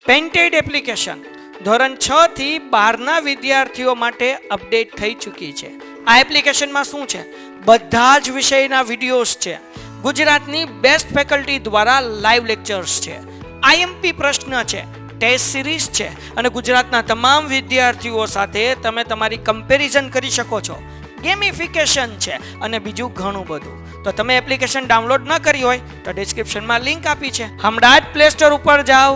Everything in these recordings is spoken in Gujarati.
પેન્ટેડ એપ્લિકેશન ધોરણ 6 થી 12ના વિદ્યાર્થીઓ માટે અપડેટ થઈ ચૂકી છે. આ એપ્લિકેશનમાં શું છે? બધા જ વિષયના વિડીયોઝ છે. ગુજરાતની બેસ્ટ ફેકલ્ટી દ્વારા લાઈવ લેક્ચર્સ છે. આઈએમપી પ્રશ્ન છે, ટેસ્ટ સિરીઝ છે અને ગુજરાતના તમામ વિદ્યાર્થીઓ સાથે તમે તમારી કમ્પેરિઝન કરી શકો છો. ગેમિફિકેશન છે અને બીજું ઘણું બધું. તો તમે એપ્લિકેશન ડાઉનલોડ ન કરી હોય તો ડિસ્ક્રિપ્શનમાં લિંક આપી છે. હમણાં જ પ્લે સ્ટોર ઉપર જાઓ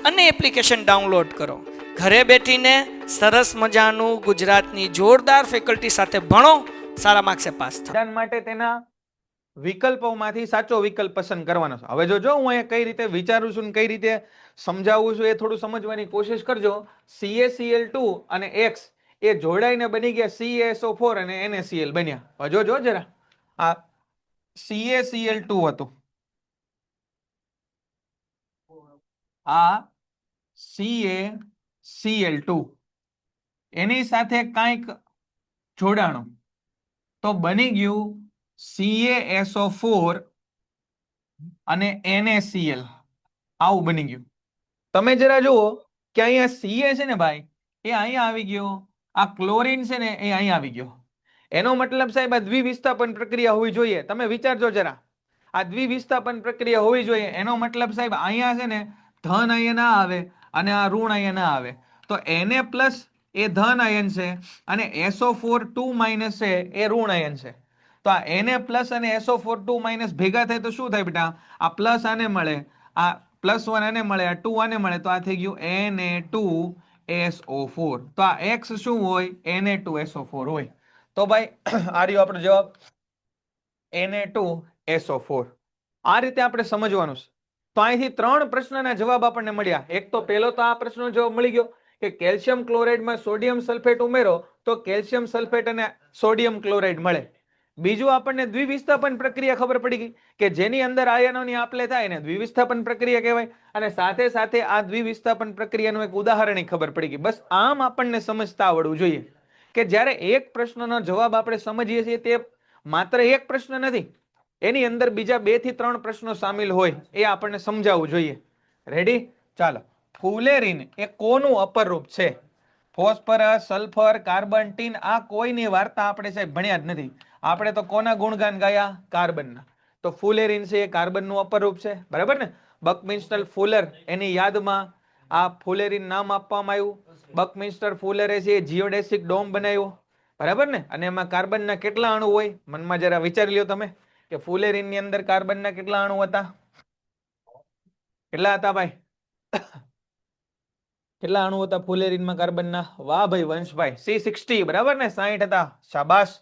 અને એપ્લિકેશન ડાઉનલોડ કરો. ઘરે બેઠીને સરસ મજાનું ગુજરાતની જોરદાર ફેકલ્ટી સાથે ભણો, સારા માર્ક્સે પાસ થાઓ. વિધાન માટે તેના વિકલ્પોમાંથી સાચો વિકલ્પ પસંદ કરવાનો છે. હવે જો હું અહીંયા કઈ રીતે વિચારું છું ને કઈ રીતે સમજાવું છું એ થોડું સમજવાની કોશિશ કરજો. CaCl2 અને X એ જોડાઈને બની ગયા CaSO4 અને NaCl બન્યા. હવે જો જરા આ CaCl2 હતું, આ CaCl2 એની સાથે કાંઈક જોડાણું તો બની ગયું CaSO4 અને NaCl. આવું બની ગયું. તમે જરા જુઓ કે અહીંયા Ca છે ને ભાઈ એ અહીંયા આવી ગયો, આ ક્લોરીન છે ને એ અહીંયા આવી ગયો. એનો મતલબ સાહેબ આ દ્વિવિસ્થાપન પ્રક્રિયા હોવી જોઈએ. તમે વિચારજો જરા, આ દ્વિવિસ્થાપન પ્રક્રિયા હોવી જોઈએ. એનો મતલબ સાહેબ અહીંયા છે ને ધન અહીંયા ના આવે અને આ ઋણ અહીંયા ના આવે. તો Na+ એ ધન આયન છે અને SO4 2- છે એ ઋણ આયન છે. તો આ Na+ અને SO4 2- ભેગા થાય તો શું થાય બેટા? આ પ્લસ આને મળે, આ +1 આને મળે, આ 2 આને મળે, તો આ થઈ ગયું Na2SO4. તો આ X શું હોય? Na2SO4 હોય. તો ભાઈ આ રહ્યો આપણો જવાબ Na2SO4. આ રીતે આપણે સમજવાનું છે. તો અહીંથી 3 પ્રશ્નના જવાબ આપણને મળ્યા. એક તો પહેલો તો આ પ્રશ્નનો જવાબ મળી ગયો કે કેલ્શિયમ ક્લોરાઇડમાં સોડિયમ સલ્ફેટ ઉમેરો તો કેલ્શિયમ સલ્ફેટ અને સોડિયમ ક્લોરાઇડ મળે. બીજું આપણને દ્વિવિસ્થાપન પ્રક્રિયા ખબર પડી ગઈ કે જેની અંદર આયનોની આપલે થાય એને દ્વિવિસ્થાપન પ્રક્રિયા કહેવાય. અને સાથે સાથે આ દ્વિવિસ્થાપન પ્રક્રિયાનું એક ઉદાહરણ ખબર પડી ગઈ. બસ આમ આપણને સમજતા આવડવું જોઈએ કે જ્યારે એક પ્રશ્નનો જવાબ આપણે સમજીએ છીએ તે માત્ર એક પ્રશ્ન નથી, એની અંદર બીજા 2 થી 3 પ્રશ્નો સામેલ હોય એ આપણને સમજાવવું જોઈએ. રેડી? ચાલો. ફુલેરીન એ કોનું અપરરૂપ છે? ફોસ્ફરસ, સલ્ફર, કાર્બન, ટીન આ કોઈની વાર્તા આપણે સાહેબ ભણ્યા જ નથી. આપણે તો કોના ગુણગાન ગાયા? કાર્બનના. તો ફુલેરીન છે એ કાર્બનનું અપરરૂપ છે, બરાબર ને? બકમિન્સ્ટર ફુલર એની યાદમાં આ ફુલેરીન નામ આપવામાં આવ્યું. બકમિન્સ્ટર ફુલરે છે જીઓડેસિક ડોમ બનાવ્યો, બરાબર ને? અને એમાં કાર્બનના કેટલા અણુ હોય? મનમાં જરા વિચારી લ્યો તમે કે ફુલેરીન ની અંદર કાર્બનના કેટલા અણુ હતા? કેટલા હતા ભાઈ? કેટલા અણુ હતા ફુલેરીનમાં કાર્બનના? વાહ ભાઈ વંશભાઈ, C60, બરાબર ને? 60 હતા. શાબાશ.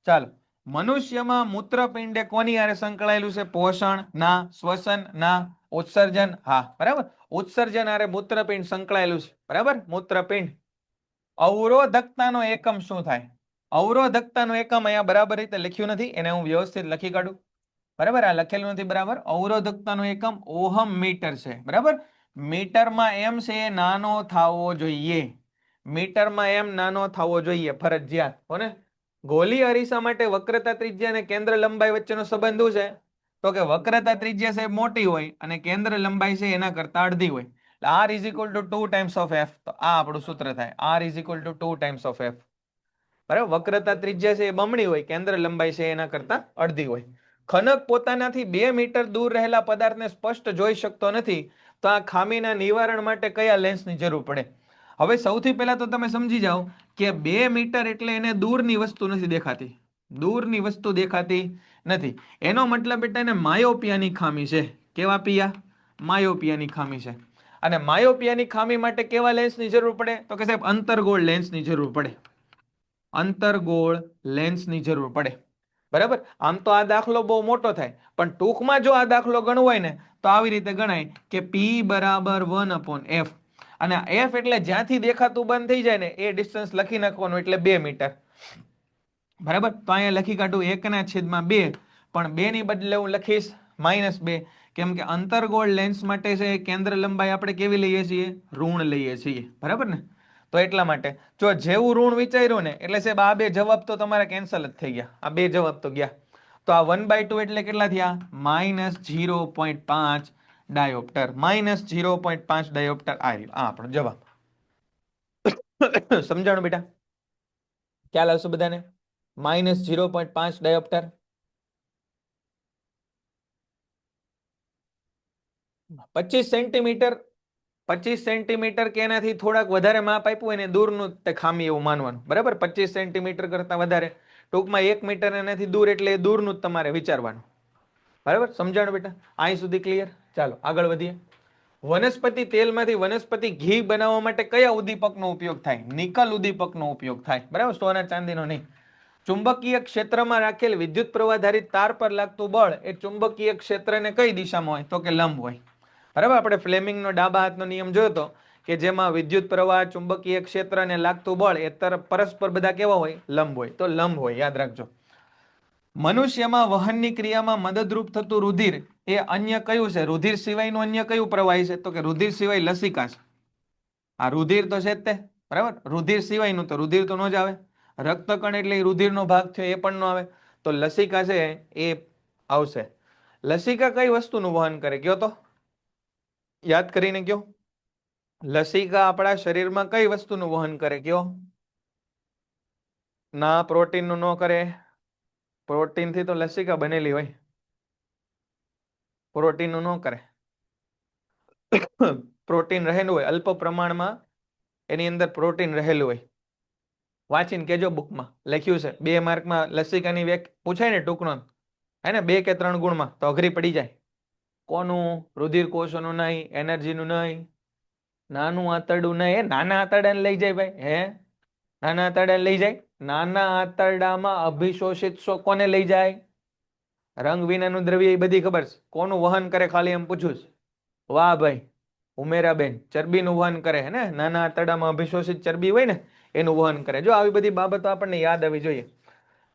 ચાલો. મનુષ્યમાં મૂત્રપિંડ એ કોની હારે સંકળાયેલું છે? પોષણ ના, શ્વસન ના, ઉત્સર્જન હા, બરાબર. ઉત્સર્જન હારે મૂત્રપિંડ સંકળાયેલું છે, બરાબર? મૂત્રપિંડ. અવરોધકતાનો એકમ શું થાય? અવરોધકતાનો એકમ અહીંયા બરાબર રીતે લખ્યું નથી, એને હું વ્યવસ્થિત લખી કાઢું. બરાબર? આ લખેલું નથી બરાબર. અવરોધકતાનો એકમ ઓહમ મીટર છે, બરાબર? મીટરમાં એમ છે એ નાનો થવો જોઈએ. મીટરમાં એમ નાનો થવો જોઈએ ફરજિયાત. કોને? ગોલી અરીસા માટે વક્રતા ત્રિજ્યા અને કેન્દ્ર લંબાઈ વચ્ચેનો સંબંધ શું છે? તો કે વક્રતા ત્રિજ્યા સાહેબ મોટી હોય અને કેન્દ્ર લંબાઈ છે એના કરતા અડધી હોય. R = 2 times of f. તો આ આપણું સૂત્ર થાય. R = 2 times of f. બરાબર? વક્રતા ત્રિજ્યા છે એ બમણી હોય, કેન્દ્ર લંબાઈ છે એના કરતા અડધી હોય. ખનક પોતાનાથી 2 મીટર દૂર રહેલા પદાર્થને સ્પષ્ટ જોઈ શકતો નથી, તો આ ખામીના નિવારણ માટે કયા લેન્સની જરૂર પડે? હવે સૌથી પહેલા તો તમે સમજી જાઓ કે 2 મીટર એટલે એને દૂરની વસ્તુ નથી દેખાતી. દૂરની વસ્તુ દેખાતી નથી. એનો મતલબ એટલે એને માયોપિયાની ખામી છે. કેવા પિયા? માયોપિયાની ખામી છે. અને માયોપિયાની ખામી માટે કેવા લેન્સની જરૂર પડે? તો કે સાહેબ અંતર્ગોળ લેન્સની જરૂર પડે. અંતર્ગોળ લેન્સની જરૂર પડે, બરાબર? આમ તો આ દાખલો બહુ મોટો થાય, પણ ટૂંકમાં જો આ દાખલો ગણવો હોય ને તો આવી રીતે ગણાય કે P = 1/f. અને f એટલે જ્યાંથી દેખાતું બંધ થઈ જાય ને એ ડિસ્ટન્સ લખી નાખવાનું, એટલે 2 મીટર. બરાબર? તો અહીંયા લખી કાઢું 1/2, પણ 2 ની બદલે હું લખીશ -2, કેમ કે અંતર્ગોળ લેન્સ માટે છે કેન્દ્ર લંબાઈ આપણે કેવી લઈએ છીએ? ઋણ લઈએ છીએ, બરાબર ને? તો એટલા માટે જો જેવું ઋણ વિચાર્યું ને એટલે સાહેબ આ 2 જવાબ તો તમારા કેન્સલ જ થઈ ગયા. આ 2 જવાબ તો ગયા. તો આ 1/2 એટલે કેટલા થયા? -0.5 ડાયોપ્ટર. -0.5 ડાયોપ્ટર આ રહ્યું. આ આપણો જવાબ. સમજાણું બેટા? ખ્યાલ આવશે બધાને? -0.5 ડાયોપ્ટર. 25 સેન્ટીમીટર, 25 સેન્ટીમીટર કે એનાથી થોડાક વધારે માપ આપ્યું હોય ને દૂરનું તે ખામી એવું માનવાનું. બરાબર? 25 સેન્ટીમીટર કરતા વધારે, ટૂંકમાં 1 મીટર એનાથી દૂર, એટલે એ દૂરનું જ તમારે વિચારવાનું. બરાબર? સમજાણું બેટા? અહીં સુધી ક્લિયર? ચાલો આગળ વધીએ. વનસ્પતિ તેલમાંથી વનસ્પતિ ઘી બનાવવા માટે કયા ઉદ્દીપકનો ઉપયોગ થાય? નિકલ ઉદ્દીપકનો ઉપયોગ થાય. બરાબર? સોના ચાંદીનો નહીં. ચુંબકીય ક્ષેત્રમાં રાખેલ વિદ્યુત પ્રવાહધારિત તાર પર લાગતું બળ એ ચુંબકીય ક્ષેત્રને કઈ દિશામાં હોય? તો કે લંબ હોય. બરાબર? આપણે ફ્લેમિંગનો ડાબા હાથનો નિયમ જોયો હતો કે જેમાં વિદ્યુત પ્રવાહ, ચુંબકીય ક્ષેત્રને લાગતું બળ એ પરસ્પર બધા કેવા હોય? લંબ હોય. તો લંબ હોય, યાદ રાખજો. મનુષ્યમાં વહનની ક્રિયામાં મદદરૂપ થતું રુધિર એ અન્ય કયું છે? રુધિર સિવાયનું અન્ય કયું પ્રવાહી છે? તો કે રુધિર સિવાય લસિકા છે. આ રુધિર તો છે જ તે. બરાબર? રુધિર સિવાયનું તો રુધિર તો ન જ આવે. રક્તકણ એટલે રુધિરનો ભાગ થયો, એ પણ ન આવે. તો લસિકા છે એ આવશે. લસિકા કઈ વસ્તુનું વહન કરે? કયો તો, યાદ કરીને કયો. લસિકા આપણા શરીરમાં કઈ વસ્તુનું વહન કરે? કયો. ના, પ્રોટીનનું ન કરે. પ્રોટીનથી તો લસિકા બનેલી હોય, પ્રોટીનનું ન કરે. પ્રોટીન રહેલું હોય અલ્પ પ્રમાણમાં, એની અંદર પ્રોટીન રહેલું હોય. વાંચીને કેજો, બુકમાં લખ્યું છે. 2 માર્કમાં લસિકાની પૂછાય ને ટૂંકનો, હે ને, 2 કે 3 ગુણમાં તો અઘરી પડી જાય. કોનું? રુધિર કોષોનું નહીં, એનર્જીનું નહીં, નાનું આંતરડું નહીં. નાના આંતરડાને લઈ જાય ભાઈ. હે, નાના આંતરડાને લઈ જાય. નાના આંતરડામાં અભિશોષિત કોને લઈ જાય? રંગ વિનાનું દ્રવ્ય, એ બધી ખબર છે. કોનું વહન કરે ખાલી એમ પૂછું છું. વાહ ભાઈ ઉમેરાબેન, ચરબીનું વહન કરે હે ને. નાના આંતરડામાં અભિશોષિત ચરબી હોય ને એનું વહન કરે. જો આવી બધી બાબતો આપણને યાદ આવી જોઈએ.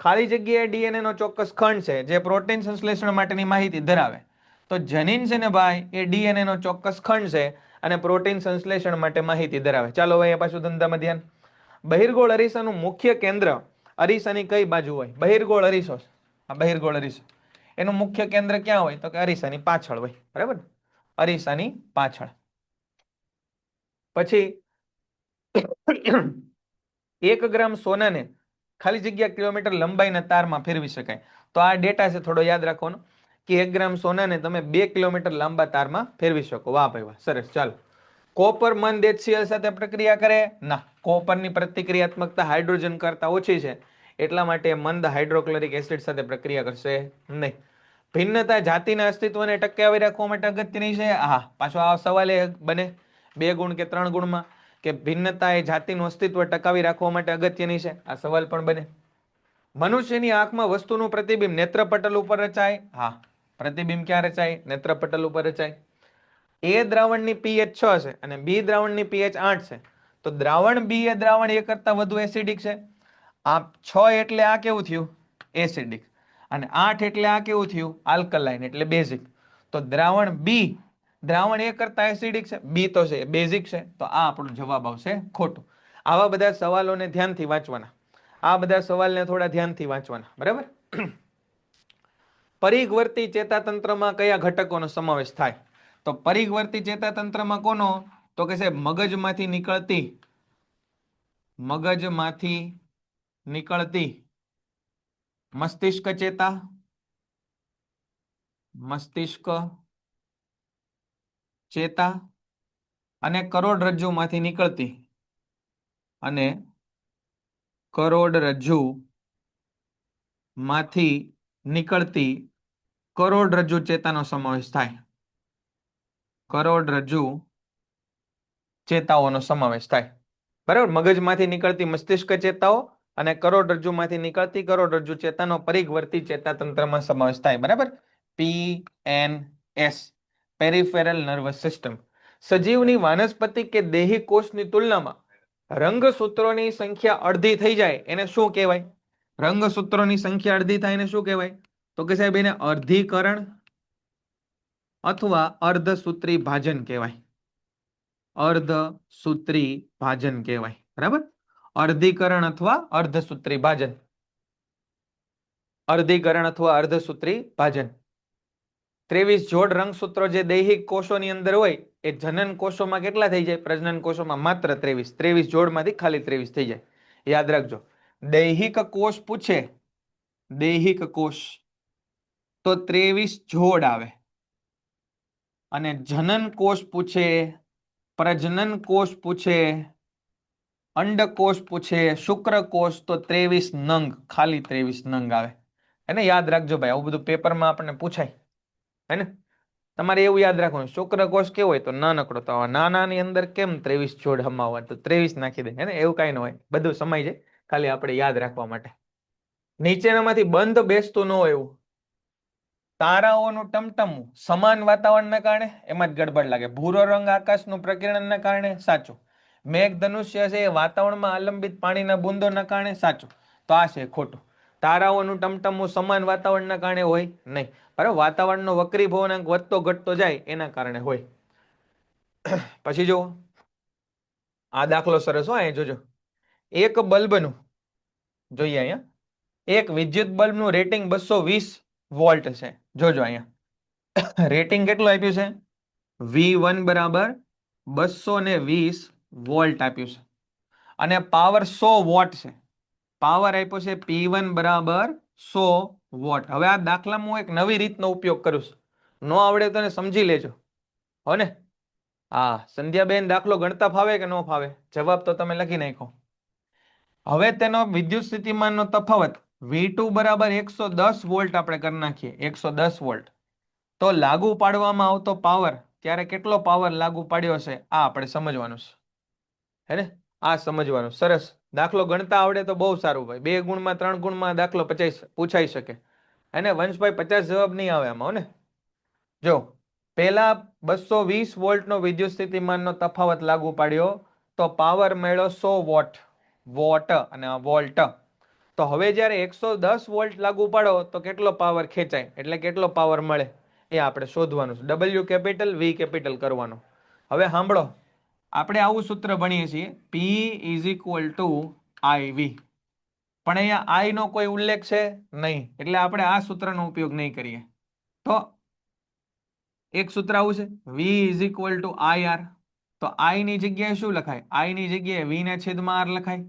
ખાલી જગ્યાએ ડીએનએ નો ચોક્કસ ખંડ છે જે પ્રોટીન સંશ્લેષણ માટેની માહિતી ધરાવે. તો જનીન છે ને ભાઈ, એ ડીએનએ નો ચોક્કસ ખંડ છે અને પ્રોટીન સંશ્લેષણ માટે માહિતી ધરાવે. ચાલો હવે પાછું ધંધામાં ધ્યાન. બહિર્ગોળ અરીસાનું મુખ્ય કેન્દ્ર અરીસાની કઈ બાજુ હોય? બહિર્ગોળ અરીસો, આ બહિર્ગોળ અરીસો, એનું મુખ્ય કેન્દ્ર ક્યાં હોય? તો કે અરીસાની પાછળ હોય. બરાબર? અરીસાની પાછળ. પછી 1 ગ્રામ સોનાને ખાલી જગ્યા કિલોમીટર લંબાઈના તારમાં ફેરવી શકાય. તો આ ડેટા છે, થોડો યાદ રાખવાનો કે 1 ગ્રામ સોનાને તમે 2 કિલોમીટર લાંબા તારમાં ફેરવી શકો. વાહ ભાઈ વાહ, સરસ. ચાલો. કોપર મંદ HCl સાથે પ્રક્રિયા કરે? ના, કોપરની પ્રતિક્રિયાત્મકતા હાઇડ્રોજન કરતા ઓછી છે, એટલા માટે મંદ હાઇડ્રોક્લોરિક એસિડ સાથે પ્રક્રિયા કરશે નહીં. ભિન્નતા જાતિના અસ્તિત્વને ટકાવી રાખવા માટે અગત્યની છે. હા, પાછો આ સવાલ એ બને 2 ગુણ કે 3 ગુણમાં કે ભિન્નતા એ જાતિનું અસ્તિત્વ ટકાવી રાખવા માટે અગત્યની છે. આ સવાલ પણ બને. મનુષ્યની આંખમાં વસ્તુનું પ્રતિબિંબ નેત્રપટલ ઉપર રચાય? હા, પ્રતિબિંબ ક્યાં રચાય? નેત્રપટલ ઉપર રચાય. એ દ્રાવણની pH 6 છે અને બી દ્રાવણની pH 8 છે. તો દ્રાવણ બી એ દ્રાવણ એ કરતા વધુ એસિડિક છે. આ 6 એટલે આ કેવું થયું? એસિડિક. અને 8 એટલે આ કેવું થયું? આલ્કલાઇન એટલે બેઝિક. તો દ્રાવણ બી દ્રાવણ એ કરતા એસિડિક છે, બી તો છે બેઝિક છે. તો આ આપણો જવાબ આવશે ખોટું. આવા બધા સવાલોને ધ્યાનથી વાંચવાના. આ બધા સવાલને થોડા ધ્યાનથી વાંચવાના. બરાબર? પરિઘવર્તી ચેતાતંત્રમાં કયા ઘટકોનો સમાવેશ થાય? તો પરિઘવર્તી ચેતાતંત્રમાં કોનો? તો કે છે મગજમાંથી નીકળતી મસ્તિષ્ક ચેતા અને કરોડરજ્જુમાંથી નીકળતી કરોડરજ્જુ ચેતાનો સમાવેશ થાય. કરોડરજ્જુ ચેતાઓનો સમાવેશ થાય. બરાબર? મગજમાંથી નીકળતી મસ્તિષ્ક ચેતાઓ અને કરોડરજ્જુમાંથી નીકળતી કરોડરજ્જુ ચેતાનો પરિઘવર્તી ચેતાતંત્રમાં સમાવેશ થાય. બરાબર? PNS, peripheral nervous system. સજીવની વાનસ્પતિક કે દેહી કોષની તુલનામાં રંગસૂત્રોની સંખ્યા અડધી થઈ જાય એને શું કહેવાય? રંગસૂત્રોની સંખ્યા અડધી થાય એને શું કહેવાય? તો કે સાહેબ એને અર્ધીકરણ અથવા અર્ધસૂત્રી ભાજન કહેવાય. અર્ધસૂત્રી ભાજન કહેવાય. બરાબર? અર્ધીકરણ અથવા અર્ધસૂત્રી ભાજન. અર્ધીકરણ અથવા અર્ધસૂત્રી ભાજન. 23 જોડ રંગસૂત્રો જે દૈહિક કોષોની અંદર હોય એ જનન કોષોમાં કેટલા થઈ જાય? પ્રજનન કોષોમાં માત્ર 23. 23 જોડમાંથી ખાલી 23 થઈ જાય. યાદ રાખજો. દૈહિક કોષ પૂછે, દૈહિક કોષ, તો 23 જોડ આવે. અને જનન કોષ પૂછે, પ્રજનન કોષ પૂછે, અંડકોષ પૂછે, શુક્રકોષ, તો 23 નંગ, ખાલી 23 નંગ આવે. એને યાદ રાખજો ભાઈ, આવું બધું પેપરમાં આપણને પૂછાય. હે ને? તમારે એવું યાદ રાખવાનું, શુક્રકોષ કેવો હોય? તો નાનકડો. તો નાનાની અંદર કેમ 23 જોડ હમાવવા? તો 23 નાખી દે. હે ને? એવું કઈ ન હોય, બધું સમાઈ જાય, ખાલી આપણે યાદ રાખવા માટે. નીચેનામાંથી બંધ બેસતું ન હોય એવું. તારાઓનું ટમટમવું સમાન વાતાવરણના કારણે, એમાં જ ગડબડ લાગે. ભૂરો રંગ આકાશનું પ્રકિરણના કારણે, સાચું. મેઘ ધનુષ્ય છે એ વાતાવરણમાં આલંબિત પાણીના બુંદોના કારણે, સાચું. તો આ છે ખોટું. તારાઓનું ટમટમવું સમાન વાતાવરણના કારણે હોય નહીં, બરાબર? વાતાવરણનો વક્રીભવનાંક વધતો ઘટતો જાય એના કારણે હોય. પછી જુઓ આ દાખલો સરસ હોય, જોજો. એક બલ્બનું, જોઈએ અહીંયા, એક વિદ્યુત બલ્બનું રેટિંગ 220 વોલ્ટ છે. જોજો અહીંયા રેટિંગ કેટલું આપ્યું છે? V1 બરાબર 220 વોલ્ટ આપ્યું છે. અને પાવર 100 વોટ છે. પાવર આપ્યો છે P1 બરાબર 100 વોટ. હવે આ દાખલામાં હું એક નવી રીતનો ઉપયોગ કરું છું. ન આવડે તો સમજી લેજો. હો ને? હા, સંધ્યાબેન દાખલો ગણતા ફાવે કે ન ફાવે? જવાબ તો તમે લખી નાખો. હવે તેનો વિદ્યુત સ્થિતિમાનનો તફાવત V2 બરાબર 110 વોલ્ટ આપણે કરી નાખીએ. 110 વોલ્ટ. તો લાગુ પાડવામાં આવતો પાવર, ત્યારે કેટલો પાવર લાગુ પાડ્યો છે, આ આપણે સમજવાનું છે. હે ને? આ સમજવાનું. સરસ. દાખલો ગણતા આવડે તો બહુ સારું ભાઈ. 2 ગુણમાં 3 ગુણમાં દાખલો પૂછાઈ શકે. અને વંશભાઈ 50 જવાબ નહીં આવે આમાં. ને જો પહેલા 220 વોલ્ટનો વિદ્યુત સ્થિતિમાનનો તફાવત લાગુ પાડ્યો તો પાવર મળ્યો 100 વોટ. વોટ અને વોલ્ટ. તો હવે જ્યારે 110 વોલ્ટ લાગુ પાડો તો કેટલો પાવર ખેંચાય, એટલે કેટલો પાવર મળે, એ આપણે શોધવાનું છે. W કેપિટલ V કેપિટલ કરવાનો. હવે સાંભળો, આપણે આવું સૂત્ર ભણીએ છીએ, P is equal two IV. પણ અહીંયા I નો કોઈ ઉલ્લેખ છે નહીં, એટલે આપણે આ સૂત્રનો ઉપયોગ નહીં કરીએ. તો એક સૂત્ર આવું છે, V is equal two IR. તો I ની જગ્યાએ શું લખાય? I ની જગ્યાએ V ના છેદમાં R લખાય.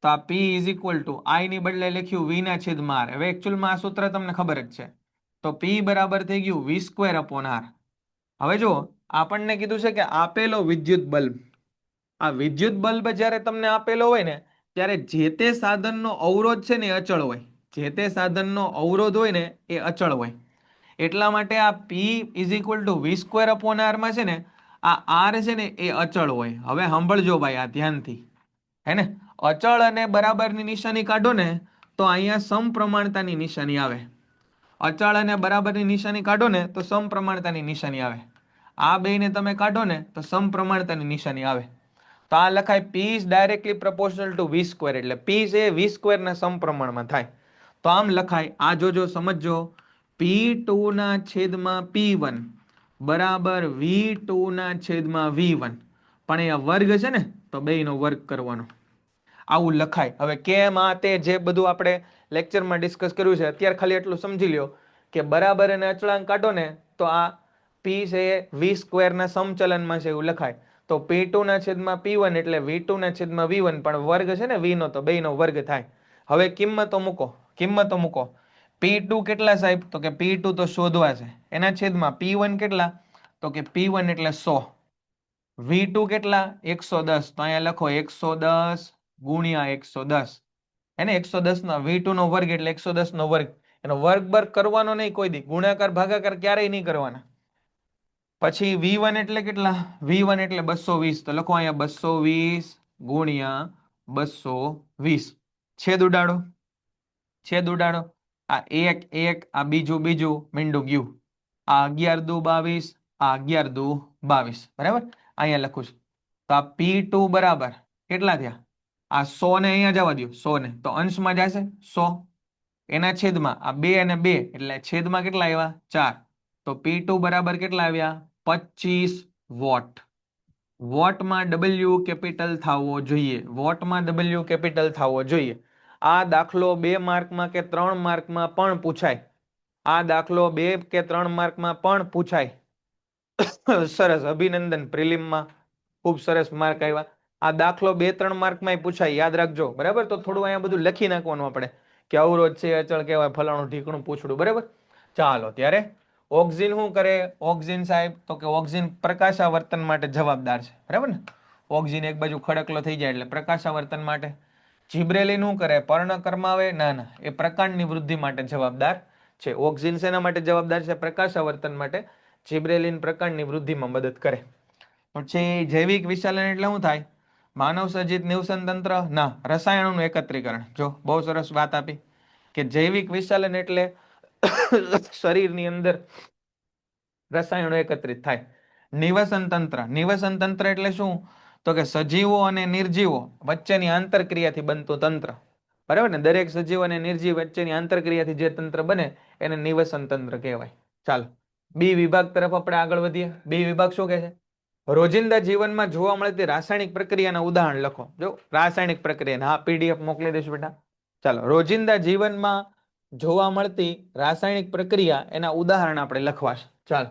તો આ P is equal two I ની બદલે લખ્યું V ના છેદમાં R. હવે એકચ્યુઅલમાં આ સૂત્ર તમને ખબર જ છે. તો P બરાબર થઈ ગયું V²/R. હવે જો આપણને કીધું છે કે આપેલો વિદ્યુત બલ્બ, આ વિદ્યુત બલ્બ જ્યારે તમને આપેલો હોય ને, ત્યારે જે તે સાધનનો અવરોધ છે ને એ અચળ હોય. જે તે સાધનનો અવરોધ હોય ને એ અચળ હોય. એટલા માટે આ P is equal two V²/R માં છે ને, આ R છે ને એ અચળ હોય. હવે સાંભળજો ભાઈ આ ધ્યાનથી. હે ને? અચળ અને બરાબરની નિશાની કાઢો ને તો અહીંયા સમપ્રમાણતાની નિશાની આવે. અચળ અને બરાબરની નિશાની કાઢો ને તો સમપ્રમાણતાની નિશાની આવે. આ બેને તમે કાઢો ને તો સમપ્રમાણતાની નિશાની આવે. તો આ લખાય P is directly proportional two V², એટલે P છે V² ના સમપ્રમાણમાં થાય. તો આમ લખાય, આ જોજો, સમજજો, P2 ના છેદમાં P1 બરાબર V2 ના છેદમાં V1. પણ અહીંયા વર્ગ છે ને, તો બેયનો વર્ગ કરવાનો. આવું લખાય. હવે કેમ આ તે જે બધું આપણે લેક્ચરમાં ડિસ્કસ કર્યું છે, અત્યારે ખાલી એટલું સમજી લ્યો કે બરાબર અને અચળાંક કાઢો ને તો આ P છે V² ના સમચલનમાં છે એવું લખાય. તો P2 ના છેદમાં P1 એટલે V2 ના છેદમાં V1, પણ વર્ગ છે ને V નો, તો બેયનો વર્ગ થાય. હવે કિંમતો મૂકો. P2 કેટલા સાહેબ? તો કે P2 તો શોધવા છે. એના છેદમાં P1 કેટલા? તો કે P1 એટલે 100. V2 કેટલા? 110. તો અહીંયા લખો 110 ગુણ્યા 110. એને 110 નો V2 નો વર્ગ એટલે 110 નો વર્ગ. એનો વર્ગ કરવાનો નહીં કોઈ દી. ગુણાકાર ભાગાકાર ક્યારેય નહીં કરવાના. પછી V1 એટલે કેટલા? V1 એટલે 220. તો લખો અહીંયા 220 ગુણ્યા 220. છેદ ઉડાડો. આ એક, આ બીજું મીંડું ગયું. આ 11 દુ 22, આ 11 દુ 22. બરાબર? અહીંયા લખું છું. તો આ P2 બરાબર કેટલા થયા? આ 100 ને અહીંયા જવા દો, 100 ને, તો અંશમાં જશે 100. એના છેદમાં આ 2 અને 2 એટલે છેદમાં કેટલા આવ્યા? 4. તો P2 બરાબર કેટલા આવ્યા? 25 વોટ. વોટમાં W કેપિટલ થવો જોઈએ. આ દાખલો 2 માર્કમાં કે 3 માર્કમાં પણ પૂછાય. આ દાખલો 2 કે 3 માર્કમાં પણ પૂછાય. સરસ, અભિનંદન. પ્રિલિમમાં ખૂબ સરસ માર્ક આવ્યા. આ દાખલો 2-3 માર્કમાં પૂછાય, યાદ રાખજો. બરાબર, તો થોડું અહીંયા બધું લખી નાખવાનું આપણે કે અવરોધ છે, અચળ કહેવાય, ફલાણું ઢીકણું પૂછડું. બરાબર, ચાલો ત્યારે ઓક્સિન શું કરે? ઓક્સિન સાહેબ તો કે ઓક્સિન પ્રકાશાવર્તન માટે જવાબદાર છે. બરાબર ને, ઓક્સિન એક બાજુ ખડકલો થઈ જાય એટલે પ્રકાશાવર્તન માટે. જીબ્રેલિન શું કરે? પર્ણ કરમાવે? ના ના, એ પ્રકાંડની વૃદ્ધિ માટે જવાબદાર છે. ઓક્સિન શેના માટે જવાબદાર છે? પ્રકાશાવર્તન માટે. જીબ્રેલિન પ્રકાંડની વૃદ્ધિમાં મદદ કરે. પછી જૈવિક વિશાલન એટલે શું થાય? માનવ સર્જિત નિવસન તંત્ર? ના, રસાયણોનું એકત્રીકરણ. જો બહુ સરસ વાત આપી કે જૈવિક વિશાલન એટલે શરીરની અંદર રસાયણો એકત્રિત થાય. નિવસન તંત્ર, નિવસન તંત્ર એટલે શું? તો કે સજીવો અને નિર્જીવો વચ્ચેની આંતરક્રિયાથી બનતું તંત્ર. બરાબર ને, દરેક સજીવ અને નિર્જીવ વચ્ચેની આંતરક્રિયાથી જે તંત્ર બને એને નિવસન તંત્ર કહેવાય. ચાલો બી વિભાગ તરફ આપણે આગળ વધીએ. બી વિભાગ શું કહે છે? રોજિંદા જીવનમાં જોવા મળતી રાસાયણિક પ્રક્રિયાના ઉદાહરણ લખો. જો રાસાયણિક પ્રક્રિયા, હા પીડીએફ મોકલી દઈશું બેટા. ચાલો, રોજિંદા જીવનમાં જોવા મળતી રાસાયણિક પ્રક્રિયા એના ઉદાહરણ આપણે લખવા છે. ચાલો,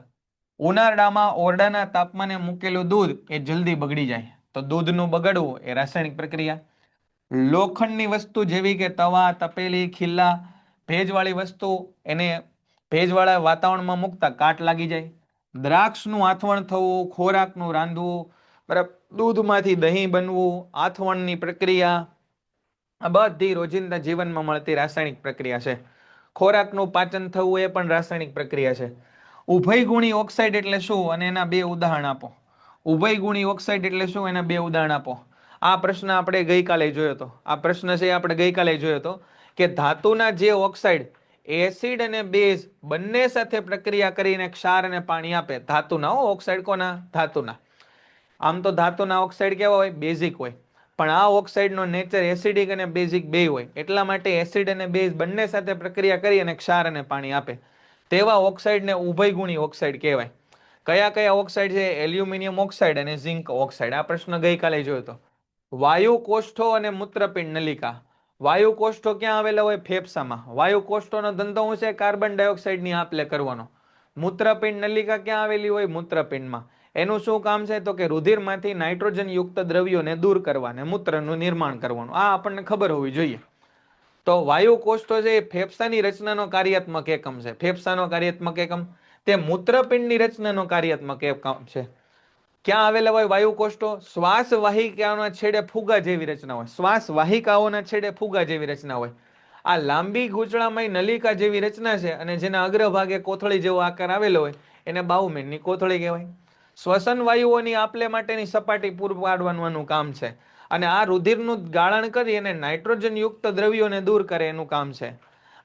ઉનાળામાં ઓરડાના તાપમાને મૂકેલું દૂધ એ જલ્દી બગડી જાય, તો દૂધનું બગડવું એ રાસાયણિક પ્રક્રિયા. લોખંડની વસ્તુ જેવી કે તવા, તપેલી, ખીલ્લા, ભેજવાળી વસ્તુ એને ભેજવાળા વાતાવરણમાં મૂકતા કાટ લાગી જાય. દ્રાક્ષનું આથવણ થવું, ખોરાકનું રાંધવું, બરાબર, દૂધમાંથી દહીં બનવું, આથવણની પ્રક્રિયા, આ બધી રોજિંદા જીવનમાં મળતી રાસાયણિક પ્રક્રિયા છે. ખોરાકનું પાચન થવું એ પણ રાસાયણિક પ્રક્રિયા છે. ઉભયગુણી ઓક્સાઇડ એટલે શું અને એના બે ઉદાહરણ આપો. ઉભયગુણી ઓક્સાઇડ એટલે શું, એના બે ઉદાહરણ આપો. આ પ્રશ્ન આપણે ગઈકાલે જોયો હતો. આ પ્રશ્ન છે આપણે ગઈકાલે જોયો હતો કે ધાતુના જે ઓક્સાઇડ એસિડ અને બેઝ બંને સાથે પ્રક્રિયા કરીને ક્ષાર અને પાણી આપે. ધાતુના ઓક્સાઇડ, કોના? ધાતુના. આમ તો ધાતુના ઓક્સાઇડ કેવા હોય? બેઝિક હોય. પણ આ ઓક્સાઇડનો નેચર એસિડિક અને બેઝિક બે હોય. એટલા માટે એસિડ અને બેઝ બંને સાથે પ્રક્રિયા કરી અને ક્ષાર અને પાણી આપે. તેવા ઓક્સાઇડને ઉભયગુણી ઓક્સાઇડ કહેવાય. કયા કયા ઓક્સાઇડ છે? એલ્યુમિનિયમ ઓક્સાઇડ અને ઝિંક ઓક્સાઇડ. આ પ્રશ્ન ગઈકાલે જોયો હતો. વાયુ કોષ્ઠો અને મૂત્રપિંડ નલિકા. વાયુ કોષ્ઠો ક્યાં આવેલા હોય? ફેફસામાં. વાયુ કોષ્ઠોનો ધંધો શું છે? કાર્બન ડાયોક્સાઇડની આપ-લે કરવાનો. મૂત્રપિંડ નલિકા ક્યાં આવેલી હોય? મૂત્રપિંડમાં. એનું શું કામ છે? તો કે રુધિરમાંથી નાઇટ્રોજન યુક્ત દ્રવ્યોને દૂર કરવા અને મૂત્રનું નિર્માણ કરવાનું. આ આપણને ખબર હોવી જોઈએ. તો વાયુ કોષ્ઠો છે એ ફેફસાની રચનાનો કાર્યાત્મક એકમ છે. ફેફસાનો કાર્યાત્મક એકમ તે મૂત્રપિંડની રચનાનો કાર્યાત્મક એકમ છે. ક્યાં આવેલા હોય વાયુ કોષ્ઠો? શ્વાસ વાહિકાઓના છેડે ફુગા જેવી રચના હોય. શ્વાસ વાહિકાઓના છેડે ફુગા જેવી રચના હોય. આ લાંબી ગૂંચળામય નલિકા જેવી રચના છે અને જેના અગ્રભાગે કોથળી જેવો આકાર આવેલો હોય એને બાઉમેનની કોથળી કહેવાય. શ્વસન વાયુઓની આપલે માટેની સપાટી પૂરું પાડવાનું કામ છે અને આ રુધિરનું ગાળણ કરી અને નાઇટ્રોજન યુક્ત દ્રવ્યોને દૂર કરે એનું કામ છે.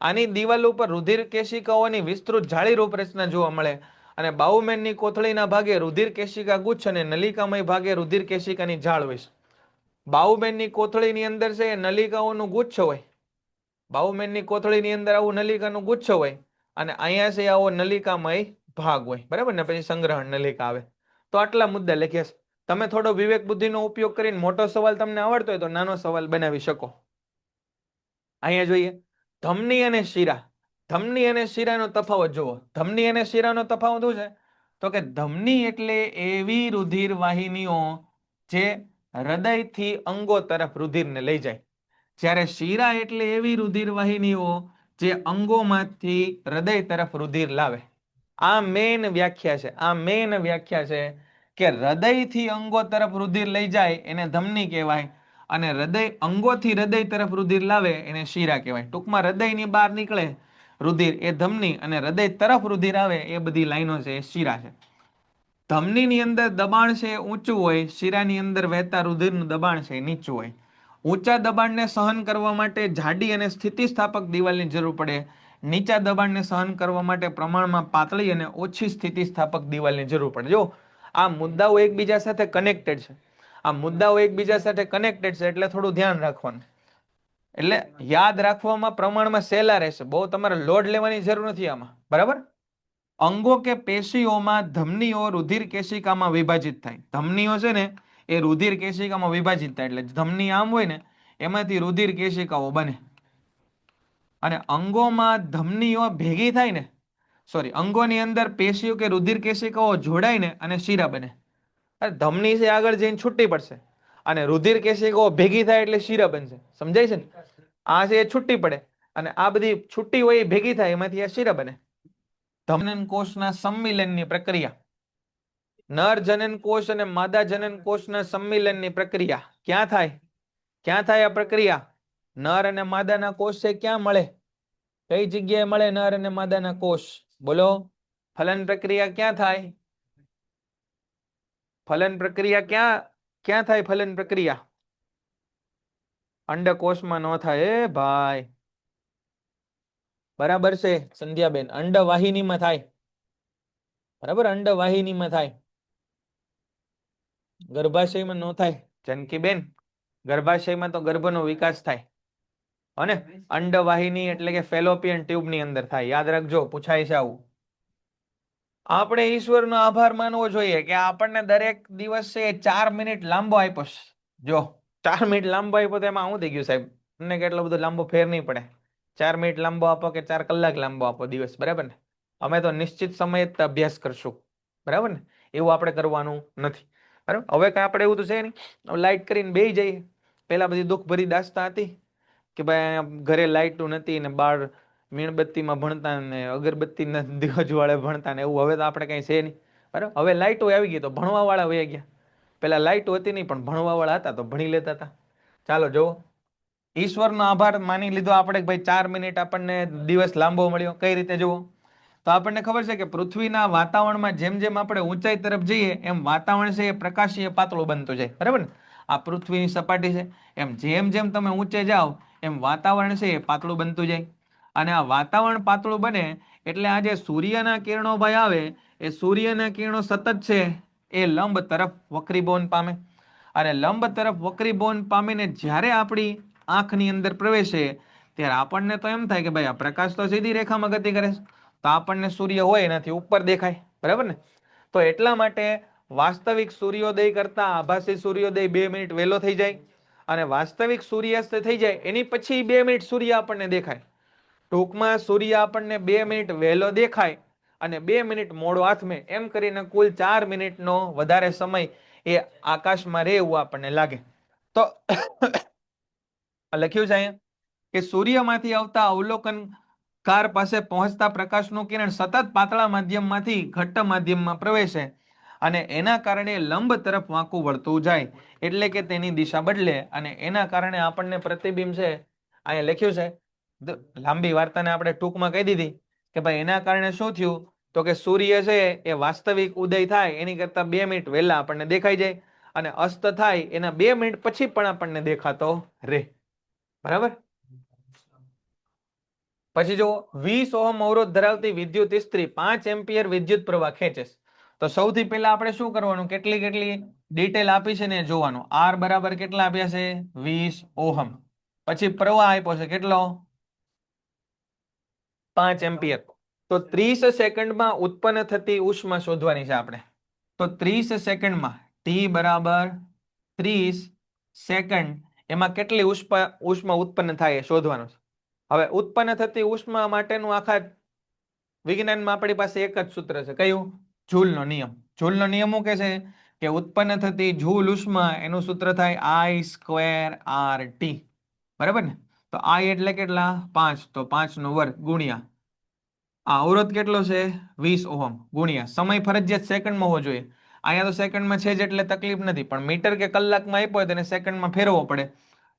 આની દિવાલ ઉપર રુધિર કેશિકાઓની વિસ્તૃત જાળી રૂપ રચના જોવા મળે અને બાઉમેનની કોથળીના ભાગે રુધિર કેશિકા ગુચ્છ અને નલિકામય ભાગે રુધિર કેશિકાની જાળ હોય. બાઉમેનની કોથળીની અંદર છે એ નલિકાઓનું ગુચ્છ હોય. બાઉમેનની કોથળીની અંદર આવું નલિકાનું ગુચ્છ હોય અને અહીંયા છે આવો નલિકામય ભાગ હોય. બરાબર ને, પછી સંગ્રહણ નલિકા આવે. તો આટલા મુદ્દા લખ્યા છે. તમે થોડો વિવેક બુદ્ધિનો ઉપયોગ કરીને મોટો સવાલ તમને આવડતો હોય તો નાનો સવાલ બનાવી શકો. અહીંયા જોઈએ ધમની અને શિરા. ધમની અને શિરાનો તફાવત જુઓ. ધમની અને શિરાનો તફાવત શું છે? તો કે ધમની એટલે એવી રુધિર વાહિનીઓ જે હૃદયથી અંગો તરફ રુધિરને લઈ જાય, જ્યારે શિરા એટલે એવી રુધિર વાહિનીઓ જે અંગોમાંથી હૃદય તરફ રુધિર લાવે. આ મેન વ્યાખ્યા છે. આ મેન વ્યાખ્યા છે કે હૃદયથી અંગો તરફ રુધિર લઈ જાય એને ધમની કહેવાય અને અંગોથી હૃદય તરફ રુધિર લાવે એને શિરા કહેવાય. ટૂંકમાં હૃદયની બહાર નીકળે રુધિર એ ધમની અને હૃદય તરફ રુધિર આવે એ બધી લાઈનો છે એ શિરા છે. ધમનીની અંદર દબાણ છે ઊંચું હોય, શિરાની અંદર વહેતા રુધિરનું દબાણ છે નીચું હોય. ઊંચા દબાણને સહન કરવા માટે જાડી અને સ્થિતિસ્થાપક દિવાલની જરૂર પડે. નીચા દબાણને સહન કરવા માટે પ્રમાણમાં પાતળી અને ઓછી સ્થિતિસ્થાપક દિવાલની જરૂર પડે. જો આ મુદ્દાઓ એકબીજા સાથે કનેક્ટેડ છે. આ મુદ્દાઓ એકબીજા સાથે કનેક્ટેડ છે એટલે થોડું ધ્યાન રાખવાનું. એટલે યાદ રાખવામાં પ્રમાણમાં સહેલા રહેશે. બહુ તમારે લોડ લેવાની જરૂર નથી આમાં. બરાબર. અંગો કે પેશીઓમાં ધમનીઓ રુધિર કેશિકામાં વિભાજિત થાય. ધમનીઓ છે ને એ રુધિર કેશિકામાં વિભાજિત થાય એટલે ધમની આમ હોય ને એમાંથી રુધિર કેશિકાઓ બને અને અંગોમાં ધમનીઓ ભેગી થાય ને સોરી અંગોની અંદર પેશીઓ કે રુધિર કેશિકાઓ જોડાઈને અને શીરા બને. અરે ધમની છે આગળ જઈને છૂટી પડશે અને રુધિર કેશિકાઓ ભેગી થાય એટલે શીરા બનશે. સમજાય છે ને? આ છે એ છૂટી પડે અને આ બધી છૂટી હોય એ ભેગી થાય એમાંથી આ શીરા બને. ધમનન કોષના સંમિલનની પ્રક્રિયા. નર જનન કોષ અને માદા જનન કોષના સંમિલનની પ્રક્રિયા ક્યાં થાય? ક્યાં થાય આ પ્રક્રિયા? નર અને માદાના કોષ છે ક્યાં મળે? કઈ જગ્યાએ મળે નર અને માદાના કોષ? બોલો. ફલન પ્રક્રિયા ક્યાં થાય? ફલન પ્રક્રિયા ક્યાં ક્યાં થાય? ફલન પ્રક્રિયા અંડકોષમાં ન થાય એ ભાઈ. બરાબર છે સંધ્યાબેન, અંડવાહિનીમાં થાય. બરાબર, અંડવાહિનીમાં થાય, ગર્ભાશયમાં ન થાય. જનકીબેન, ગર્ભાશયમાં તો ગર્ભનો વિકાસ થાય અને અંડવાહિની એટલે કે ફેલોપિયન ટ્યુબની અંદર થાય. યાદ રાખજો, પૂછાય છે આવું. આપણે ઈશ્વરનો આભાર માનવો જોઈએ કે આપણને દરેક દિવસે 4 મિનિટ લાંબો આપ્યો છે. જો 4 મિનિટ લાંબો આપ્યો તો એમાં શું થઈ ગયું સાહેબ? તમને કેટલો બધો લાંબો ફેર નહીં પડે. 4 મિનિટ લાંબો આપો કે 4 કલાક લાંબો આપો દિવસ, બરાબર ને? અમે તો નિશ્ચિત સમયે જ અભ્યાસ કરશું, બરાબર ને? એવું આપણે કરવાનું નથી, બરાબર? હવે કઈ આપણે એવું તો છે નહીં. લાઈટ કરીને બેસી જઈએ. પેલા બધી દુઃખ ભરી દાસ્તા હતી કે ભાઈ ઘરે લાઈટો નથી ને બાર મીણબત્તીમાં ભણતા ને અગરબત્તીના દિવજવાળે ભણતા ને એવું. હવે તો આપણે કઈ છે નહીં, બરાબર? હવે લાઈટો આવી ગઈ તો ભણવા વાળા વહી ગયા. પેલા લાઈટો હતી નહીં પણ ભણવા વાળા હતા તો ભણી લેતા હતા. ચાલો જુઓ, ઈશ્વરનો આભાર માની લીધો આપણે કે ભાઈ 4 મિનિટ આપણને દિવસ લાંબો મળ્યો. કઈ રીતે જુઓ તો આપણને ખબર છે કે પૃથ્વીના વાતાવરણમાં જેમ જેમ આપણે ઊંચાઈ તરફ જઈએ એમ વાતાવરણ છે એ પ્રકાશીય પાતળું બનતું જાય, બરાબર ને? આ પૃથ્વીની સપાટી છે, એમ જેમ જેમ તમે ઊંચે જાઓ એમ વાતાવરણ છે એ પાતળું બનતું જાય. અને આ વાતાવરણ પાતળું બને એટલે આ જે સૂર્યના કિરણો ભાઈ આવે એ સૂર્યના કિરણો સતત છે એ લંબ તરફ વક્રીભવન પામે અને લંબ તરફ વક્રીભવન પામીને જ્યારે આપણી આંખની અંદર પ્રવેશે ત્યારે આપણને તો એમ થાય કે ભાઈ આ પ્રકાશ તો સીધી રેખામાં ગતિ કરે છે, તો આપણને સૂર્ય હોય એનાથી ઉપર દેખાય, બરાબર ને? તો એટલા માટે વાસ્તવિક સૂર્યોદય કરતા આભાસી સૂર્યોદય 2 મિનિટ વહેલો થઈ જાય અને વાસ્તવિક સૂર્યાસ્ત થઈ જાય એની પછી 2 મિનિટ સૂર્ય આપણને દેખાય. ટૂંકમાં સૂર્ય આપણને 2 મિનિટ વહેલો દેખાય અને 2 મિનિટ મોડો હાથમે, એમ કરીને કુલ 4 મિનિટનો વધારે સમય એ આકાશમાં રહે એવું આપણને લાગે. તો લખ્યું છે અહીંયા કે સૂર્યમાંથી આવતા અવલોકનકાર પાસે પહોંચતા પ્રકાશનું કિરણ સતત પાતળા માધ્યમમાંથી ઘટ્ટ માધ્યમમાં પ્રવેશે અને એના કારણે લંબ તરફ વાંકું વળતું જાય એટલે કે તેની દિશા બદલે અને એના કારણે આપણને પ્રતિબિંબ છે અહીંયા લખ્યું છે. લાંબી વાર્તાને આપણે ટૂંકમાં કહી દીધી કે ભાઈ એના કારણે શું થયું તો કે સૂર્ય છે એ વાસ્તવિક ઉદય થાય એની કરતા 2 મિનિટ વહેલા આપણને દેખાઈ જાય અને અસ્ત થાય એના 2 મિનિટ પછી પણ આપણને દેખાતો રહે, બરાબર? પછી જો 20 ઓહમ અવરોધ ધરાવતી વિદ્યુત ઇસ્ત્રી 5 એમ્પિયર વિદ્યુત પ્રવાહ ખેંચે. તો સૌથી પહેલા આપણે શું કરવાનું, કેટલી ડિટેલ આપી છે ને જોવાનું. આર બરાબર કેટલા આપ્યા છે? 20 ઓહમ. પછી પ્રવાહ આપ્યો છે કેટલો? 5 એમ્પિયર. તો 30 સેકન્ડમાં ઉત્પન્ન થતી ઉષ્મા શોધવાની છે આપણે. તો 30 સેકન્ડમાં ટી બરાબર 30 સેકન્ડ એમાં કેટલી ઉષ્મા ઉત્પન્ન થાય એ શોધવાનું છે. હવે ઉત્પન્ન થતી ઉષ્મા માટેનું આખા વિજ્ઞાનમાં આપણી પાસે એક જ સૂત્ર છે. કયું? જૂલનો નિયમ. જૂલનો નિયમ શું કહે છે કે ઉત્પન્ન થતી જૂલ ઉષ્મા એનું સૂત્ર થાય I²RT, બરાબર ને? તો I એટલે કેટલા? 5, તો 5 નો વર્ગ ગુણ્યા આ અવરોધ કેટલો છે? 20 ઓહમ ગુણ્યા સમય ફરજિયાત સેકન્ડમાં હોવો જોઈએ. અહીંયા તો સેકન્ડમાં છે જ એટલે તકલીફ નથી, પણ મીટર કે કલાકમાં આપ્યો હોય તો એને સેકન્ડમાં ફેરવવો પડે,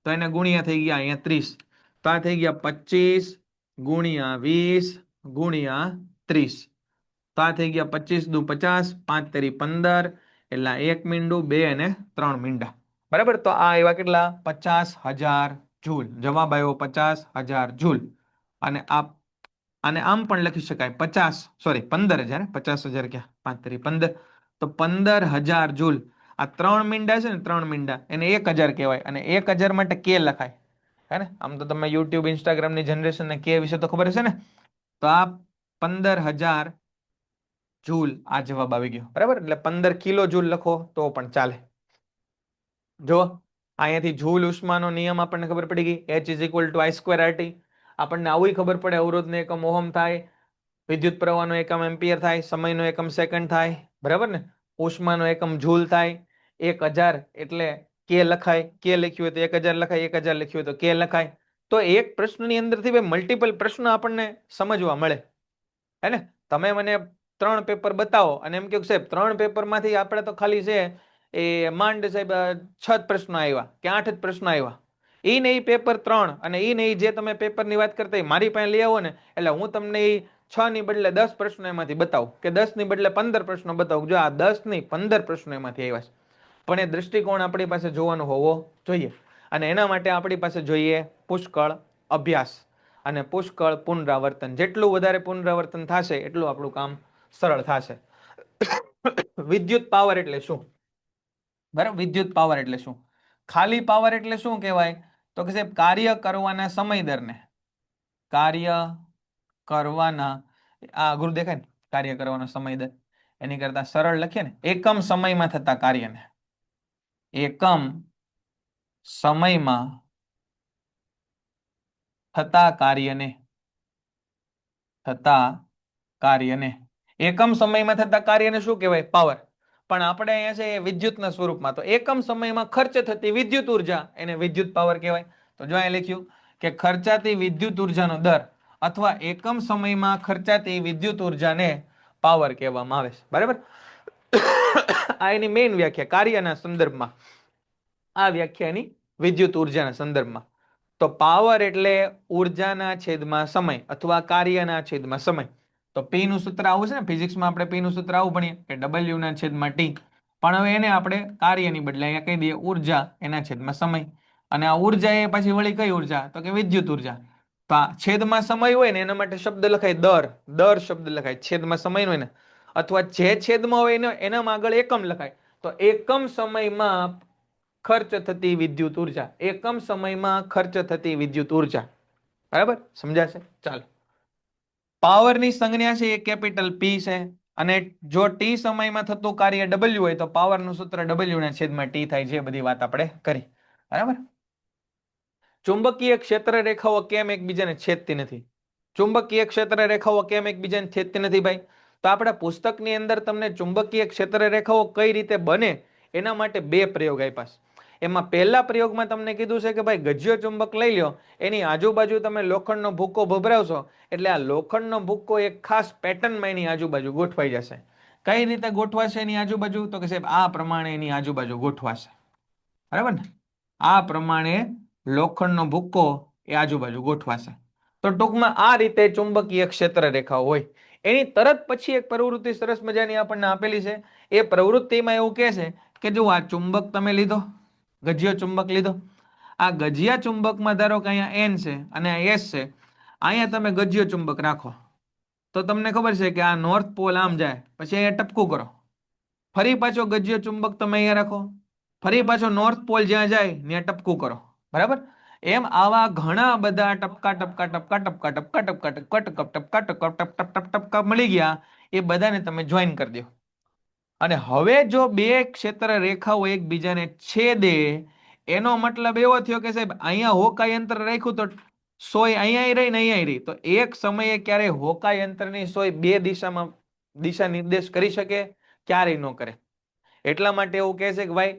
તો એને ગુણ્યા થઈ ગયા અહીંયા 30. તો આ થઈ ગયા 25 ગુણ્યા 20 ગુણ્યા 30. તો આ થઈ ગયા 25 દુ 50, 5 તેરી 15 એટલે 1 મીંડું 2 અને 3 મીંડા, બરાબર? તો આ એવા કેટલા? 50,000 જૂલ. જવાબ આવ્યો 50,000 જૂલ. અને આને આમ પણ લખી શકાય 15,000, 50,000 ક્યાં? 5 તેરી 15, તો 15,000 જૂલ. આ 3 મીંડા છે ને, 3 મીંડા એને 1,000 કહેવાય અને 1,000 માટે કે લખાય, હે ને? આમ તો તમે યુટ્યુબ ઇન્સ્ટાગ્રામની જનરેશનને કે વિશે તો ખબર હશે ને. તો આ 15,000 જૂલ આ જવાબ આવી ગયો, બરાબર? એટલે 15 કિલો જૂલ લખો તો પણ ચાલે. જો અહીંયાથી જૂલ ઉષ્માનો નિયમ આપણને ખબર પડી ગઈ. H = I²RT. આપણને આવું ખબર પડે અવરોધને એકમ ઓહમ થાય, વિદ્યુત પ્રવાહનો એકમ એમ્પિયર થાય, સમયનો એકમ સેકન્ડ થાય, બરાબર ને? ઉષ્માનો એકમ જૂલ થાય. 1000 એટલે કે લખાય, કે લખ્યું હોય તો 1000 લખાય, 1000 લખ્યું હોય તો કે લખાય. તો એક પ્રશ્નની અંદરથી ભાઈ મલ્ટિપલ પ્રશ્ન આપણને સમજવા મળે, હે ને? તમે મને 3 પેપર બતાવો અને એમ કહો કે સાહેબ 3 પેપરમાંથી આપણે તો ખાલી છે એ માંડ સાહેબ 6 જ પ્રશ્નો આવ્યા કે 8 જ પ્રશ્નો આવ્યા. ઈ ને ઈ પેપર 3 અને ઈ ને ઈ જે તમે પેપરની વાત કરતા હોય મારી પાસે લઈ આવો ને, એટલે હું તમને ઈ 6 ની બદલે 10 પ્રશ્નો એમાંથી બતાવું કે 10 ની બદલે 15 પ્રશ્નો બતાવું. જો આ 10 નહીં 15 પ્રશ્નો એમાંથી આવ્યા છે. પણ એ દ્રષ્ટિકોણ આપણી પાસે જોવાનો હોવો જોઈએ અને એના માટે આપણી પાસે જોઈએ પુષ્કળ અભ્યાસ અને પુષ્કળ પુનરાવર્તન. જેટલું વધારે પુનરાવર્તન થશે એટલું આપણું કામ સરળ થશે. વિદ્યુત પાવર એટલે શું? બરાબર, વિદ્યુત પાવર એટલે શું? ખાલી પાવર એટલે શું કહેવાય? તો કે સાહેબ કાર્ય કરવાના સમય દરને, કાર્ય કરવાના, આ અઘરું દેખાય ને, કાર્ય કરવાનો સમય દર, એની કરતા સરળ લખીએ ને, એકમ સમયમાં થતા કાર્યને, એકમ સમયમાં થતા કાર્યને, એકમ સમયમાં થતા કાર્યને શું કહેવાય? પાવર. પણ આપણે અહીંયા છે વિદ્યુતના સ્વરૂપમાં, તો એકમ સમયમાં ખર્ચ થતી વિદ્યુત ઉર્જા એને વિદ્યુત પાવર કહેવાય. તો જો અહીં લખ્યું કે ખર્ચાતી વિદ્યુત ઉર્જાનો દર અથવા એકમ સમયમાં ખર્ચાતી વિદ્યુત ઉર્જાને પાવર કહેવામાં આવે છે. બરાબર, આ એની મેઇન વ્યાખ્યા કાર્યના સંદર્ભમાં, આ વ્યાખ્યાની વિદ્યુત ઉર્જાના સંદર્ભમાં. તો પાવર એટલે ઉર્જાના છેદમાં સમય અથવા કાર્યના છેદમાં સમય. તો P નું સૂત્ર આવું છે ને, ફિઝિક્સમાં આપણે P નું સૂત્ર આવું ભણીએ કે W ના છેદમાં T. પણ હવે એને આપણે કાર્યની બદલે અહીંયા કહી દઈએ ઉર્જા એના છેદમાં સમય. અને આ ઉર્જા એ પછી વળી કઈ ઉર્જા? તો કે વિદ્યુત ઉર્જા. તો આ છેદમાં સમય હોય ને એના માટે શબ્દ લખાય દર, દર શબ્દ લખાય છેદમાં સમય હોય ને, અથવા જે છેદમાં હોય એનામાં આગળ એકમ લખાય. તો એકમ સમયમાં ખર્ચ થતી વિદ્યુત ઉર્જા, એકમ સમયમાં ખર્ચ થતી વિદ્યુત ઉર્જા. બરાબર, સમજાશે? ચાલો, પાવરની સંજ્ઞા છે એ કેપિટલ P છે અને જો T સમયમાં થતું કાર્ય W હોય તો પાવરનું સૂત્ર W ના છેદમાં T થાય. જે બધી વાત આપણે કરી, બરાબર. ચુંબકીય ક્ષેત્ર રેખાઓ કેમ એકબીજાને છેદતી નથી? ચુંબકીય ક્ષેત્ર રેખાઓ કેમ એકબીજાને છેદતી નથી ભાઈ? તો આપણા પુસ્તકની અંદર તમને ચુંબકીય ક્ષેત્ર રેખાઓ કઈ રીતે બને એના માટે 2 પ્રયોગ આપ્યા છે. એમાં પહેલા પ્રયોગમાં તમને કીધું છે કે ભાઈ ગજ્યો ચુંબક લઈ લો, એની આજુબાજુ તમે લોખંડનો ભૂક્કો ભભરાવશો એટલે આ લોખંડનો ભૂક્કો એક ખાસ પેટર્નમાં એની આજુબાજુ ગોઠવાઈ જશે. કઈ રીતે ગોઠવાશે એની આજુબાજુ? તો કે સાહેબ આ પ્રમાણે એની આજુબાજુ ગોઠવાશે. બરાબર ને? આ પ્રમાણે લોખંડનો ભૂક્કો એ આજુબાજુ ગોઠવાશે. તો ટૂંકમાં આ રીતે ચુંબકીય ક્ષેત્ર રેખાઓ હોય. એની તરત પછી એક પ્રવૃત્તિ સરસ મજાની આપણને આપેલી છે. એ પ્રવૃત્તિમાં એવું કહે છે કે જો આ ચુંબક તમે લીધો, ગજ્યો ચુંબક લીધો, આ ગજિયા ચુંબકમાં ધારો કે અહીંયા N છે અને આ S છે, અહીંયા તમે ગજ્યો ચુંબક રાખો તો તમને ખબર છે કે આ નોર્થ પોલ આમ જાય, પછી અહીંયા ટપકું કરો, ફરી પાછો ગજ્યો ચુંબક તમે અહીંયા રાખો, ફરી પાછો નોર્થ પોલ જ્યાં જાય ત્યાં ટપકું કરો. બરાબર, એમ આવા ઘણા બધા ટપકા ટપકા ટપકા ટપકા ટપકા ટપકા ટપકા ટપકા ટપકા ટપકા ટપકા ટપકા ટપકા મળી ગયા. એ બધાને તમે જોઈન કરી દો. અને હવે જો 2 ક્ષેત્ર રેખાઓ એકબીજાને છેદે એનો મતલબ એવો થયો કે સાહેબ અહીંયા હોકાય અંતર રાખ્યું તો સોય અહીંયા રહી ને અહીંયા રહી. તો એક સમયે ક્યારે હોકાય અંતરની સોય 2 દિશામાં દિશા નિર્દેશ કરી શકે? ક્યારેય ન કરે. એટલા માટે એવું કહે છે કે ભાઈ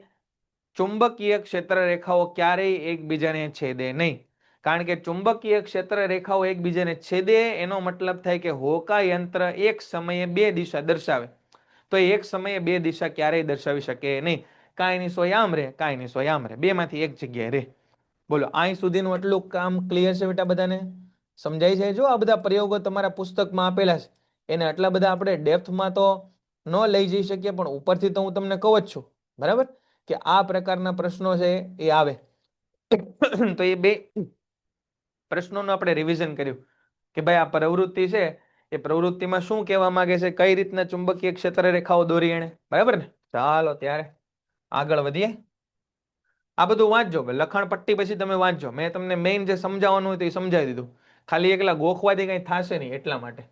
ચુંબકીય ક્ષેત્ર રેખાઓ ક્યારેય એકબીજાને છેદે નહીં. કારણ કે ચુંબકીય ક્ષેત્ર રેખાઓ એકબીજાને છેદે એનો મતલબ થાય કે હોકાય યંત્ર એક સમયે 2 દિશા દર્શાવે. તો એક સમયે 2 દિશા ક્યારેય દર્શાવી શકે નહીં. કાંઈની સોય આમ રહે, કાંઈની સોય આમ રહે, બેમાંથી એક જગ્યાએ રહે. બોલો, અહીં સુધીનું એટલું કામ ક્લિયર છે બેટા? બધાને સમજાય છે? જો આ બધા પ્રયોગો તમારા પુસ્તકમાં આપેલા છે, એને આટલા બધા આપણે ડેપ્થમાં તો ન લઈ જઈ શકીએ, પણ ઉપરથી તો હું તમને કહું જ છું, બરાબર, કે આ પ્રકારના પ્રશ્નો છે એ આવે. તો એ 2 પ્રશ્નોનું આપણે રિવિઝન કર્યું કે ભાઈ આ પ્રવૃત્તિ છે એ પ્રવૃત્તિમાં શું કહેવા માંગે છે, કઈ રીતના ચુંબકીય ક્ષેત્ર રેખાઓ દોરી એણે. બરાબર ને? ચાલો ત્યારે આગળ વધીએ. આ બધું વાંચજો, લખાણ પટ્ટી પછી તમે વાંચજો. મેં તમને મેઇન જે સમજાવવાનું હોય તો એ સમજાવી દીધું. ખાલી એકલા ગોખવાથી કઈ થશે નહીં એટલા માટે.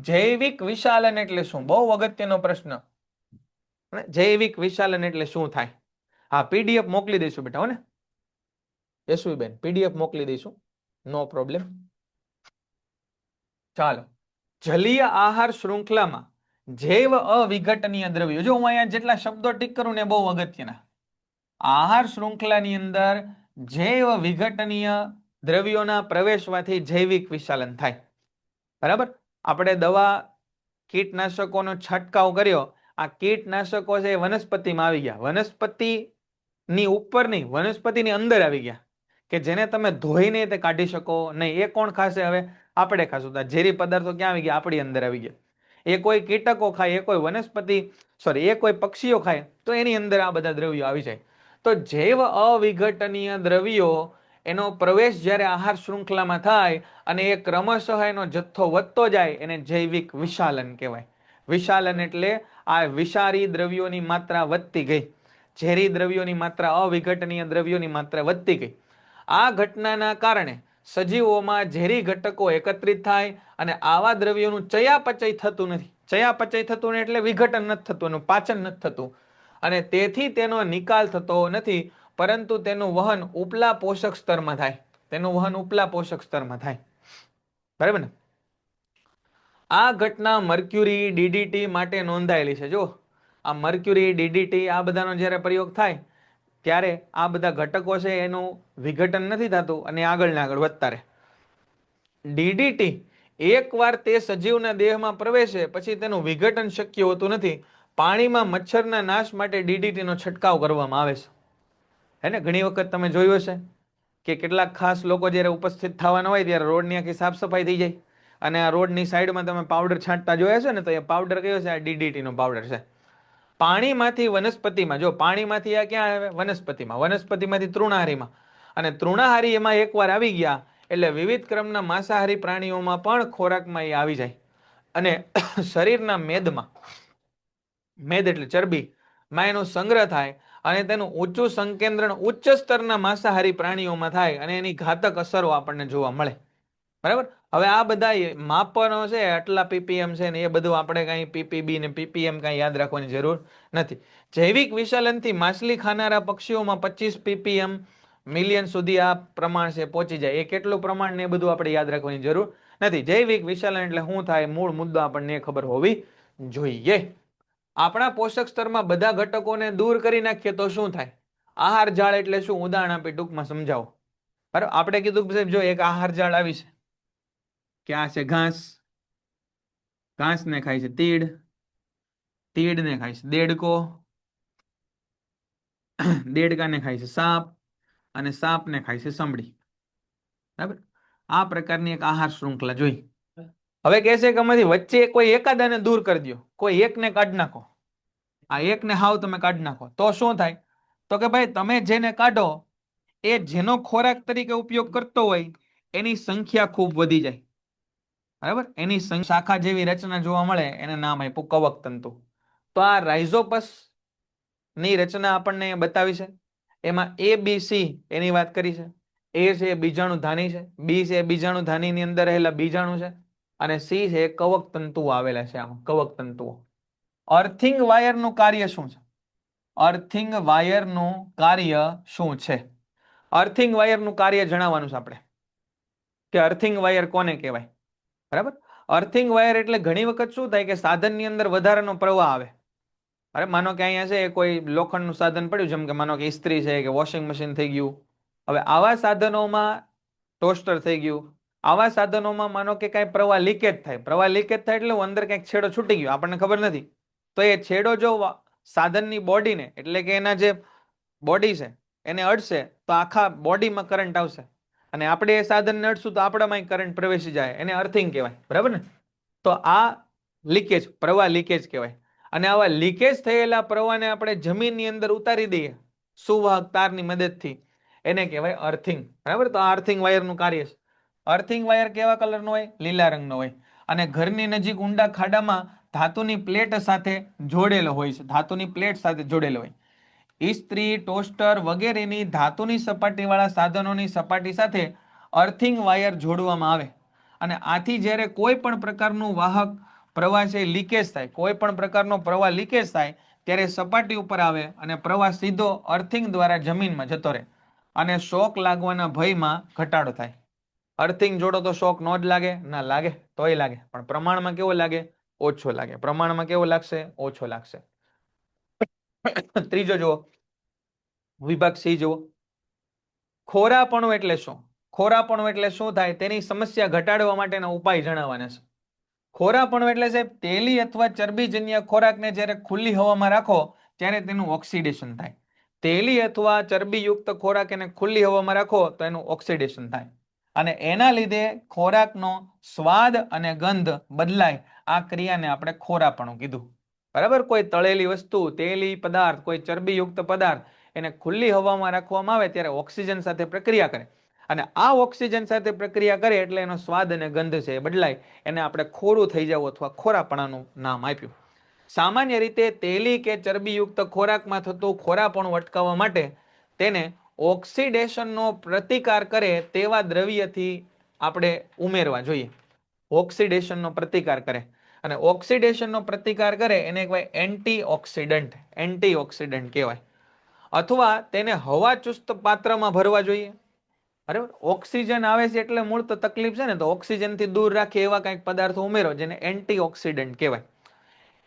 જૈવિક વિશાલન એટલે શું? બહુ અગત્યનો પ્રશ્ન. જૈવિક વિશાલન એટલે શું થાય? હા, PDF મોકલી દઈશું બેટા, હો ને યશવીબેન? PDF મોકલી દઈશું, નો પ્રોબ્લેમ. ચાલો, જલીય આહાર શૃંખલામાં જૈવ અવિઘટનીય દ્રવ્યો, જો હું અહીંયા જેટલા શબ્દો ટીક કરું ને બહુ અગત્યના, આહાર શૃંખલાની અંદર જૈવ વિઘટનીય દ્રવ્યોના પ્રવેશવાથી જૈવિક વિશાલન થાય. બરાબર, આપણે દવા કીટનાશકોનો છંટકાવ કર્યો, આ કીટનાશકો છે એ વનસ્પતિમાં આવી ગયા, વનસ્પતિની ઉપર નહીં, વનસ્પતિની અંદર આવી ગયા, કે જેને તમે ધોઈને તે કાઢી શકો નહીં. એ કોણ ખાશે? હવે આપણે ખાશું. તો ઝેરી પદાર્થો ક્યાં આવી ગયા? આપણી અંદર આવી ગયા. એ કોઈ કીટકો ખાય, એ કોઈ વનસ્પતિ સોરી એ કોઈ પક્ષીઓ ખાય તો એની અંદર આ બધા દ્રવ્યો આવી જાય. તો જૈવ અવિઘટનીય દ્રવ્યો એનો પ્રવેશ જ્યારે આહાર શૃંખલામાં થાય અને એ ક્રમશઃ એનો જથ્થો વધતો જાય એને જૈવિક વિશાલન કહેવાય. વિશાલન એટલે આ વિષારી દ્રવ્યોની માત્રા વધતી ગઈ, ઝેરી દ્રવ્યોની માત્રા, અવિઘટનીય દ્રવ્યોની માત્રા વધતી ગઈ. આ ઘટનાના કારણે સજીવોમાં ઝેરી ઘટકો એકત્રિત થાય અને આવા દ્રવ્યોનું ચયાપચય થતું નથી. ચયાપચય થતું નથી એટલે વિઘટન નથી થતું, એનું પાચન નથી થતું, અને તેથી તેનો નિકાલ થતો નથી, પરંતુ તેનું વહન ઉપલા પોષક સ્તરમાં થાય. તેનું વહન ઉપલા પોષક સ્તરમાં થાય. બરાબર ને? આ ઘટના મર્ક્યુરી ડીડીટી માટે નોંધાયેલી છે. જો આ મર્ક્યુરી ડીડીટી આ બધાનો જ્યારે પ્રયોગ થાય ત્યારે આ બધા ઘટકો છે એનું વિઘટન નથી થતું અને આગળ ને આગળ વધતા રહે. ડીડીટી એકવાર તે સજીવના દેહમાં પ્રવેશે પછી તેનું વિઘટન શક્ય હોતું નથી. પાણીમાં મચ્છરના નાશ માટે ડીડીટીનો છંટકાવ કરવામાં આવે છે. હે ને? ઘણી વખત તમે જોયું હશે કે કેટલાક ખાસ લોકો જ્યારે ઉપસ્થિત થવાના હોય ત્યારે રોડની આખી સાફ સફાઈ થઈ જાય અને આ રોડની સાઈડમાં તમે પાવડર છાંટતા જોયા છે ને, તો એ પાવડર કયો છે? આ ડીડીટીનો પાવડર છે. પાણીમાંથી વનસ્પતિમાં, જો પાણીમાંથી આ ક્યાં આવે? વનસ્પતિમાં, વનસ્પતિમાંથી તૃણાહારીમાં, અને તૃણાહારી એમાં એકવાર આવી ગયા એટલે વિવિધ ક્રમના માંસાહારી પ્રાણીઓમાં પણ ખોરાકમાં એ આવી જાય અને શરીરના મેદમાં, મેદ એટલે ચરબી માં એનો સંગ્રહ થાય અને તેનું ઊંચું સંકેન્દ્રણ ઉચ્ચ સ્તરના માંસાહારી પ્રાણીઓમાં થાય અને એની ઘાતક અસરો આપણને જોવા મળે. બરાબર? હવે આ બધા માપનો છે, આટલા પીપીએમ છે ને એ બધું આપણે કઈ પીપીબી ને પીપીએમ કઈ યાદ રાખવાની જરૂર નથી. જૈવિક વિશાલનથી માછલી ખાનારા પક્ષીઓમાં 25 પીપીએમ મિલિયન સુધી આ પ્રમાણ છે પહોંચી જાય. એ કેટલું પ્રમાણ ને એ બધું આપણે યાદ રાખવાની જરૂર નથી. જૈવિક વિશાલન એટલે શું થાય, મૂળ મુદ્દો આપણને ખબર હોવી જોઈએ. આપણા પોષક સ્તરમાં બધા ઘટકોને દૂર કરી નાખીએ તો શું થાય? આહાર જાળ એટલે શું? ઉદાહરણ આપી ટૂંકમાં સમજાવો. બરાબર, આપણે કીધું કે જો એક આહાર જાળ આવી છે કે આ છે ઘાસ, ઘાસને ખાય છે તીડ, તીડને ખાય છે દેડકો, દેડકાને ખાય છે સાપ અને સાપને ખાય છે સમડી. બરાબર, આ પ્રકારની એક આહાર શૃંખલા જોઈ. હવે કહે છે કે આમાંથી વચ્ચે કોઈ એકાદાને દૂર કરી દો, કોઈ એકને કાઢી નાખો, આ એકને હાવ તમે કાઢી નાખો તો શું થાય? તો કે ભાઈ તમે જેને કાઢો એ જેનો ખોરાક તરીકે ઉપયોગ કરતો હોય એની સંખ્યા ખૂબ વધી જાય. બરાબર, એની શાખા જેવી રચના જોવા મળે, એને નામ આપ્યું કવક તંતુ. તો આ રાઇઝોપસ ની રચના આપણને બતાવી છે. એમાં એ બી સી એની વાત કરી છે. એ છે બીજાણુ ધાની છે, બી છે બીજાણુ ધાની ની અંદર રહેલા બીજાણુ છે, અને સી છે કવક તંતુઓ આવેલા છે. આમાં કવક તંતુઓ. અર્થિંગ વાયરનું કાર્ય શું છે? અર્થિંગ વાયરનું કાર્ય શું છે? અર્થિંગ વાયરનું કાર્ય જણાવવાનું છે આપણે કે અર્થિંગ વાયર કોને કહેવાય. બરાબર, અર્થિંગ વાયર એટલે ઘણી વખત શું થાય કે સાધનની અંદર વધારાનો પ્રવાહ આવે. અરે માનો કે અહીંયા છે કોઈ લોખંડનું સાધન પડ્યું, જેમ કે માનો કે ઇસ્ત્રી છે કે વોશિંગ મશીન થઈ ગયું. હવે આવા સાધનોમાં, ટોસ્ટર થઈ ગયું, આવા સાધનોમાં માનો કે કાંઈ પ્રવાહ લીકેજ થાય. પ્રવાહ લીકેજ થાય એટલે અંદર કંઈક છેડો છૂટી ગયો, આપણને ખબર નથી. તો એ છેડો જો સાધનની બોડીને એટલે કે એના જે બોડી છે એને અડશે તો આખા બોડીમાં કરંટ આવશે, અને આપણે એ સાધનને અડશું તો આપણામાં કરંટ પ્રવેશી જાય, એને અર્થિંગ કહેવાય. બરાબર ને? તો આ લીકેજ, પ્રવાહ લીકેજ કહેવાય. અને આવા લીકેજ થયેલા પ્રવાહને આપણે જમીનની અંદર ઉતારી દઈએ સુવાહક તારની મદદથી, એને કહેવાય અર્થિંગ. બરાબર, તો આ અર્થિંગ વાયરનું કાર્ય છે. અર્થિંગ વાયર કેવા કલરનો હોય? લીલા રંગનો હોય, અને ઘરની નજીક ઊંડા ખાડામાં ધાતુની પ્લેટ સાથે જોડેલો હોય છે. ધાતુની પ્લેટ સાથે જોડેલો હોય. ઇસ્ત્રી, ટોસ્ટર વગેરેની ધાતુની સપાટીવાળા સાધનોની સપાટી સાથે અર્થિંગ વાયર જોડવામાં આવે, અને આથી જ્યારે કોઈ પણ પ્રકારનું વાહક પ્રવાહ છે લીકેજ થાય, કોઈ પણ પ્રકારનો પ્રવાહ લીકેજ થાય ત્યારે સપાટી ઉપર આવે અને પ્રવાહ સીધો અર્થિંગ દ્વારા જમીનમાં જતો રહે અને શોક લાગવાના ભયમાં ઘટાડો થાય. અર્થિંગ જોડો તો શોક નો જ લાગે? ના લાગે, તોય લાગે, પણ પ્રમાણમાં કેવો લાગે? ઓછો લાગે. પ્રમાણમાં કેવો લાગશે? ઓછો લાગશે. ત્રીજો જુઓ, વિભાગ સી જુઓ, ખોરાપણું એટલે શું? ખોરાપણું એટલે શું થાય તેની સમસ્યા ઘટાડવા માટેના ઉપાય જણાવવાના છે. ખોરાપણું એટલે સાહેબ તેલી અથવા ચરબીજન્ય ખોરાકને જ્યારે ખુલ્લી હવામાં રાખો ત્યારે તેનું ઓક્સિડેશન થાય. તેલી અથવા ચરબીયુક્ત ખોરાક એને ખુલ્લી હવામાં રાખો તો એનું ઓક્સિડેશન થાય અને એના લીધે ખોરાકનો સ્વાદ અને ગંધ બદલાય. આ ક્રિયાને આપણે ખોરાપણું કીધું. બરાબર? કોઈ તળેલી વસ્તુ, તેલી પદાર્થ, કોઈ ચરબીયુક્ત પદાર્થ એને ખુલ્લી હવામાં રાખવામાં આવે ત્યારે ઓક્સિજન સાથે પ્રક્રિયા કરે અને આ ઓક્સિજન સાથે પ્રક્રિયા કરે એટલે એનો સ્વાદ અને ગંધ છે એ બદલાય. એને આપણે ખોરું થઈ જવું અથવા ખોરાપણાનું નામ આપ્યું. સામાન્ય રીતે તેલી કે ચરબીયુક્ત ખોરાકમાં થતું ખોરાપણું અટકાવવા માટે તેને ઓક્સિડેશનનો પ્રતિકાર કરે તેવા દ્રવ્યથી આપણે ઉમેરવા જોઈએ. ઓક્સિડેશનનો પ્રતિકાર કરે અને ઓક્સિડેશનનો પ્રતિકાર કરે એને કહેવાય એન્ટીઓક્સિડન્ટ. એન્ટીઓક્સિડન્ટ કહેવાય. અથવા તેને હવાચુસ્ત પાત્રમાં ભરવા જોઈએ. બરાબર? ઓક્સિજન આવે છે એટલે મૂળ તો તકલીફ છે ને, તો ઓક્સિજનથી દૂર રાખે એવા કંઈક પદાર્થો ઉમેરો જેને એન્ટીઓક્સિડન્ટ કહેવાય.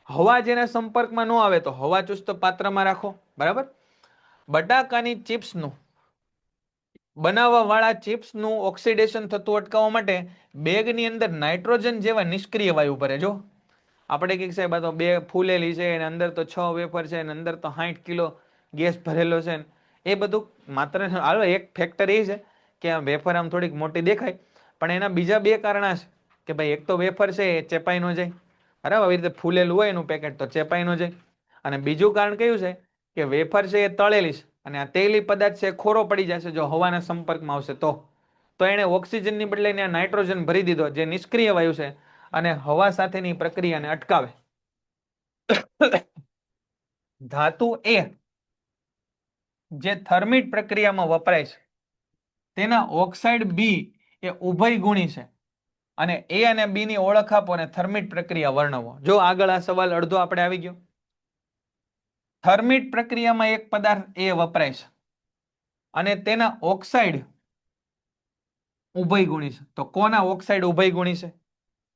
હવા જેના સંપર્કમાં ન આવે તો હવાચુસ્ત પાત્રમાં રાખો. બરાબર? બટાકાની ચિપ્સનું બનાવવા વાળા ચિપ્સનું ઓક્સિડેશન થતું અટકાવવા માટે બેગની અંદર નાઇટ્રોજન જેવા નિષ્ક્રિય વાયુ ભરે. જો આપણે કઈક સાહેબ આ તો બે ફૂલેલી છે અને અંદર તો 6 વેફર છે અને અંદર તો 60 કિલો ગેસ ભરેલો છે. એ બધું માત્ર હાલો એક ફેક્ટર એ છે કે આ વેફર આમ થોડીક મોટી દેખાય, પણ એના બીજા બે કારણ છે કે ભાઈ એક તો વેફર છે એ ચેપાઈ ન જાય. બરાબર? આવી રીતે ફૂલેલું હોય એનું પેકેટ તો ચેપાઈ ન જાય. અને બીજું કારણ કયું છે કે વેફર છે એ તળેલી છે અને આ તેલી પદાર્થ છે એ ખોરો પડી જશે જો હવાના સંપર્કમાં આવશે તો એને ઓક્સિજનની બદલે એને નાઇટ્રોજન ભરી દીધો જે નિષ્ક્રિય વાયુ છે અને હવા સાથેની પ્રક્રિયાને અટકાવે. ધાતુ એ જે થર્મિટ પ્રક્રિયામાં વપરાય છે તેના ઓક્સાઇડ બી એ ઉભય ગુણી છે અને એ અને બી ની ઓળખ આપો અને થર્મિટ પ્રક્રિયા વર્ણવો. જો આગળ આ સવાલ અડધો આપણે આવી ગયો. થર્મિટ પ્રક્રિયામાં એક પદાર્થ એ વપરાય છે અને તેના ઓક્સાઇડ ઉભય ગુણી છે. તો કોના ઓક્સાઇડ ઉભય ગુણી છે?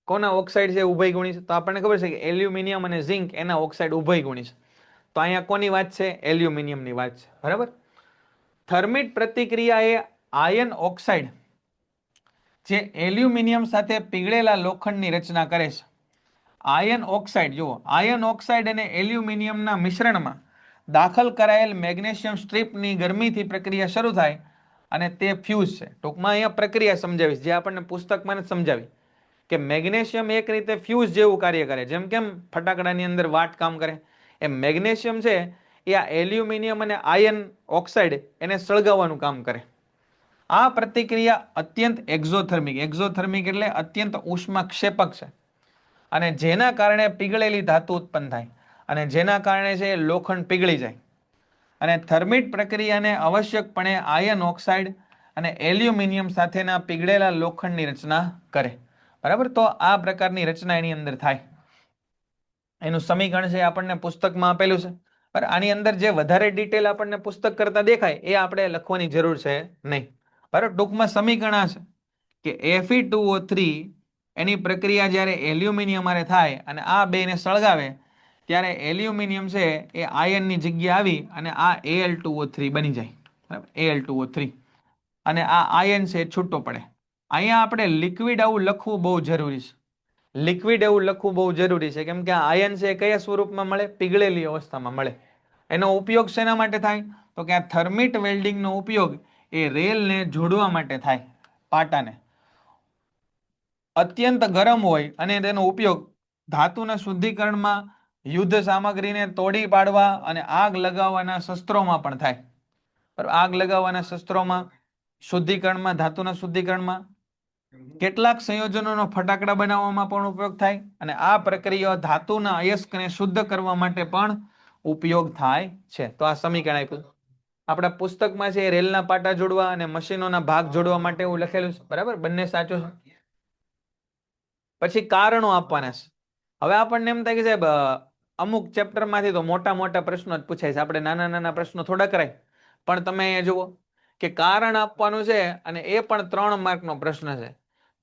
કોના ઓક્સાઇડ છે ઉભય ગુણી છે? તો આપણને ખબર છે કે એલ્યુમિનિયમ અને ઝિંક એના ઓક્સાઇડ ઉભય ગુણી છે. તો અહીંયા કોની વાત છે? એલ્યુમિનિયમની વાત છે. બરાબર? થર્મિટ પ્રતિક્રિયા એ આયન ઓક્સાઇડ જે એલ્યુમિનિયમ સાથે પીગળેલા લોખંડની રચના કરે છે. આયન ઓક્સાઇડ જુઓ, આયન ઓક્સાઇડ અને એલ્યુમિનિયમના મિશ્રણમાં દાખલ કરાયેલ મેગ્નેશિયમ સ્ટ્રીપની ગરમીથી પ્રક્રિયા શરૂ થાય અને તે ફ્યુઝ છે. ટૂંકમાં અહીંયા પ્રક્રિયા સમજાવીશ જે આપણને પુસ્તકમાં નથી સમજાવી કે મેગ્નેશિયમ એક રીતે ફ્યુઝ જેવું કાર્ય કરે. જેમ કેમ ફટાકડાની અંદર વાટ કામ કરે એમ મેગ્નેશિયમ છે એ આ એલ્યુમિનિયમ અને આયન ઓક્સાઇડ એને સળગાવવાનું કામ કરે. આ પ્રતિક્રિયા અત્યંત એક્ઝોથર્મિક, એક્ઝોથર્મિક એટલે અત્યંત ઉષ્માક્ષેપક છે અને જેના કારણે પીગળેલી ધાતુ ઉત્પન્ન થાય અને જેના કારણે છે લોખંડ પીગળી જાય. અને થર્મિટ પ્રક્રિયાને આવશ્યકપણે આયન ઓક્સાઇડ અને એલ્યુમિનિયમ સાથેના પીગળેલા લોખંડની રચના કરે. બરાબર? તો આ પ્રકારની રચના એની અંદર થાય. એનું સમીકરણ છે આપણને પુસ્તકમાં આપેલું છે. બરાબર? આની અંદર જે વધારે ડિટેલ આપણને પુસ્તક કરતા દેખાય એ આપણે લખવાની જરૂર છે નહીં. બરાબર? ટૂંકમાં સમીકરણ આ છે કે Fe2O3 એની પ્રક્રિયા જ્યારે એલ્યુમિનિયમ હારે થાય અને આ બેને સળગાવે ત્યારે એલ્યુમિનિયમ છે એ આયનની જગ્યાએ આવી અને આ Al2O3 બની જાય. બરાબર? Al2O3 અને આ આયન છે છૂટો પડે. અહીંયા આપણે લિક્વિડ આવું લખવું બહુ જરૂરી છે. લિક્વિડ એવું લખવું બહુ જરૂરી છે કેમ કે આ આયન છે કયા સ્વરૂપમાં મળે? પીગળેલી અવસ્થામાં મળે. એનો ઉપયોગ શેના માટે થાય? તો કે આ થર્મિટ વેલ્ડિંગનો ઉપયોગ એ રેલને જોડવા માટે થાય. પાટાને અત્યંત ગરમ હોય અને તેનો ઉપયોગ ધાતુના શુદ્ધિકરણમાં, યુદ્ધ સામગ્રીને તોડી પાડવા અને આગ લગાવવાના શસ્ત્રોમાં પણ થાય. બરાબર? આગ લગાવવાના શસ્ત્રોમાં, શુદ્ધિકરણમાં, ધાતુના શુદ્ધિકરણમાં, કેટલાક સંયોજનોનો ફટાકડા બનાવવામાં પણ ઉપયોગ થાય અને આ પ્રક્રિયા ધાતુના અયસ્કને શુદ્ધ કરવા માટે પણ ઉપયોગ થાય છે. તો આ સમીકરણ આપ્યું. આપણા પુસ્તકમાં છે રેલના પાટા જોડવા અને મશીનોના ભાગ જોડવા માટે એવું લખેલું છે. બરાબર? બંને સાચું છે. પછી કારણો આપવાના છે. હવે આપણને એમ થાય કે સાહેબ અમુક ચેપ્ટરમાંથી તો મોટા મોટા પ્રશ્નો જ પૂછાય છે, આપણે નાના નાના પ્રશ્નો થોડા કરાય. પણ તમે અહીંયા જુઓ કે કારણ આપવાનું છે અને એ પણ 3 માર્કનો પ્રશ્ન છે.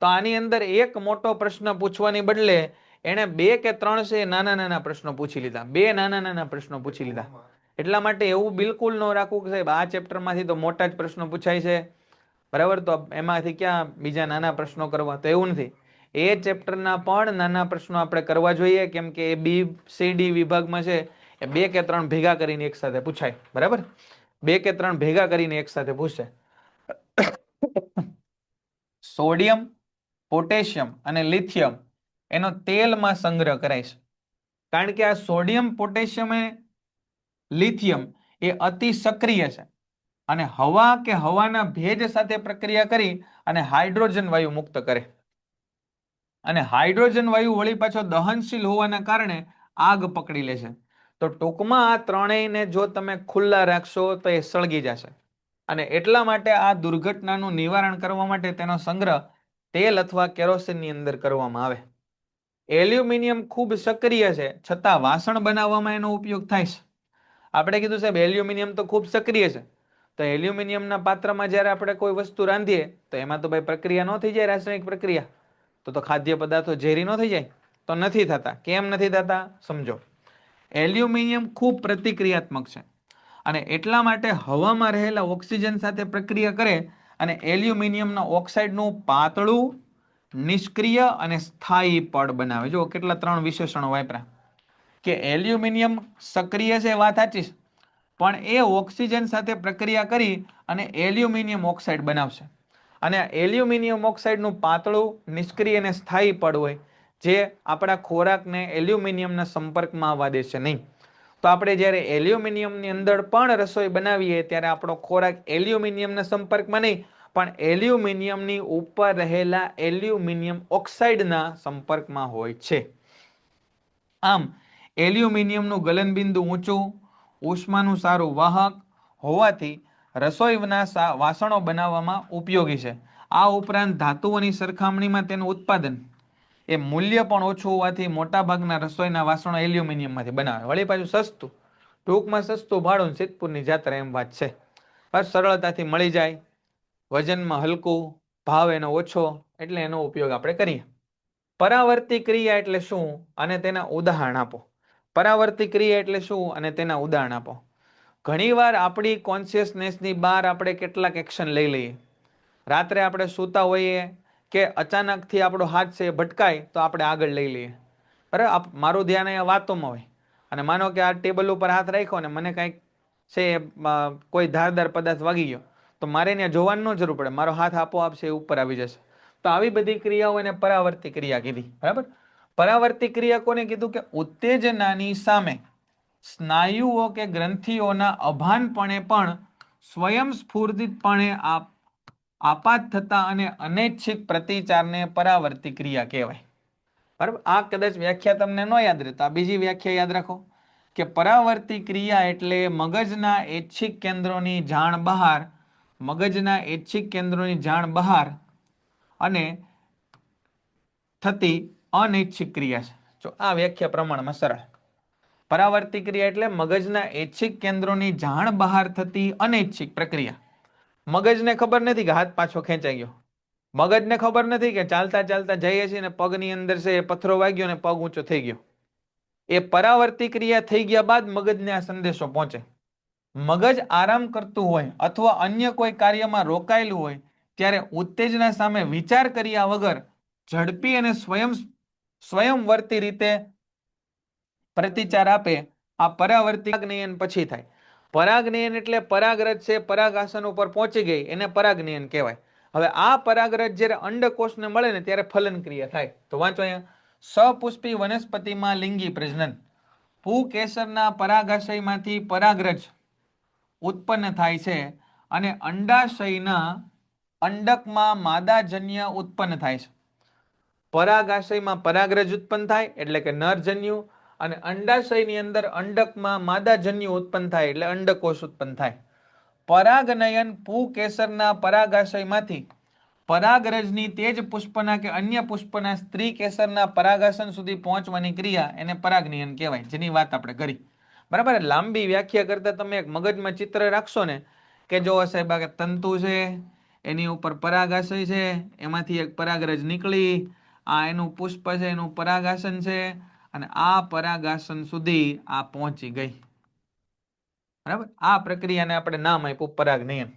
તો આની અંદર એક મોટો પ્રશ્ન પૂછવાની બદલે એને 2 કે 3 છે નાના નાના પ્રશ્નો પૂછી લીધા, 2 નાના નાના પ્રશ્નો પૂછી લીધા. એટલા માટે એવું બિલકુલ ન રાખવું કે સાહેબ આ ચેપ્ટરમાંથી તો મોટા જ પ્રશ્નો પૂછાય છે, બરાબર, તો એમાંથી ક્યાં બીજા નાના પ્રશ્નો કરવા, તો એવું નથી. એ ચેપ્ટરના પણ નાના પ્રશ્નો આપણે કરવા જોઈએ, કેમ કે એ BCD વિભાગમાં છે એ 2 કે 3 ભેગા કરીને એક સાથે પૂછાય, બરાબર, 2 કે 3 ભેગા કરીને એક સાથે પૂછે. સોડિયમ, પોટેશિયમ અને લિથિયમ એનો તેલમાં સંગ્રહ કરાય છે. કારણ કે આ સોડિયમ, પોટેશિયમ અને લિથિયમ એ અતિ સક્રિય છે અને હવા કે હવાના ભેજ સાથે પ્રક્રિયા કરી અને હાઇડ્રોજન વાયુ મુક્ત કરે. અને હાઇડ્રોજન વાયુ વળી પાછો દહનશીલ હોવાના કારણે આગ પકડી લે છે. તો ટૂંકમાં આ ત્રણેયને જો તમે ખુલ્લા રાખશો તો એ સળગી જશે. અને એટલા માટે આ દુર્ઘટનાનું નિવારણ કરવા માટે તેનો સંગ્રહ તેલ અથવા કેરોસીનની અંદર કરવામાં આવે. એલ્યુમિનિયમ ખૂબ સક્રિય છે છતાં વાસણ બનાવવામાં એનો ઉપયોગ થાય છે. આપણે કીધું સાહેબ એલ્યુમિનિયમ તો ખૂબ સક્રિય છે, તો એલ્યુમિનિયમના પાત્રમાં જ્યારે આપણે કોઈ વસ્તુ રાંધીએ તો એમાં તો ભાઈ પ્રક્રિયા ન થઈ જાય, રાસાયણિક પ્રક્રિયા, તો ખાદ્ય પદાર્થો ઝેરી ન થઈ જાય? તો નથી થતા. કેમ નથી થતા સમજો. એલ્યુમિનિયમ ખૂબ પ્રતિક્રિયાત્મક છે અને એટલા માટે હવામાં રહેલા ઓક્સિજન સાથે પ્રક્રિયા કરે અને એલ્યુમિનિયમના ઓક્સાઇડનું પાતળું, નિષ્ક્રિય અને સ્થાયી પડ બનાવે. જો કેટલા 3 વિશેષણો વાપર્યા કે એલ્યુમિનિયમ સક્રિય છે, વાત સાચી છે, પણ એ ઓક્સિજન સાથે પ્રક્રિયા કરી અને એલ્યુમિનિયમ ઓક્સાઇડ બનાવશે. અને એલ્યુમિનિયમ ઓક્સાઇડનું પાતળું, નિષ્ક્રિય અને સ્થાયી પડ હોય જે આપણા ખોરાકને એલ્યુમિનિયમના સંપર્કમાં આવવા દેશે નહીં. તો આપણે જ્યારે એલ્યુમિનિયમની અંદર પણ રસોઈ બનાવીએ ત્યારે આપણો ખોરાક એલ્યુમિનિયમના સંપર્કમાં નહીં પણ એલ્યુમિનિયમની ઉપર રહેલા એલ્યુમિનિયમ ઓક્સાઇડના સંપર્કમાં હોય છે. આમ એલ્યુમિનિયમનું ગલનબિંદુ ઊંચું, ઉષ્માનું સારું વાહક હોવાથી રસોઈના વાસણો બનાવવામાં ઉપયોગી છે. આ ઉપરાંત ધાતુઓની સરખામણીમાં તેનું ઉત્પાદન એ મૂલ્ય પણ ઓછું હોવાથી મોટાભાગના રસોઈના વાસણો એલ્યુમિનિયમમાંથી બનાવે. વળી પાછું સસ્તું, ટૂંકમાં સસ્તું ભાડું, સિદ્ધપુરની જાત્રા એમ વાત છે. બસ સરળતાથી મળી જાય, વજનમાં હલકું, ભાવ એનો ઓછો, એટલે એનો ઉપયોગ આપણે કરીએ. પરાવર્તી ક્રિયા એટલે શું અને તેના ઉદાહરણ આપો. પરાવર્તી ક્રિયા એટલે શું અને તેના ઉદાહરણ આપો. ઘણીવાર આપણી કોન્શિયસનેસની બહાર આપણે કેટલાક એક્શન લઈ લઈએ. રાત્રે આપણે સૂતા હોઈએ કે અચાનકથી આપણો હાથ છે ભટકાય તો આપણે આગળ લઈ લઈએ, બરાબર. મારું ધ્યાન અહીંયા વાતોમાં હોય અને માનો કે આ ટેબલ ઉપર હાથ રાખ્યો અને મને કંઈક છે કોઈ ધારદાર પદાર્થ વાગી ગયો તો મારે ત્યાં જોવાની ન જરૂર પડે, મારો હાથ આપોઆપ છે ઉપર આવી જશે. તો આવી બધી ક્રિયાઓ એને પરાવર્તી ક્રિયા કીધી, બરાબર. પરાવર્તી ક્રિયા કોને કીધું કે ઉત્તેજનાની સામે સ્નાયુઓ કે ગ્રંથિઓના અભાનપણે પણ સ્વયંસ્ફુરિતપણે આપાત થતા અને અનૈચ્છિક પ્રતિચારને પરાવર્તી ક્રિયા કહેવાય, બરાબર. આ કદાચ વ્યાખ્યા તમને ન યાદ રહે તો આ બીજી વ્યાખ્યા યાદ રાખો કે પરાવર્તી ક્રિયા એટલે મગજના ઐચ્છિક કેન્દ્રોની જાણ બહાર, મગજના ઐચ્છિક કેન્દ્રોની જાણ બહાર અને થતી અનૈચ્છિક ક્રિયા છે. જો આ વ્યાખ્યા પ્રમાણમાં સરળ. પરાવર્તી ક્રિયા એટલે મગજના ઐચ્છિક કેન્દ્રોની જાણ બહાર થતી અનૈચ્છિક પ્રક્રિયા. મગજને ખબર નથી કે હાથ પાછો ખેંચાઈ ગયો, મગજને ખબર નથી કે ચાલતા ચાલતા જઈએ છીએ ને પગની અંદર છે એ પથ્થરો વાગ્યો ને પગ ઊંચો થઈ ગયો. એ પરાવર્તી ક્રિયા થઈ ગયા બાદ મગજને આ સંદેશો પહોંચે. મગજ આરામ કરતું હોય અથવા અન્ય કોઈ કાર્યમાં રોકાયેલું હોય ત્યારે ઉત્તેજના સામે વિચાર કર્યા વગર ઝડપી અને સ્વયંવર્તી રીતે પ્રતિચાર આપે. આ પરાવર્તી પરાગનયન પછી થાય. પરાગનયન એટલે પરાગરજ છે પરાગાસન ઉપર પહોંચી ગઈ એને પરાગનયન કહેવાય. હવે આ પરાગરજ જ્યારે અંડકોષને મળે ને ત્યારે ફલન ક્રિયા થાય. તો વાંચો અહીંયા, સપુષ્પી વનસ્પતિમાં લિંગી પ્રજનન. પુકેસરના પરાગાશયમાંથી પરાગરજ ઉત્પન્ન થાય છે અને અંડાશયના અંડકમાં માદાજન્ય ઉત્પન્ન થાય છે. પરાગાશયમાં પરાગરજ ઉત્પન્ન થાય એટલે કે નરજન્યુ અને અંડાશયની અંદર અંડકમાં માદાજન્યુ ઉત્પન્ન થાય એટલે અંડકોષ ઉત્પન્ન થાય. પરાગનયન પુકેસરના પરાગાશયમાંથી પરાગરજની તેજ પુષ્પના કે અન્ય પુષ્પના સ્ત્રી કેસરના પરાગાસન સુધી પહોંચવાની ક્રિયા એને પરાગનયન કહેવાય, જેની વાત આપણે કરી, બરાબર. લાંબી વ્યાખ્યા કરતા તમે એક મગજમાં ચિત્ર રાખશો ને કે જો સાહેબ આ તંતુ છે, એની ઉપર પરાગાશય છે, એમાંથી એક પરાગરજ નીકળી, આ એનું પુષ્પ છે, એનું પરાગાસન છે, અને આ પરાગાસન સુધી આ પહોંચી ગઈ. બરાબર, આ પ્રક્રિયાને આપણે નામ આપ્યું પરાગનયન.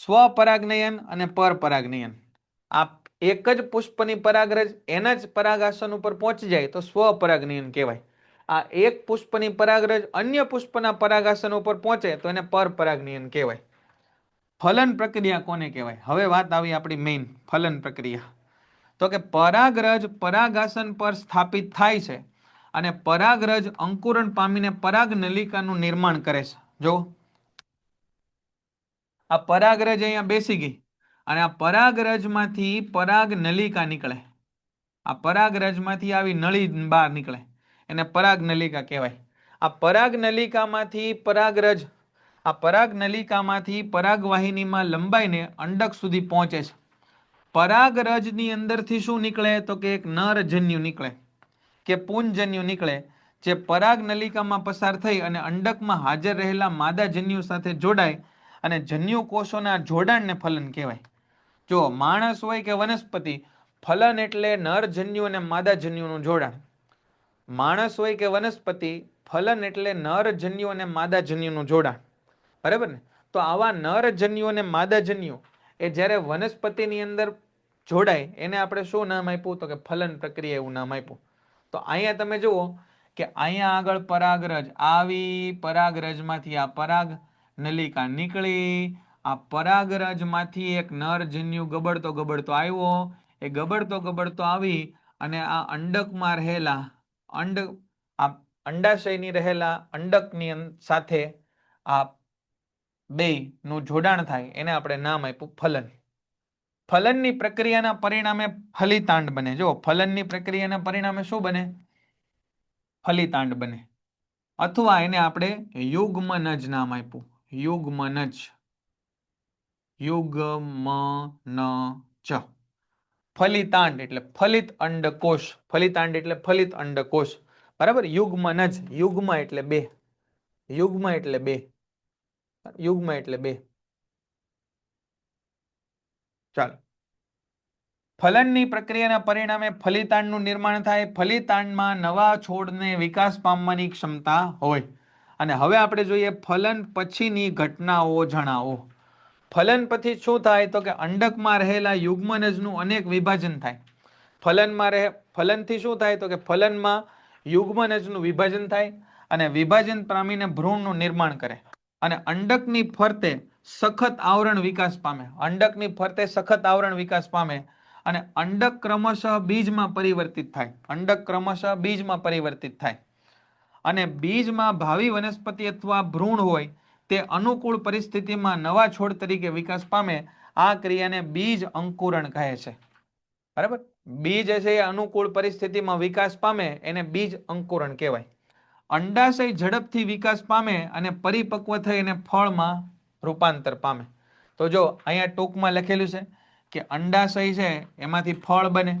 સ્વપરાગનયન અને પરપરાગનયન. આ એક જ પુષ્પની પરાગરજ એના જ પરાગાસન ઉપર પહોંચી જાય તો સ્વપરાગનયન કહેવાય. આ એક પુષ્પની પરાગરજ અન્ય પુષ્પના પરાગાસન ઉપર પહોંચે તો એને પરપરાગનયન કહેવાય. ફલન પ્રક્રિયા કોને કહેવાય? હવે વાત આવી આપણી મેઇન ફલન પ્રક્રિયા. તો કે પરાગરજ પરાગાસન પર સ્થાપિત થાય છે અને પરાગરજ અંકુરણ પામીને પરાગ નલિકાનું નિર્માણ કરે છે. જો આ પરાગરજ અહીંયા બેસી ગઈ અને આ પરાગરજમાંથી પરાગ નલિકા નીકળે. આ પરાગરજમાંથી આવી નળી બહાર નીકળે, એને પરાગ નલિકા કહેવાય. આ પરાગ નલિકામાંથી પરાગરજ આ પરાગ નલિકામાંથી પરાગવાહિનીમાં લંબાઈને અંડક સુધી પહોંચે છે. પરાગરજની અંદરથી શું નીકળે? તો કે એક નરજન્યુ નીકળે કે પુંજન્યુ નીકળે, જે પરાગ નલિકામાં પસાર થઈ અને અંડકમાં હાજર રહેલા માદા જન્યુ સાથે જોડાય અને જન્યુ કોષોના જોડાણને ફલન કહેવાય. જો માણસ હોય કે વનસ્પતિ, ફલન એટલે નરજન્યુ અને માદાજન્યુનું જોડાણ. માણસ હોય કે વનસ્પતિ, ફલન એટલે નરજન્યુ અને માદાજન્યુનું જોડાણ. બરાબર ને? તો આવા નરજન્યુ અને માદાજન્યુ એ જ્યારે વનસ્પતિની અંદર જોડાય એને આપણે શું નામ આપ્યું? તો કે ફલન પ્રક્રિયા એવું નામ આપ્યું. તો અહીંયા તમે જુઓ કે અહીંયા આગળ પરાગરજ આવી, પરાગરજમાંથી આ પરાગ નલિકા નીકળી, આ પરાગરજમાંથી એક નરજન્યુ ગબડતો ગબડતો આવ્યો, એ ગબડતો ગબડતો આવી અને આ અંડકમાં રહેલા આ અંડાશયની રહેલા અંડકની સાથે આ બે નું જોડાણ થાય, એને આપણે નામ આપ્યું ફલન. ફલનની પ્રક્રિયાના પરિણામે ફલિતાંડ બને. જો ફલનની પ્રક્રિયાના પરિણામે શું બને? ફલિતાંડ બને, અથવા એને આપણે યુગ્મનજ નામ આપ્યું. યુગ્મનજ. યુગ્મનજ. ફલિતાંડ એટલે ફલિત અંડકોષ. ફલિતાંડ એટલે ફલિત અંડકોષ. બરાબર? યુગ્મનજ. યુગ્મ એટલે બે. યુગ્મ એટલે બે. યુગ્મ એટલે બે. ચાલો, ફલનની પ્રક્રિયાના પરિણામે ફલિતાંડનું નિર્માણ થાય. ફલિતાંડમાં નવા છોડને વિકાસ પામવાની ક્ષમતા હોય. અને હવે આપણે જોઈએ ફલન પછીની ઘટનાઓ જણાવો. ફલન પછી શું થાય? તો કે અંડકમાં રહેલા યુગ્મનજનું અનેક વિભાજન થાય. ફલનથી શું થાય? તો કે ફલનમાં યુગ્મનજનું વિભાજન થાય અને વિભાજન પામીને ભ્રૂણનું નિર્માણ કરે અને અંડકની ફરતે સખત આવરણ વિકાસ પામે. અંડકની ફરતે સખત આવરણ વિકાસ પામે અને અંડક ક્રમશઃ બીજમાં પરિવર્તિત થાય. અંડક ક્રમશઃ બીજમાં પરિવર્તિત થાય અને બીજમાં ભાવિ વનસ્પતિ અથવા ભ્રૂણ હોય તે અનુકૂળ પરિસ્થિતિમાં નવા છોડ તરીકે વિકાસ પામે. આ ક્રિયાને બીજ અંકુરણ કહે છે. બરાબર? બીજ છે એ અનુકૂળ પરિસ્થિતિમાં વિકાસ પામે એને બીજ અંકુરણ કહેવાય. અંડાશય ઝડપથી વિકાસ પામે અને પરિપક્વ થઈ અને ફળમાં રૂપાંતર પામે. તો જો અહીંયા ટૂંકમાં લખેલું છે કે અંડાશય છે એમાંથી ફળ બને,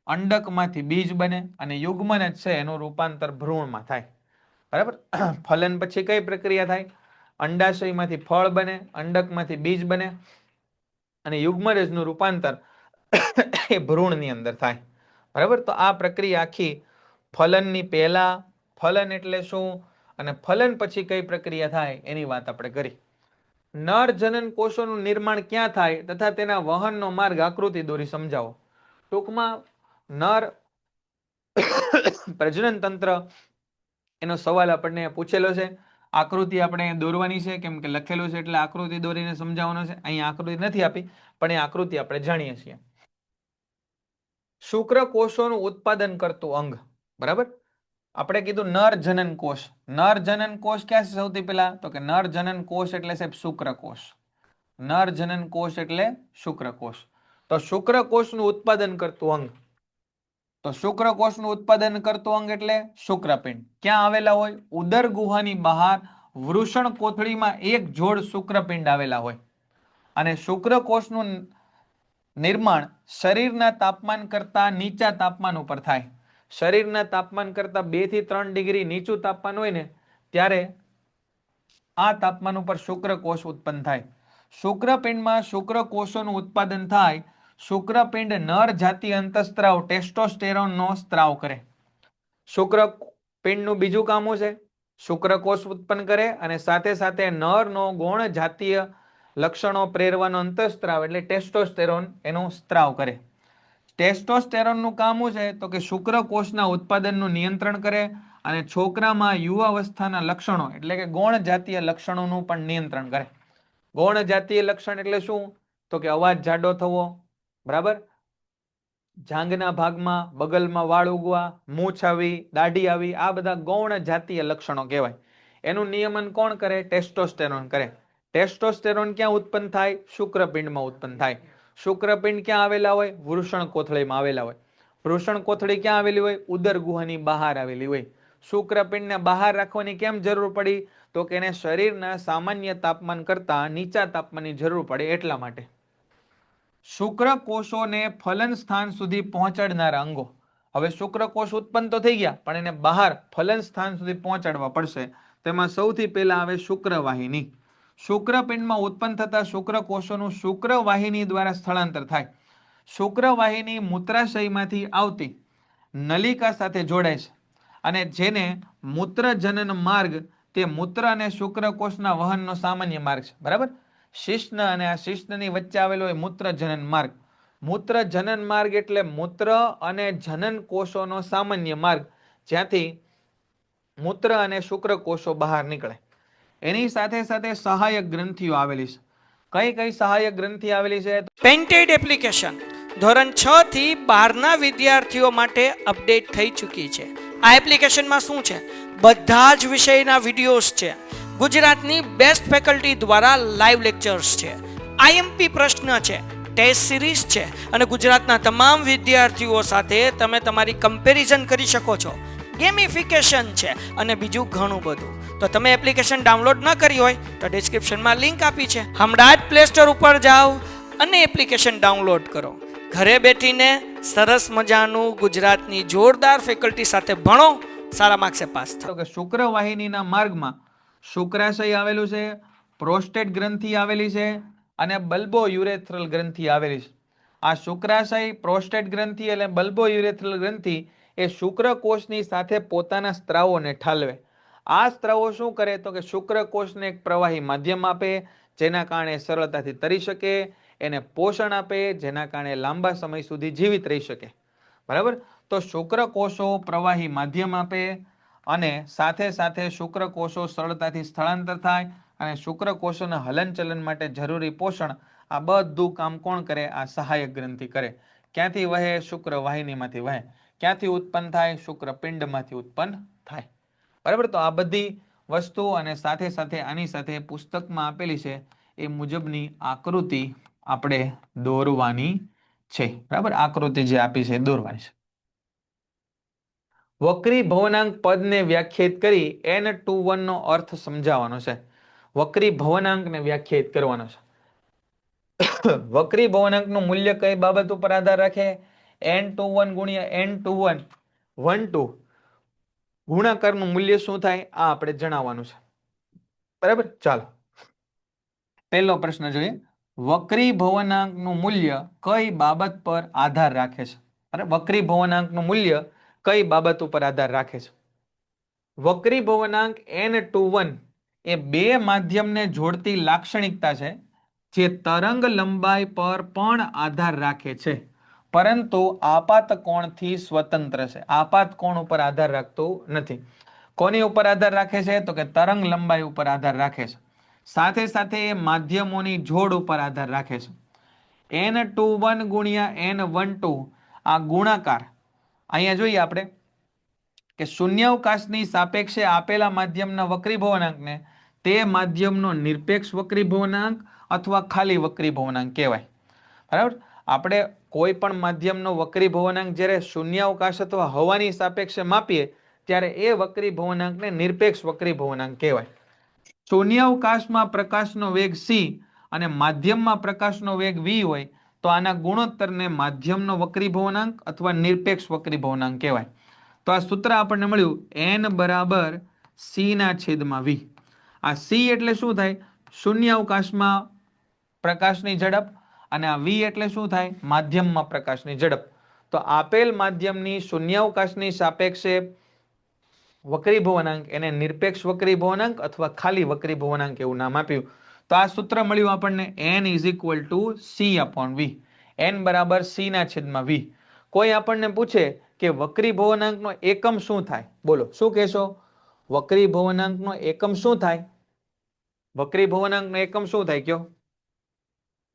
અંડકમાંથી બીજ બને અને યુગ્મનજ છે એનું રૂપાંતર ભ્રૂણમાં થાય. બરાબર? ફલન પછી કઈ પ્રક્રિયા થાય? અંડાશયમાંથી ફળ બને, અંડકમાંથી બીજ બને અને યુગ્મનજનું રૂપાંતર એ ભ્રૂણની અંદર થાય. બરાબર? તો આ પ્રક્રિયા આખી ફલનની પહેલા, ફલન એટલે શું અને ફલન પછી કઈ પ્રક્રિયા થાય એની વાત આપણે કરી. નર જનન કોષોનું નિર્માણ ક્યાં થાય તથા તેના વહનનો માર્ગ આકૃતિ દોરી સમજાવો. ટૂંકમાં નર પ્રજનન તંત્ર એનો સવાલ આપણને પૂછેલો છે. આકૃતિ આપણે દોરવાની છે, કેમ કે લખેલું છે એટલે આકૃતિ દોરીને સમજાવવાનો છે. અહીંયા આકૃતિ નથી આપી પણ એ આકૃતિ આપણે જાણીએ છીએ. શુક્રકોષોનું ઉત્પાદન કરતું અંગ. બરાબર? આપણે કીધું નર જનન કોષ. નર જનન કોષ ક્યાં છે સૌથી પહેલા? તો કે નર જનન કોષ એટલે સાહેબ શુક્રકોષ. નર જનન કોષ એટલે શુક્રકોષ. તો શુક્રકોષનું ઉત્પાદન કરતું અંગ. તો શુક્રકોષનું ઉત્પાદન કરતું અંગ એટલે શુક્રપિંડ. ક્યાં આવેલા હોય? ઉદર ગુહાની બહાર વૃષણ કોથળીમાં એક જોડ શુક્રપિંડ આવેલા હોય અને શુક્રકોષનું નિર્માણ શરીરના તાપમાન કરતા નીચા તાપમાન ઉપર થાય. શરીરના તાપમાન કરતા 2 થી 3 ડિગ્રી નીચું તાપમાન હોય ને ત્યારે આ તાપમાન ઉપર શુક્રકોષ ઉત્પન્ન થાય. શુક્રપિંડમાં શુક્રકોષોનું ઉત્પાદન થાય. શુક્રપિંડ નર જાતિ અંતઃસ્ત્રાવ ટેસ્ટોસ્ટેરોનનો સ્ત્રાવ કરે. શુક્રપિંડનું બીજું કામ શું છે? શુક્રકોષ ઉત્પન્ન કરે અને સાથે સાથે નરનો ગૌણ જાતીય લક્ષણો પ્રેરવાનો અંતઃસ્ત્રાવ એટલે ટેસ્ટોસ્ટેરોન એનો સ્ત્રાવ કરે. ટેસ્ટોસ્ટેરોનનું કામ શું છે? તો કે શુક્રકોષના ઉત્પાદનનું નિયંત્રણ કરે અને છોકરામાં યુવાવસ્થાના લક્ષણો એટલે કે ગૌણ જાતીય લક્ષણોનું પણ નિયંત્રણ કરે. ગૌણ જાતીય લક્ષણ એટલે શું? તો કે અવાજ જાડો થવો, બરાબર, જાંઘના ભાગમાં બગલમાં વાળ ઉગવા, મૂછ આવી, દાઢી આવી, આ બધા ગૌણ જાતીય લક્ષણો કહેવાય. એનું નિયમન કોણ કરે? ટેસ્ટોસ્ટેરોન કરે. ટેસ્ટોસ્ટેરોન ક્યાં ઉત્પન્ન થાય? શુક્રપિંડમાં ઉત્પન્ન થાય. શુક્રપિંડ ક્યાં આવેલા હોય? વૃષણ કોથળીમાં આવેલા હોય. વૃષણ કોથળી ક્યાં આવેલી હોય? ઉદર ગુહાની બહાર આવેલી હોય. શુક્રપિંડને બહાર રાખવાની કેમ જરૂર પડી? તો કે એને શરીરના સામાન્ય તાપમાન કરતા નીચા તાપમાનની જરૂર પડે એટલા માટે. શુક્રકોષોને ફલન સ્થાન સુધી પહોંચાડનારા અંગો. હવે શુક્રકોષ ઉત્પન્ન તો થઈ ગયા, પણ એને બહાર ફલન સ્થાન સુધી પહોંચાડવા પડશે. તેમાં સૌથી પહેલા આવે શુક્રવાહિની. શુક્રપિંડમાં ઉત્પન્ન થતા શુક્રકોષોનું શુક્રવાહિની દ્વારા સ્થળાંતર થાય. શુક્રવાહિની મૂત્રાશયમાંથી આવતી નલિકા સાથે જોડાય છે અને જેને મૂત્રજનન માર્ગ તે મૂત્ર અને શુક્રકોષના વહનનો સામાન્ય માર્ગ છે, બરાબર. શિશ્ન અને આ શિશ્નની વચ્ચે આવેલો હોય મૂત્રજનન માર્ગ. મૂત્રજનન માર્ગ એટલે મૂત્ર અને જનન કોષોનો સામાન્ય માર્ગ, જ્યાંથી મૂત્ર અને શુક્રકોષો બહાર નીકળે. એની સાથે સાથે સહાયક ગ્રંથિઓ આવેલી છે. કઈ કઈ સહાયક ગ્રંથિ આવેલી છે? પેન્ટેડ એપ્લિકેશન ધોરણ 6 થી 12ના વિદ્યાર્થીઓ માટે અપડેટ થઈ ચૂકી છે. આ એપ્લિકેશનમાં શું છે? બધા જ વિષયના વિડીયોઝ છે. ગુજરાતની બેસ્ટ ફેકલ્ટી દ્વારા લાઈવ લેક્ચર્સ છે. આઈએમપી પ્રશ્ન છે, ટેસ્ટ સિરીઝ છે અને ગુજરાતના તમામ વિદ્યાર્થીઓ સાથે તમે તમારી કમ્પેરિઝન કરી શકો છો. ગેમિફિકેશન છે અને બીજું ઘણું બધું. તો તમે એપ્લિકેશન ડાઉનલોડ ન કરી હોય તો ડિસ્ક્રિપ્શનમાં લિંક આપી છે. હમણાં જ પ્લે સ્ટોર ઉપર જાઓ અને એપ્લિકેશન ડાઉનલોડ કરો. ઘરે બેઠીને સરસ મજાનું ગુજરાતની જોરદાર ફેકલ્ટી સાથે ભણો, સારા માર્ક્સે પાસ થાઓ. કે શુક્રવાહિનીના માર્ગમાં શુક્રાશય આવેલું છે, પ્રોસ્ટેટ ગ્રંથિ આવેલી છે અને બલ્બો યુરેથ્રલ ગ્રંથિ આવેલી છે. આ શુક્રાશય, પ્રોસ્ટેટ ગ્રંથિ અને બલ્બો યુરેથ્રલ ગ્રંથિ એ શુક્રકોષની સાથે પોતાના સ્ત્રાવોને ઠાલવે. આ સ્ત્રાવો શું કરે? તો કે શુક્રકોષને એક પ્રવાહી માધ્યમ આપે, જેના કારણે સરળતાથી તરી શકે, એને પોષણ આપે, જેના કારણે લાંબા સમય સુધી જીવિત રહી શકે, બરાબર. તો શુક્રકોષો પ્રવાહી માધ્યમ આપે અને સાથે સાથે શુક્રકોષો સરળતાથી સ્થળાંતર થાય અને શુક્રકોષોના હલનચલન માટે જરૂરી પોષણ, આ બધું કામ કોણ કરે? આ સહાયક ગ્રંથિ કરે. ક્યાંથી વહે? શુક્રવાહિનીમાંથી વહે. ક્યાંથી ઉત્પન્ન થાય? શુક્રપિંડમાંથી ઉત્પન્ન થાય, બરાબર. તો આ બધી વસ્તુ અને સાથે સાથે આની સાથે પુસ્તકમાં આપેલી છે એ મુજબની આકૃતિ આપણે દોરવાની છે, બરાબર. આકૃતિ જે આપી છે એ દોરવાની છે. વક્રી ભવનાંક પદને વ્યાખ્યાયિત કરી n21 નો અર્થ સમજાવવાનો છે. વક્રી ભવનાંકને વ્યાખ્યાયિત કરવાનો છે. વક્રી ભવનાંકનું મૂલ્ય કઈ બાબત ઉપર આધાર રાખે? n21 ગુણ્યા n21 12 ગુણાકારનું મૂલ્ય શું થાય? આ આપણે જણાવવાનું છે, બરાબર. ચાલો પહેલો પ્રશ્ન જોઈએ. વક્રી ભવનાંકનું મૂલ્ય કઈ બાબત પર આધાર રાખે છે? બરાબર. વક્રી ભવનાંકનું મૂલ્ય કઈ બાબત ઉપર આધાર રાખે છે? વક્રી ભવનાંક n21 એ બે માધ્યમને જોડતી લાક્ષણિકતા છે જે તરંગ લંબાઈ પર પણ આધાર રાખે છે, પરંતુ આપાત કોણથી સ્વતંત્ર છે. આપાત કોણ ઉપર આધાર રાખતો નથી. કોની ઉપર આધાર રાખે છે? તો કે તરંગ લંબાઈ ઉપર આધાર રાખે છે. સાથે સાથે એ માધ્યમોની જોડ ઉપર આધાર રાખે છે. n21 ગુણ્યા n12 આ ગુણાકાર અહીંયા જોઈએ આપણે કે શૂન્યાવકાશની સાપેક્ષે આપેલા માધ્યમના વક્રી ભવનાંકને તે માધ્યમનો નિરપેક્ષ વક્રી ભવનાંક અથવા ખાલી વક્રી ભવનાંક કહેવાય, બરાબર. આપણે કોઈ પણ માધ્યમનો વક્રી ભવનાંક જ્યારે શૂન્યાવકાશ અથવા હવાની સાપેક્ષે માપીએ ત્યારે એ વક્રી ભવનાંકને નિરપેક્ષ વક્રી ભવનાંક કહેવાય. શૂન્યાવકાશમાં પ્રકાશનો વેગ c અને માધ્યમમાં પ્રકાશનો વેગ v હોય તો આના ગુણોત્તરને માધ્યમનો વક્રી ભવનાંક અથવા નિરપેક્ષ વક્રી ભવનાંક કહેવાય. તો આ સૂત્ર આપણને મળ્યું n બરાબર c ના છેદમાં v. આ સી એટલે શું થાય? શૂન્યાવકાશમાં પ્રકાશની ઝડપ. અને આ વી એટલે શું થાય? માધ્યમમાં પ્રકાશની ઝડપ. તો આપેલ માધ્યમની શૂન્યાવકાશની સાપેક્ષે વક્રીભવનાંક એને નિરપેક્ષ વક્રીભવનાંક અથવા ખાલી વક્રીભવનાંક એવું નામ આપ્યું. તો આ સૂત્ર મળ્યું આપણને n is equal to C upon V. n બરાબર સી ના છેદમાં વી. કોઈ આપણને પૂછે કે વક્રીભવનાંકનો એકમ શું થાય? બોલો શું કહેશો? વક્રીભવનાંકનો એકમ શું થાય? વક્રીભવનાંકનો એકમ શું થાય કયો?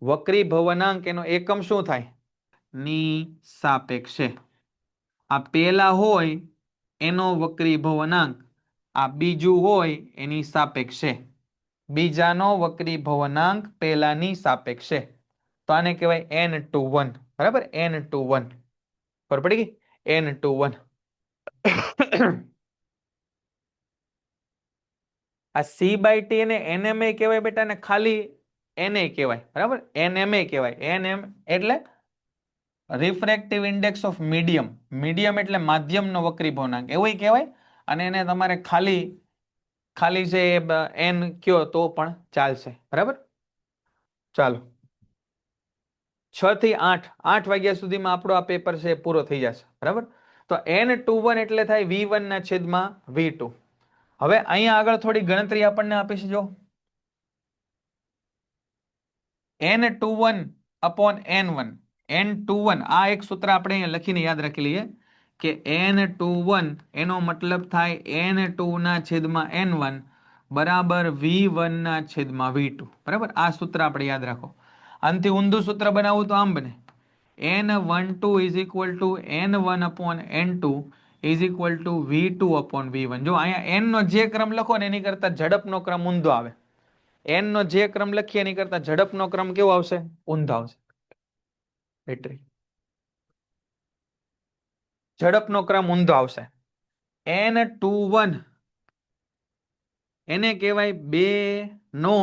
વક્રીભવનાંક એનો એકમ શું થાય? ની સાપેક્ષે. આ પેલા હોય એનો વક્રીભવનાંક, આ બીજું હોય એની સાપેક્ષે. બીજાનો વક્રીભવનાંક પેલાની સાપેક્ષે. તો આને કહેવાય n/1. બરાબર, n/1. ખબર પડી ગઈ? n/1. આ c/t ને nma કહેવાય બેટા, ને ખાલી na કહેવાય. બરાબર, nma કહેવાય. nm એટલે refractive index of medium. Medium એટલે માધ્યમનો વક્રીભવનાંક એવું કહેવાય. અને એને તમારે ખાલી ખાલી છે n કયો તો પણ ચાલશે. બરાબર, ચાલો 6 થી 8 8 વાગ્યા સુધીમાં આપણો આ પેપર છે પૂરો થઈ જશે. બરાબર, તો n/1 એટલે થાય v1 ના છેદમાં v2. હવે અહીંયા આગળ થોડી ગણતરી આપણને આપી છે. જો n/1 અપોન n1. n/1 આ એક સૂત્ર આપણે અહીંયા લખીને યાદ રાખી લઈએ કે n/1 એનો મતલબ થાય n2 ના છેદમાં n1 બરાબર v1 ના છેદમાં v2. બરાબર, આ સૂત્ર આપણે યાદ રાખો. આનાથી ઊંધું સૂત્ર બનાવવું તો આમ બને n12 is equal two n1 upon n2 is equal two v2 upon v1. જો અહીંયા n નો જે ક્રમ લખો ને એની કરતા ઝડપનો ક્રમ ઊંધો આવે. n નો જે ક્રમ લખીએ એની કરતા ઝડપનો ક્રમ કેવો આવશે? ઊંધો આવશે. બેટરી ઝડપનો ક્રમ ઊંધો આવશે. n21 એને કહેવાય 2 નો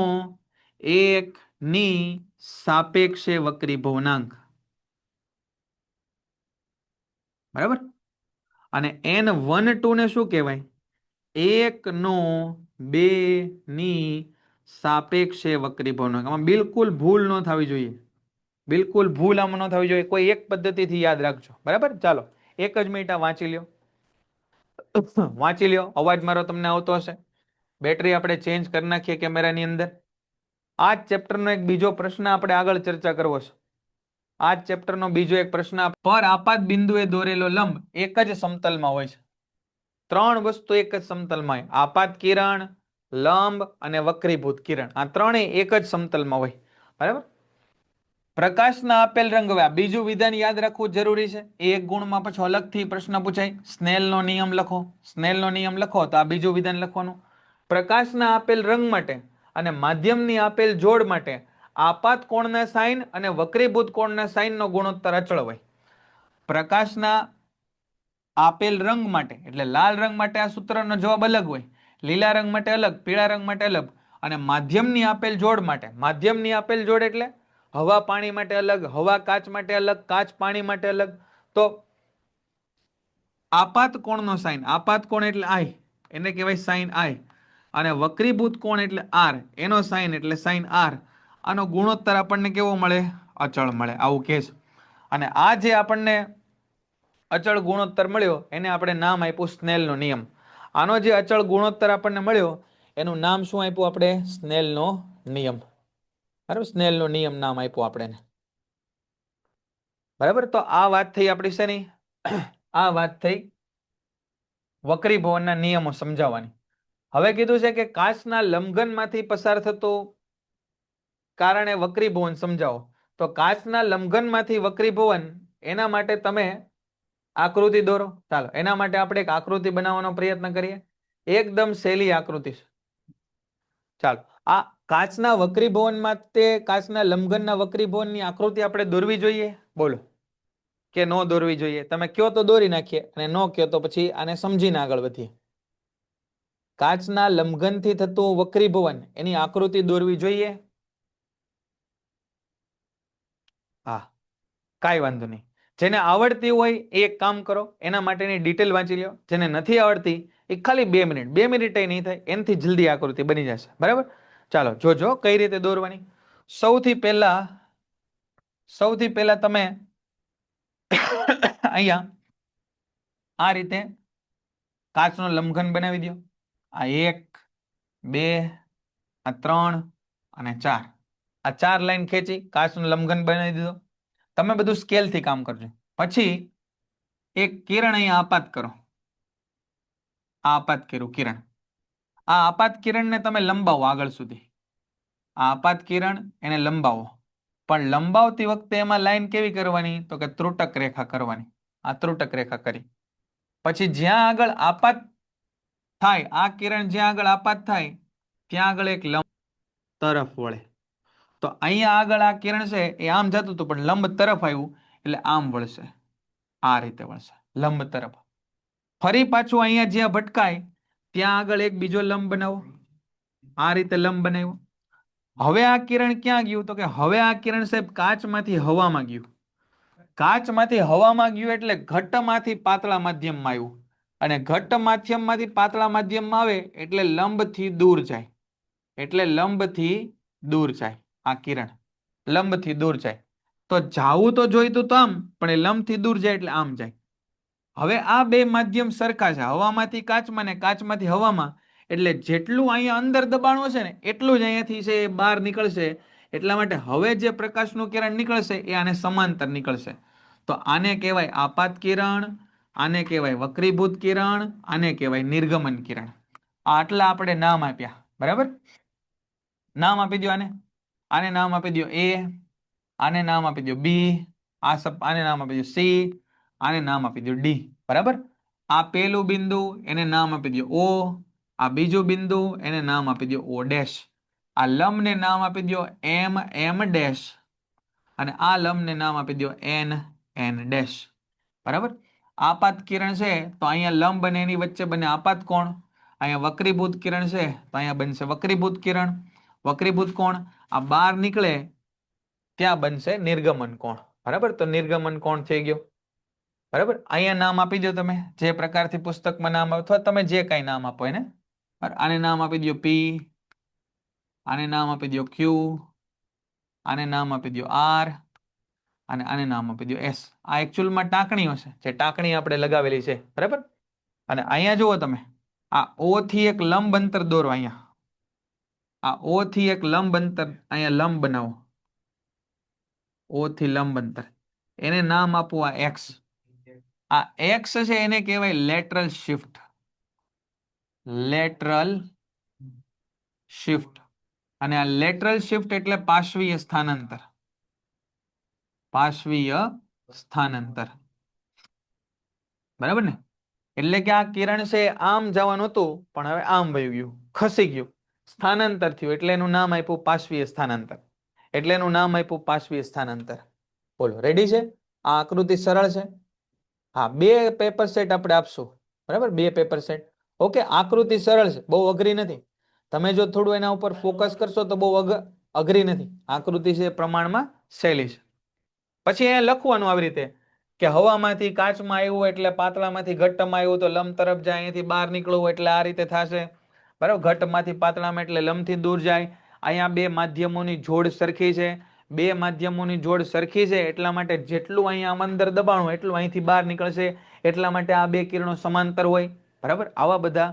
1 ની સાપેક્ષે વક્રીભવનાંક. બરાબર, અને n12 ને શું કહેવાય? 1 નો 2 ની સાપેક્ષે વક્રીભવનાંક. આમાં બિલકુલ ભૂલ ન થવી જોઈએ. બિલકુલ ભૂલ આમાં ન થવી જોઈએ. કોઈ એક પદ્ધતિથી યાદ રાખજો. બરાબર, ચાલો એક જ મિનિટ આ વાંચી લ્યો. વાંચી લ્યો. અવાજ મારો તમને આવતો હશે. બેટરી આપણે ચેન્જ કરી નાખીએ કેમેરાની અંદર. આ જ ચેપ્ટરનો એક બીજો પ્રશ્ન આપણે આગળ ચર્ચા કરવો છે. આ જ ચેપ્ટરનો બીજો એક પ્રશ્ન. પર આપાત બિંદુએ દોરેલો લંબ એક જ સમતલમાં હોય છે. ત્રણ વસ્તુ એક જ સમતલમાં હોય. આપાત કિરણ, લંબ અને વક્રીભૂત કિરણ. આ ત્રણેય એક જ સમતલમાં હોય. બરાબર, પ્રકાશના આપેલ રંગ. હવે આ બીજું વિધાન યાદ રાખવું જરૂરી છે. એક ગુણમાં પછી અલગથી પ્રશ્ન પૂછાય. સ્નેલનો નિયમ લખો. સ્નેલનો નિયમ લખો તો આ બીજું વિધાન લખવાનું. પ્રકાશના આપેલ રંગ માટે અને માધ્યમની આપેલ જોડ માટે આપાત કોણના સાઇન અને વક્રીભૂત કોણના સાઇનનો ગુણોત્તર અચળ હોય. પ્રકાશના આપેલ રંગ માટે એટલે લાલ રંગ માટે આ સૂત્રનો જવાબ અલગ હોય, લીલા રંગ માટે અલગ, પીળા રંગ માટે અલગ. અને માધ્યમની આપેલ જોડ માટે, માધ્યમની આપેલ જોડ એટલે હવા પાણી માટે અલગ, હવા કાચ માટે અલગ, કાચ પાણી માટે અલગ. તો આપાત કોણનો સાઇન, આપાત કોણ એટલે આઈ, એને કહેવાય સાઇન આઈ. અને વક્રીભૂત કોણ એટલે આર, એનો સાઇન એટલે સાઇન આર. આનો ગુણોત્તર આપણને કેવો મળે? અચળ મળે. આવું કહે છે. અને આ જે આપણને અચળ ગુણોત્તર મળ્યો એને આપણે નામ આપ્યું સ્નેલનો નિયમ. આનો જે અચળ ગુણોત્તર આપણને મળ્યો એનું નામ શું આપ્યું આપણે? સ્નેલનો નિયમ. બરાબર, સ્નેલનો નિયમ નામ આપ્યું આપણે. બરાબર, તો આ વાત થઈ આપણી શેની? આ વાત થઈ વક્રીભવનના નિયમો સમજાવવાની. હવે કીધું છે કે કાચના લંબઘનમાંથી પસાર થતો કારણે વક્રીભવન સમજાવો. તો કાચના લંબઘનમાંથી વક્રીભવન એના માટે તમે આકૃતિ દોરો. ચાલો એના માટે આપણે એક આકૃતિ બનાવવાનો પ્રયત્ન કરીએ. એકદમ સહેલી આકૃતિ છે. ચાલો આ કાચના વક્રીભવન માટે, કાચના લંબઘનના વક્રીભવનની આકૃતિ આપણે દોરવી જોઈએ. બોલો કે ન દોરવી જોઈએ? તમે કયો તો દોરી નાખીએ, અને ન કયો તો પછી આને સમજીને આગળ વધીએ. કાચના લંબઘનથી થતું વક્રીભવન એની આકૃતિ દોરવી જોઈએ. હા, કાંઈ વાંધો નહીં. જેને આવડતી હોય એ એક કામ કરો, એના માટેની ડિટેલ વાંચી લો. જેને નથી આવડતી એ ખાલી 2 મિનિટ, 2 મિનિટ નહીં થાય, એનાથી જલ્દી આકૃતિ બની જશે. બરાબર, ચાલો જોજો કઈ રીતે દોરવાની. સૌથી પહેલા તમે અહીંયા આ રીતે કાચનો લંબઘન બનાવી દો. આ 1, 2, આ 3 અને 4, આ 4 લાઈન ખેંચી કાચનો લંબઘન બનાવી દીધો. તમે બધું સ્કેલથી કામ કરજો. પછી એક કિરણ અહીંયા આપાત કરો. આ આપાત કર્યું કિરણ. આ આપાત કિરણને તમે લંબાવો આગળ સુધી. આ આપાત કિરણ એને લંબાવો, પણ લંબાવતી વખતે એમાં લાઈન કેવી કરવાની? તો કે ત્રુટક રેખા કરવાની. આ ત્રુટક રેખા કરી પછી જ્યાં આગળ આપાત થાય, આ કિરણ જ્યાં આગળ આપાત થાય ત્યાં આગળ એક લંબ તરફ વળે. તો અહીંયા આગળ આ કિરણ છે એ આમ જતું હતું, પણ લંબ તરફ આવ્યું એટલે આમ વળશે, આ રીતે વળશે લંબ તરફ. ફરી પાછું અહીંયા જ્યાં ભટકાય ત્યાં આગળ એક બીજો લંબ બનાવો. આ રીતે લંબ બનાવ્યો. હવે આ કિરણ ક્યાં ગયું? તો કે હવે આ કિરણ સાહેબ કાચમાંથી હવામાં ગયું. કાચમાંથી હવામાં ગયું એટલે ઘટ્ટમાંથી પાતળા માધ્યમમાં આવ્યું, અને ઘટ્ટ માધ્યમમાંથી પાતળા માધ્યમમાં આવે એટલે લંબથી દૂર જાય. એટલે લંબથી દૂર જાય આ કિરણ, લંબથી દૂર જાય. તો જાવું તો જોઈતું તો આમ, પણ એ લંબથી દૂર જાય એટલે આમ જાય. હવે આ બે માધ્યમ સરખા છે, હવામાંથી કાચમાં ને કાચમાંથી હવામાં, એટલે જેટલું અહીંયા અંદર દબાણો છે ને એટલું જ અહીંયાથી છે એ બહાર નીકળશે. એટલા માટે હવે જે પ્રકાશનું કિરણ નીકળશે એ આને સમાંતર નીકળશે. તો આને કહેવાય આપાત કિરણ, આને કહેવાય વક્રીભૂત કિરણ, આને કહેવાય નિર્ગમન કિરણ. આટલા આપણે નામ આપ્યા. બરાબર, નામ આપી દો. આને નામ આપી દો એ, આને નામ આપી દો બી, આને નામ આપી દો સી, આને નામ આપી દો ડી. બરાબર, આ પેલું બિંદુ એને નામ આપી દો ઓ, આ બીજું બિંદુ એને નામ આપી દો ઓ ડેશ, આ લંબને નામ આપી દો એમ, એમ ડેશ, અને આ લંબને નામ આપી દો એન, એન ડેશ. બરાબર, આપાત કિરણ છે તો અહીંયા લંબ અને એની વચ્ચે બને આપાત કોણ. અહીંયા વક્રીભૂત કિરણ છે તો અહીંયા બનશે વક્રીભૂત કિરણ. વક્રીભૂત કોણ આ બહાર નીકળે ત્યાં બનશે નિર્ગમન કોણ. બરાબર, તો નિર્ગમન કોણ થઈ ગયો. બરાબર, અહીંયા નામ આપી દો તમે જે પ્રકારથી પુસ્તકમાં નામ આવે, અથવા તમે જે કઈ નામ આપો એને. આને નામ આપી દો પી, આને નામ આપી દો ક્યુ, આને નામ આપી દો આર, અને આને નામ આપી દો એસ. આ એકચ્યુઅલમાં ટાંકણીઓ છે, જે ટાંકણી આપણે લગાવેલી છે. બરાબર, અને અહીંયા જુઓ તમે, આ ઓ થી એક લંબ અંતર દોરો. અહીંયા આ ઓ થી એક લંબ અંતર, અહીંયા લંબ બનાવો. ઓ થી લંબ અંતર એને નામ આપો આ એક્સ. આ એક્સ છે એને કહેવાય લેટરલ શિફ્ટ. Lateral shift. અને આ લેટરલ શિફ્ટ એટલે પાર્શ્વીય સ્થાનાંતર. પાર્શ્વીય સ્થાનાંતર. બરાબર ને, એટલે કે આ કિરણ છે આમ જવાનું હતું પણ હવે આમ વયું ગયું, ખસી ગયું, સ્થાનાંતર થયું, એટલે એનું નામ આપ્યું પાર્શ્વીય સ્થાનાંતર. એટલે એનું નામ આપ્યું પાર્શ્વીય સ્થાનાંતર. બોલો, રેડી છે? આ આકૃતિ સરળ છે. હા, 2 પેપર સેટ આપણે આપશું. બરાબર, 2 પેપર સેટ. ઓકે, આકૃતિ સરળ છે, બહુ અઘરી નથી. તમે જો થોડું એના ઉપર ફોકસ કરશો તો બહુ અઘરી નથી. આકૃતિ છે પ્રમાણમાં સહેલી છે. પછી અહીંયા લખવાનું આવી રીતે કે હવામાંથી કાચમાં આવ્યું એટલે પાતળામાંથી ઘટ્ટમાં આવ્યું તો લંબ તરફ જાય, અહીંયાથી બહાર નીકળવું એટલે આ રીતે થશે. બરાબર, ઘટ્ટમાંથી પાતળામાં એટલે લંબથી દૂર જાય. અહીંયા 2 માધ્યમોની જોડ સરખી છે. 2 માધ્યમોની જોડ સરખી છે એટલા માટે જેટલું અહીંયા આમ અંદર દબાણું એટલું અહીંથી બહાર નીકળશે. એટલા માટે આ 2 કિરણો સમાંતર હોય. બરાબર, આવા બધા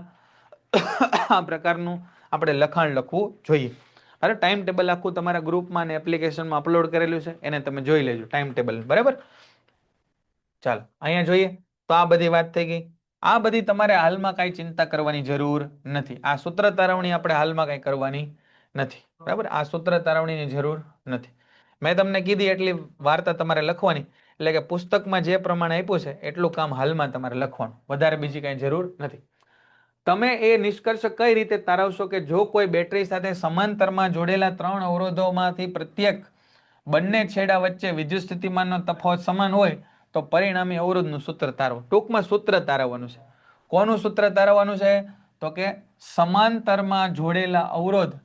આ પ્રકારનું આપણે લખાણ લખવું જોઈએ. અરે ટાઈમ ટેબલ આખું તમારા ગ્રુપમાં અને એપ્લિકેશનમાં અપલોડ કરેલું છે, એને તમે જોઈ લેજો ટાઈમ ટેબલ. બરાબર, ચાલો અહીંયા જોઈએ. તો આ બધી વાત થઈ ગઈ. આ બધી તમારે હાલમાં કાંઈ ચિંતા કરવાની જરૂર નથી. આ સૂત્ર તારવણી આપણે હાલમાં કાંઈ કરવાની નથી. બરાબર, આ સૂત્ર તારવણીની જરૂર નથી. મેં તમને કીધી એટલી વાર્તા તમારે લખવાની, એટલે કે પુસ્તકમાં જે પ્રમાણે આપ્યું છે એટલું કામ હાલમાં તમારે લખવાનું, વધારે બીજી કાંઈ જરૂર નથી. તમે એ નિષ્કર્ષ કઈ રીતે તારવશો કે જો કોઈ બેટરી સાથે સમાંતરમાં જોડેલા 3 અવરોધોમાંથી પ્રત્યેક બંને છેડા વચ્ચે વિદ્યુત સ્થિતિમાનનો તફાવત સમાન હોય તો પરિણામી અવરોધનું સૂત્ર તારવો. ટૂંકમાં સૂત્ર તારવવાનું છે. કોનું સૂત્ર તારવવાનું છે? તો કે સમાંતરમાં જોડેલા અવરોધ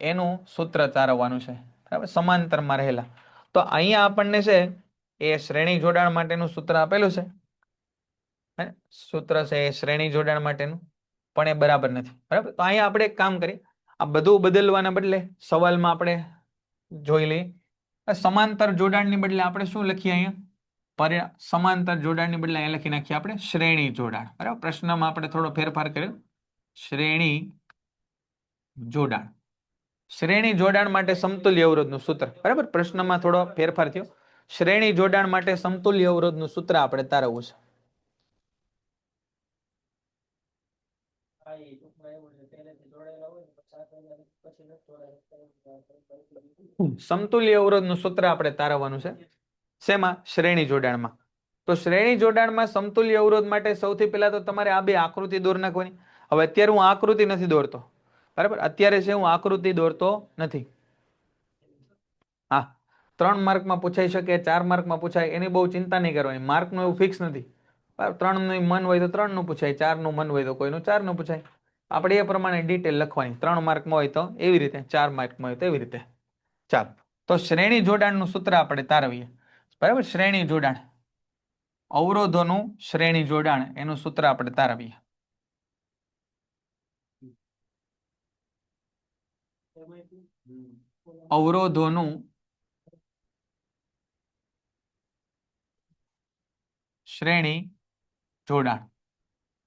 એનું સૂત્ર તારવવાનું છે. બરાબર, સમાંતરમાં રહેલા. તો અહીંયા આપણને છે એ શ્રેણી જોડાણ માટેનું સૂત્ર આપેલું છે. સૂત્ર છે એ શ્રેણી જોડાણ માટેનું. પણ એ બરાબર નથી. બરાબર, તો અહીંયા આપણે એક કામ કરીએ, આ બધું બદલવાના બદલે સવાલમાં આપણે જોઈ લઈએ. સમાંતર જોડાણની બદલે આપણે શું લખીએ અહીંયા? સમાંતર જોડાણની બદલે અહીંયા લખી નાખીએ આપણે શ્રેણી જોડાણ. બરાબર, પ્રશ્નમાં આપણે થોડો ફેરફાર કર્યો, શ્રેણી જોડાણ. શ્રેણી જોડાણ માટે સમતુલ્ય અવરોધનું સૂત્ર. બરાબર, પ્રશ્નમાં થોડો ફેરફાર થયો. શ્રેણી જોડાણ માટે સમતુલ્ય અવરોધનું સૂત્ર આપણે તારવવું છે. સમતુલ્ય અવરોધનું સૂત્ર આપણે તારવવાનું છે. શેમાં? શ્રેણી જોડાણમાં. તો શ્રેણી જોડાણમાં સમતુલ્ય અવરોધ માટે સૌથી પહેલા તો તમારે આ બે આકૃતિ દોર નાખવાની. હવે અત્યારે હું આકૃતિ નથી દોરતો. બરાબર, અત્યારે છે હું આકૃતિ દોરતો નથી. હા, 3 માર્કમાં પૂછાઈ શકે, 4 માર્કમાં પૂછાય, એની બહુ ચિંતા નહીં કરવાની. માર્કનું એવું ફિક્સ નથી. 3 નું મન હોય તો 3 નું પૂછાય, 4 નું મન હોય તો કોઈનું 4 નું પૂછાય. આપણે એ પ્રમાણે ડિટેલ લખવાની. 3 માર્કમાં હોય તો એવી રીતે, 4 માર્કમાં હોય તો એવી રીતે. ચાલો, તો શ્રેણી જોડાણનું સૂત્ર આપણે તારવીએ. બરાબર, શ્રેણી જોડાણ, અવરોધોનું શ્રેણી જોડાણ, એનું સૂત્ર આપણે તારવીએ. અવરોધોનું શ્રેણી જોડાણ.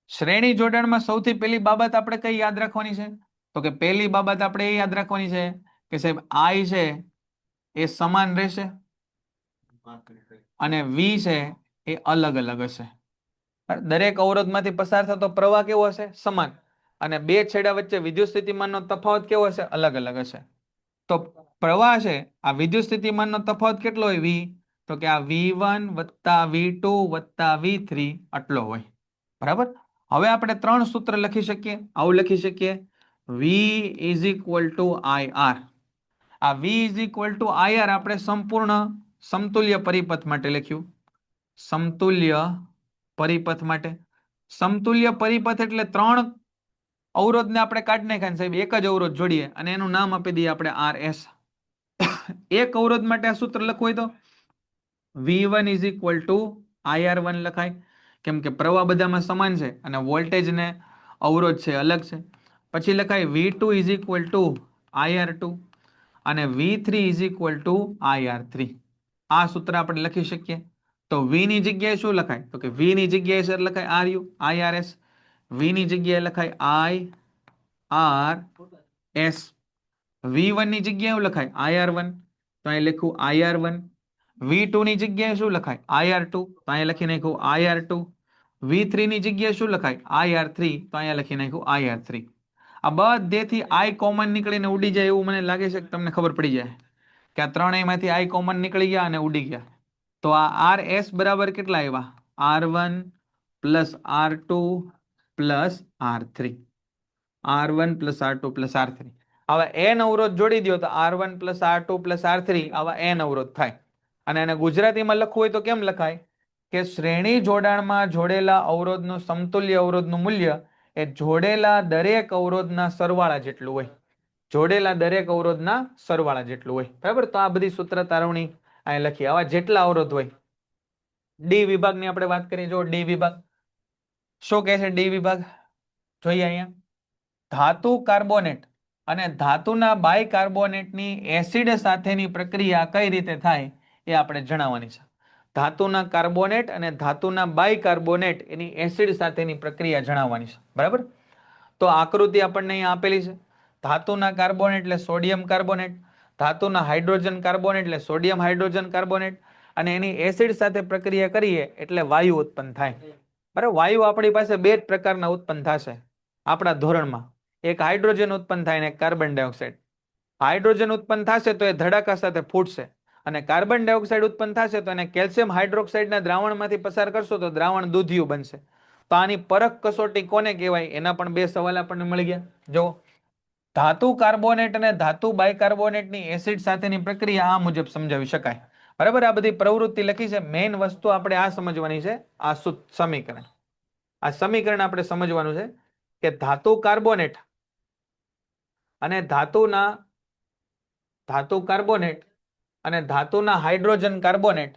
શ્રેણી જોડાણમાં સૌથી પહેલી બાબત આપણે કઈ યાદ રાખવાની છે? તો કે પહેલી બાબત આપણે એ યાદ રાખવાની છે કે સાહેબ I છે એ સમાન રહેશે અને V છે એ અલગ અલગ હશે. દરેક અવરોધમાંથી પસાર થતો પ્રવાહ કેવો હશે? સમાન. અને બે છેડા વચ્ચે વિદ્યુત સ્થિતિમાનનો તફાવત કેવો હશે? અલગ અલગ હશે. તો પ્રવાહ છે, આ વિદ્યુત સ્થિતિમાનનો તફાવત કેટલો હોય? V. તો કે આ V1 વત્તા V2 વત્તા V3 આટલો હોય. બરાબર, હવે આપણે 3 સૂત્ર લખી શકીએ. આવું લખી શકીએ, V is equal two IR. આ V is equal two IR આપણે સંપૂર્ણ સમતુલ્ય પરિપથ માટે લખ્યું. સમતુલ્ય પરિપથ માટે. સમતુલ્ય પરિપથ એટલે 3 અવરોધને આપણે કાઢી નાખ્યા સાહેબ, એક જ અવરોધ જોડીએ અને એનું નામ આપી દઈએ આપણે RS. એક અવરોધ માટે આ સૂત્ર લખવું હોય તો V1 is equal two IR1 લખાય, કેમ કે પ્રવાહ બધામાં સમાન છે અને વોલ્ટેજ ને અવરોધ છે અલગ છે. પછી લખાય V2 is equal two IR2 અને V3 is equal two IR3. આ સૂત્ર આપણે લખી શકીએ. તો V ની જગ્યાએ શું લખાય? તો કે V ની જગ્યાએ સર લખાય RU IRS. V ની જગ્યાએ લખાય IRS. V1 ની જગ્યાએ શું લખાય? IR1. તો અહીં લખું IR1. V2 ની જગ્યાએ શું લખાય? IR2. તો અહીંયા લખી નાખ્યું IR2. V3 ની જગ્યાએ શું લખાય? IR3. તો અહીંયા લખી નાખ્યું IR3. આ બધેથી I કોમન નીકળીને ઉડી જાય એવું મને લાગે છે કે તમને ખબર પડી જાય કે આ ત્રણેયમાંથી I કોમન નીકળી ગયા અને ઉડી ગયા. તો આ RS બરાબર કેટલા આવ્યા? R1 plus R2 plus R3. R1 plus R2 plus R3. આવા n અવરોધ જોડી દો તો R1 plus R2 plus R3 આવા n અવરોધ થાય. અને એને ગુજરાતીમાં લખવું હોય તો કેમ લખાય? કે શ્રેણી જોડાણમાં જોડેલા અવરોધનું સમતુલ્ય અવરોધનું મૂલ્ય એ જોડેલા દરેક અવરોધના સરવાળા જેટલું હોય. જોડેલા દરેક અવરોધના સરવાળા જેટલું હોય. બરાબર, તો આ બધી સૂત્ર તારવણી અહીં લખી. આવા જેટલા અવરોધ હોય. ડી વિભાગની આપણે વાત કરીએ. જો ડી વિભાગ શું કહે છે? ડી વિભાગ જોઈએ અહીંયા, ધાતુ કાર્બોનેટ અને ધાતુના બાયકાર્બોનેટની એસિડ સાથેની પ્રક્રિયા કઈ રીતે થાય એ આપણે જણાવવાની છે. ધાતુના કાર્બોનેટ અને ધાતુના બાયકાર્બોનેટ એની એસિડ સાથેની પ્રક્રિયા જણાવવાની છે. બરાબર, તો આકૃતિ આપણને અહીંયા આપેલી છે. ધાતુના કાર્બોનેટ એટલે સોડિયમ કાર્બોનેટ, ધાતુના હાઇડ્રોજન કાર્બોનેટ એટલે સોડિયમ હાઇડ્રોજન કાર્બોનેટ, અને એની એસિડ સાથે પ્રક્રિયા કરીએ એટલે વાયુ ઉત્પન્ન થાય. બરાબર, વાયુ આપણી પાસે બે જ પ્રકારના ઉત્પન્ન થશે આપણા ધોરણમાં. એક હાઇડ્રોજન ઉત્પન્ન થાય અને એક કાર્બન ડાયોક્સાઇડ. હાઇડ્રોજન ઉત્પન્ન થશે તો એ ધડાકા સાથે ફૂટશે, અને કાર્બન ડાયોક્સાઇડ ઉત્પન્ન થશે તો એને કેલ્શિયમ હાઇડ્રોક્સાઇડના દ્રાવણમાંથી પસાર કરશો તો દ્રાવણ દૂધિયું બનશે. તો આની પરખ કસોટી કોને કહેવાય? એના પણ બે સવાલ આપણને મળી ગયા. જો ધાતુ કાર્બોનેટ અને ધાતુ બાયકાર્બોનેટની એસિડ સાથેની પ્રક્રિયા આ મુજબ સમજાવી શકાય. બરાબર, આ બધી પ્રવૃત્તિ લખી છે. મેઇન વસ્તુ આપણે આ સમજવાની છે, આ સમીકરણ. આ સમીકરણ આપણે સમજવાનું છે કે ધાતુ કાર્બોનેટ અને ધાતુ કાર્બોનેટ અને ધાતુના હાઇડ્રોજન કાર્બોનેટ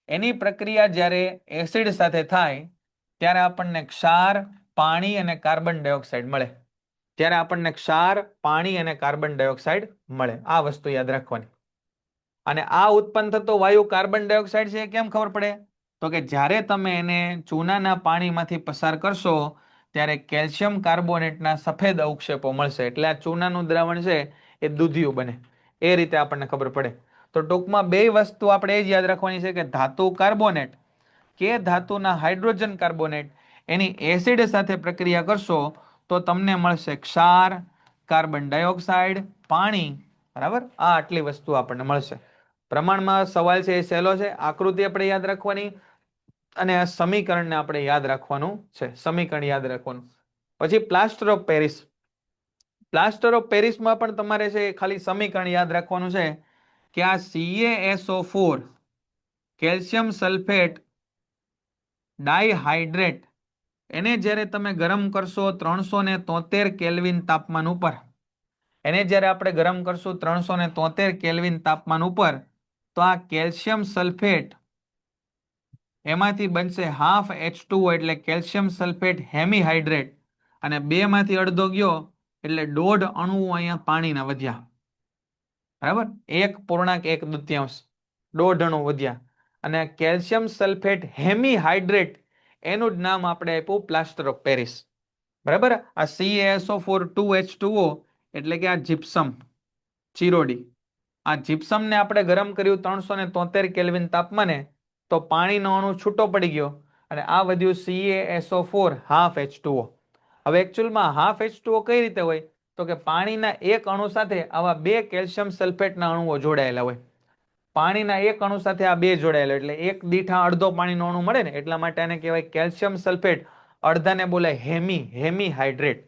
એની પ્રક્રિયા જ્યારે એસિડ સાથે થાય ત્યારે આપણને ક્ષાર પાણી અને કાર્બન ડાયોક્સાઇડ મળે. ત્યારે આપણને ક્ષાર, પાણી અને કાર્બન ડાયોક્સાઇડ મળે. આ વસ્તુ યાદ રાખવાની. અને આ ઉત્પન્ન થતો વાયુ કાર્બન ડાયોક્સાઇડ છે એ કેમ ખબર પડે? તો કે જ્યારે તમે એને ચૂનાના પાણીમાંથી પસાર કરશો ત્યારે કેલ્શિયમ કાર્બોનેટના સફેદ અવક્ષેપો મળશે. એટલે આ ચૂનાનું દ્રાવણ છે એ દૂધિયું બને. એ રીતે આપણને ખબર પડે. તો ટૂંકમાં બે વસ્તુ આપણે એ જ યાદ રાખવાની છે કે ધાતુ કાર્બોનેટ કે ધાતુના હાઇડ્રોજન કાર્બોનેટ એની એસિડ સાથે પ્રક્રિયા કરશો તો તમને મળશે ક્ષાર, કાર્બન ડાયોક્સાઇડ, પાણી. બરાબર? આ આટલી વસ્તુ આપણને મળશે. પ્રમાણમાં સવાલ છે એ સહેલો છે. આકૃતિ આપણે યાદ રાખવાની અને આ સમીકરણને આપણે યાદ રાખવાનું છે. સમીકરણ યાદ રાખવાનું. પછી plaster of Paris. Plaster of પેરિસમાં પણ તમારે છે ખાલી સમીકરણ યાદ રાખવાનું છે કે આ CaSO4 કેલ્શિયમ સલ્ફેટ ડાયહાઇડ્રેટ એને જ્યારે તમે ગરમ કરશો 373 કેલ્વિન તાપમાન ઉપર, એને જ્યારે આપણે ગરમ કરશું 373 કેલ્વિન તાપમાન ઉપર, તો આ કેલ્શિયમ સલ્ફેટ એમાંથી બનશે હાફ H2O એટલે કેલ્શિયમ સલ્ફેટ હેમીહાઇડ્રેટ, અને 2 માંથી અડધો ગયો એટલે 1.5 અણુઓ અહીંયા પાણીના વધ્યા. બરાબર? 1.1 1/2 અણુ વધ્યા. અને કેલ્શિયમ સલ્ફેટ હેમીહાઇડ્રેટ એનું જ નામ આપણે આપ્યું પ્લાસ્ટર ઓફ પેરિસ. બરાબર? આ CaSO4 2H2O એટલે કે આ જીપ્સમ, ચિરોડી. આ જીપ્સમને આપણે ગરમ કર્યું 373 કેલ્વિન તાપમાને તો પાણીનો અણુ છૂટો પડી ગયો અને આ વધ્યું CaSO4 હાફ H2O. હવે એકચ્યુઅલમાં હાફ H2O કઈ રીતે હોય? તો કે પાણીના એક અણુ સાથે આવા 2 કેલ્શિયમ સલ્ફેટના અણુઓ જોડાયેલા હોય. પાણીના એક અણુ સાથે આ 2 જોડાયેલા એટલે એક દીઠ અડધો પાણીનો અણુ મળે ને, એટલા માટે આને કહેવાય કેલ્શિયમ સલ્ફેટ. અડધાને બોલાય હેમીહાઇડ્રેટ.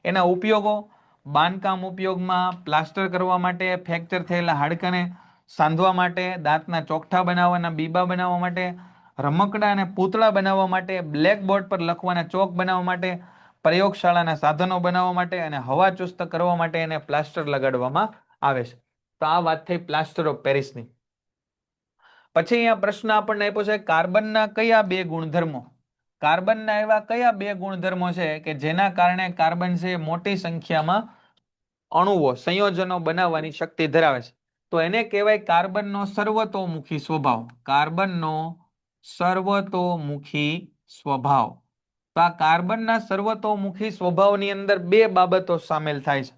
એના ઉપયોગો: બાંધકામ ઉપયોગમાં, પ્લાસ્ટર કરવા માટે, ફ્રેક્ચર થયેલા હાડકાને સાંધવા માટે, દાંતના ચોકઠા બનાવવાના બીબા બનાવવા માટે, રમકડા અને પૂતળા બનાવવા માટે, બ્લેકબોર્ડ પર લખવાના ચોક બનાવવા માટે, પ્રયોગશાળાના સાધનો બનાવવા માટે અને હવા ચુસ્ત કરવા માટે એને પ્લાસ્ટર લગાડવામાં આવે છે. તો આ વાત થઈ પ્લાસ્ટર ઓફ પેરિસની. પછી અહીંયા પ્રશ્ન આપણને આપ્યો છે કાર્બનના કયા 2 ગુણધર્મો? કાર્બનના એવા કયા 2 ગુણધર્મો છે કે જેના કારણે કાર્બન છે મોટી સંખ્યામાં અણુઓ, સંયોજનો બનાવવાની શક્તિ ધરાવે છે? તો એને કહેવાય કાર્બનનો સર્વતોમુખી સ્વભાવ. કાર્બનનો સર્વતોમુખી સ્વભાવ. તો આ કાર્બનના સર્વતોમુખી સ્વભાવની અંદર 2 બાબતો સામેલ થાય છે.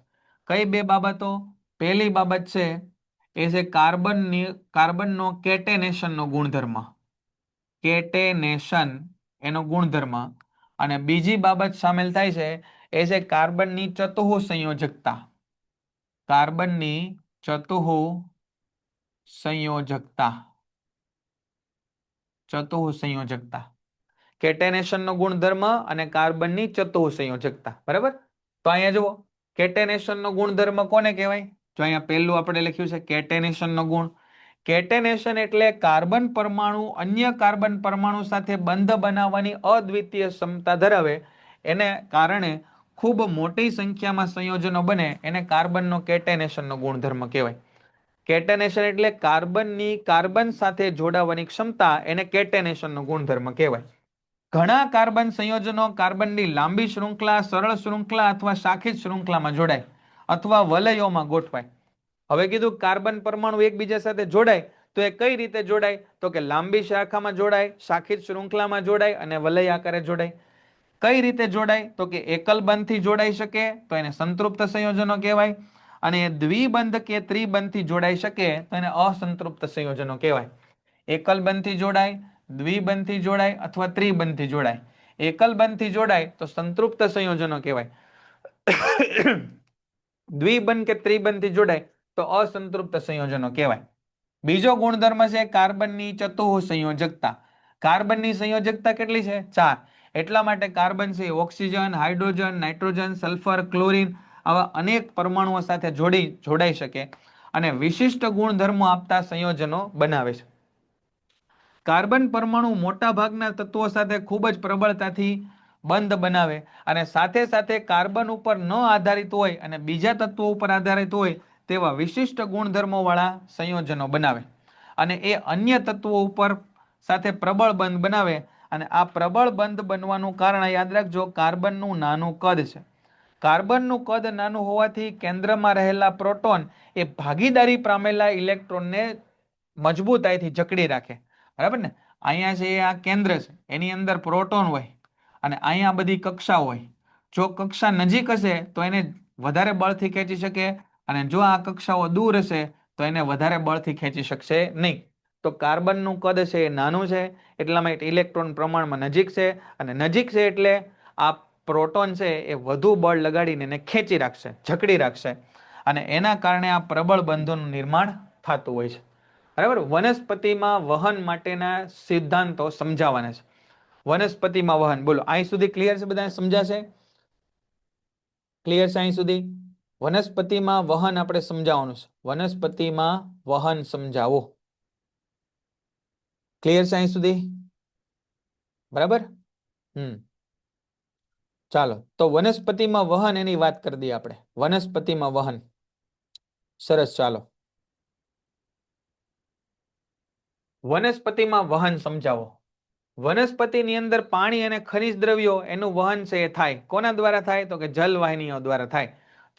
કઈ 2 બાબતો? પહેલી બાબત છે એ છે કાર્બનનો કેટેનેશનનો ગુણધર્મ. કેટેનેશન એનો ગુણધર્મ. અને બીજી બાબત સામેલ થાય છે એ છે કાર્બનની ચતુઃ સંયોજકતા. કાર્બનની ચતુઃ સંયોજકતા. ચતુઃ સંયોજકતા. કેટેનેશનનો ગુણધર્મ અને કાર્બનની ચતુઃ સંયોજકતા. બરાબર? તો અહીંયા જુઓ, કેટેનેશનનો ગુણધર્મ કોને કહેવાય? જો અહીંયા પહેલું આપણે લખ્યું છે કેટેનેશનનો ગુણ. કેટેનેશન એટલે કાર્બન પરમાણુ અન્ય કાર્બન પરમાણુ સાથે બંધ બનાવવાની અદ્વિતીય ક્ષમતા ધરાવે. એને કારણે ખૂબ મોટી સંખ્યામાં સંયોજનો બને એને કાર્બનનો કેટેનેશનનો ગુણધર્મ કહેવાય. કેટેનેશન એટલે કાર્બનની કાર્બન સાથે જોડાવાની ક્ષમતા, એને કેટેનેશનનો ગુણધર્મ કહેવાય. ઘણા કાર્બન સંયોજનો કાર્બનની લાંબી શૃંખલા, સરળ શૃંખલા અથવા શાખિત શૃંખલામાં જોડાય અથવા વલયોમાં ગોઠવાય. હવે કીધું કાર્બન પરમાણુ એકબીજા સાથે જોડાય તો એ કઈ રીતે જોડાય? તો કે લાંબી શાખામાં જોડાય, શાખિત શૃંખલામાં જોડાય અને વલય આકારે જોડાય. કઈ રીતે જોડાય? તો કે એકલ બંધથી જોડાઈ શકે તો એને સંતૃપ્ત સંયોજનો કહેવાય, અને દ્વિબંધ કે ત્રિબંધથી જોડાઈ શકે તો એને અસંતૃપ્ત સંયોજનો કહેવાય. એકલ બંધથી જોડાય, દ્વિબંધથી જોડાય અથવા ત્રિબંધથી જોડાય. એકલ બંધથી જોડાય તો સંતૃપ્ત સંયોજનો કહેવાય. દ્વિબંધ કે ત્રિબંધથી જોડાય તો અસંતૃપ્ત સંયોજનો કહેવાય. બીજો ગુણધર્મ છે કાર્બનની ચતુઃ સંયોજકતા. કાર્બનની સંયોજકતા કેટલી છે? 4. એટલા માટે કાર્બન છે oxygen, hydrogen, nitrogen, sulphur, chlorine આવા અનેક પરમાણુઓ સાથે જોડાઈ શકે અને વિશિષ્ટ ગુણધર્મો આપતા સંયોજનો બનાવે છે. કાર્બન પરમાણુ મોટા ભાગના તત્વો સાથે ખૂબ જ પ્રબળતાથી બંધ બનાવે અને સાથે સાથે કાર્બન ઉપર ન આધારિત હોય અને બીજા તત્વો ઉપર આધારિત હોય તેવા વિશિષ્ટ ગુણધર્મો વાળા સંયોજનો બનાવે અને એ અન્ય તત્વો ઉપર સાથે પ્રબળ બંધ બનાવે અને આ પ્રબળ બંધ બનવાનું કારણ યાદ રાખજો કાર્બનનું નાનું કદ છે. કાર્બનનું કદ નાનું હોવાથી કેન્દ્રમાં રહેલા પ્રોટોન એ ભાગીદારી પામેલા ઇલેક્ટ્રોનને મજબૂતાઈથી જકડી રાખે. બરાબર ને? અહીંયા છે આ કેન્દ્ર છે, એની અંદર પ્રોટોન હોય અને અહીંયા બધી કક્ષાઓ હોય. જો કક્ષા નજીક હશે તો એને વધારે બળથી ખેંચી શકે અને જો આ કક્ષાઓ દૂર હશે તો એને વધારે બળથી ખેંચી શકશે નહીં. તો કાર્બનનું કદ છે એ નાનું છે, એટલા માટે ઇલેક્ટ્રોન પ્રમાણમાં નજીક છે અને નજીક છે એટલે આ પ્રોટોન છે એ વધુ બળ લગાડીને એને ખેંચી રાખશે, જકડી રાખશે અને એના કારણે આ પ્રબળ બંધોનું નિર્માણ થતું હોય છે. બરાબર? વનસ્પતિમાં વહન માટેના સિદ્ધાંતો સમજાવવાના છે. વનસ્પતિમાં વહન, બોલો અહીં સુધી ક્લિયર છે? બધાને સમજાશે? ક્લિયર છે અહીં સુધી? વનસ્પતિમાં વહન આપણે સમજાવવાનું છે. વનસ્પતિમાં વહન સમજાવો. ક્લિયર છે અહીં સુધી? બરાબર? ચાલો તો વનસ્પતિમાં વહન એની વાત કરી દઈએ આપણે. વનસ્પતિમાં વહન. સરસ, ચાલો વનસ્પતિમાં વહન સમજાવો. વનસ્પતિની અંદર પાણી અને ખનિજ દ્રવ્યો એનું વહન છે એ થાય. કોના દ્વારા થાય? તો કે જલવાહિનીઓ દ્વારા થાય.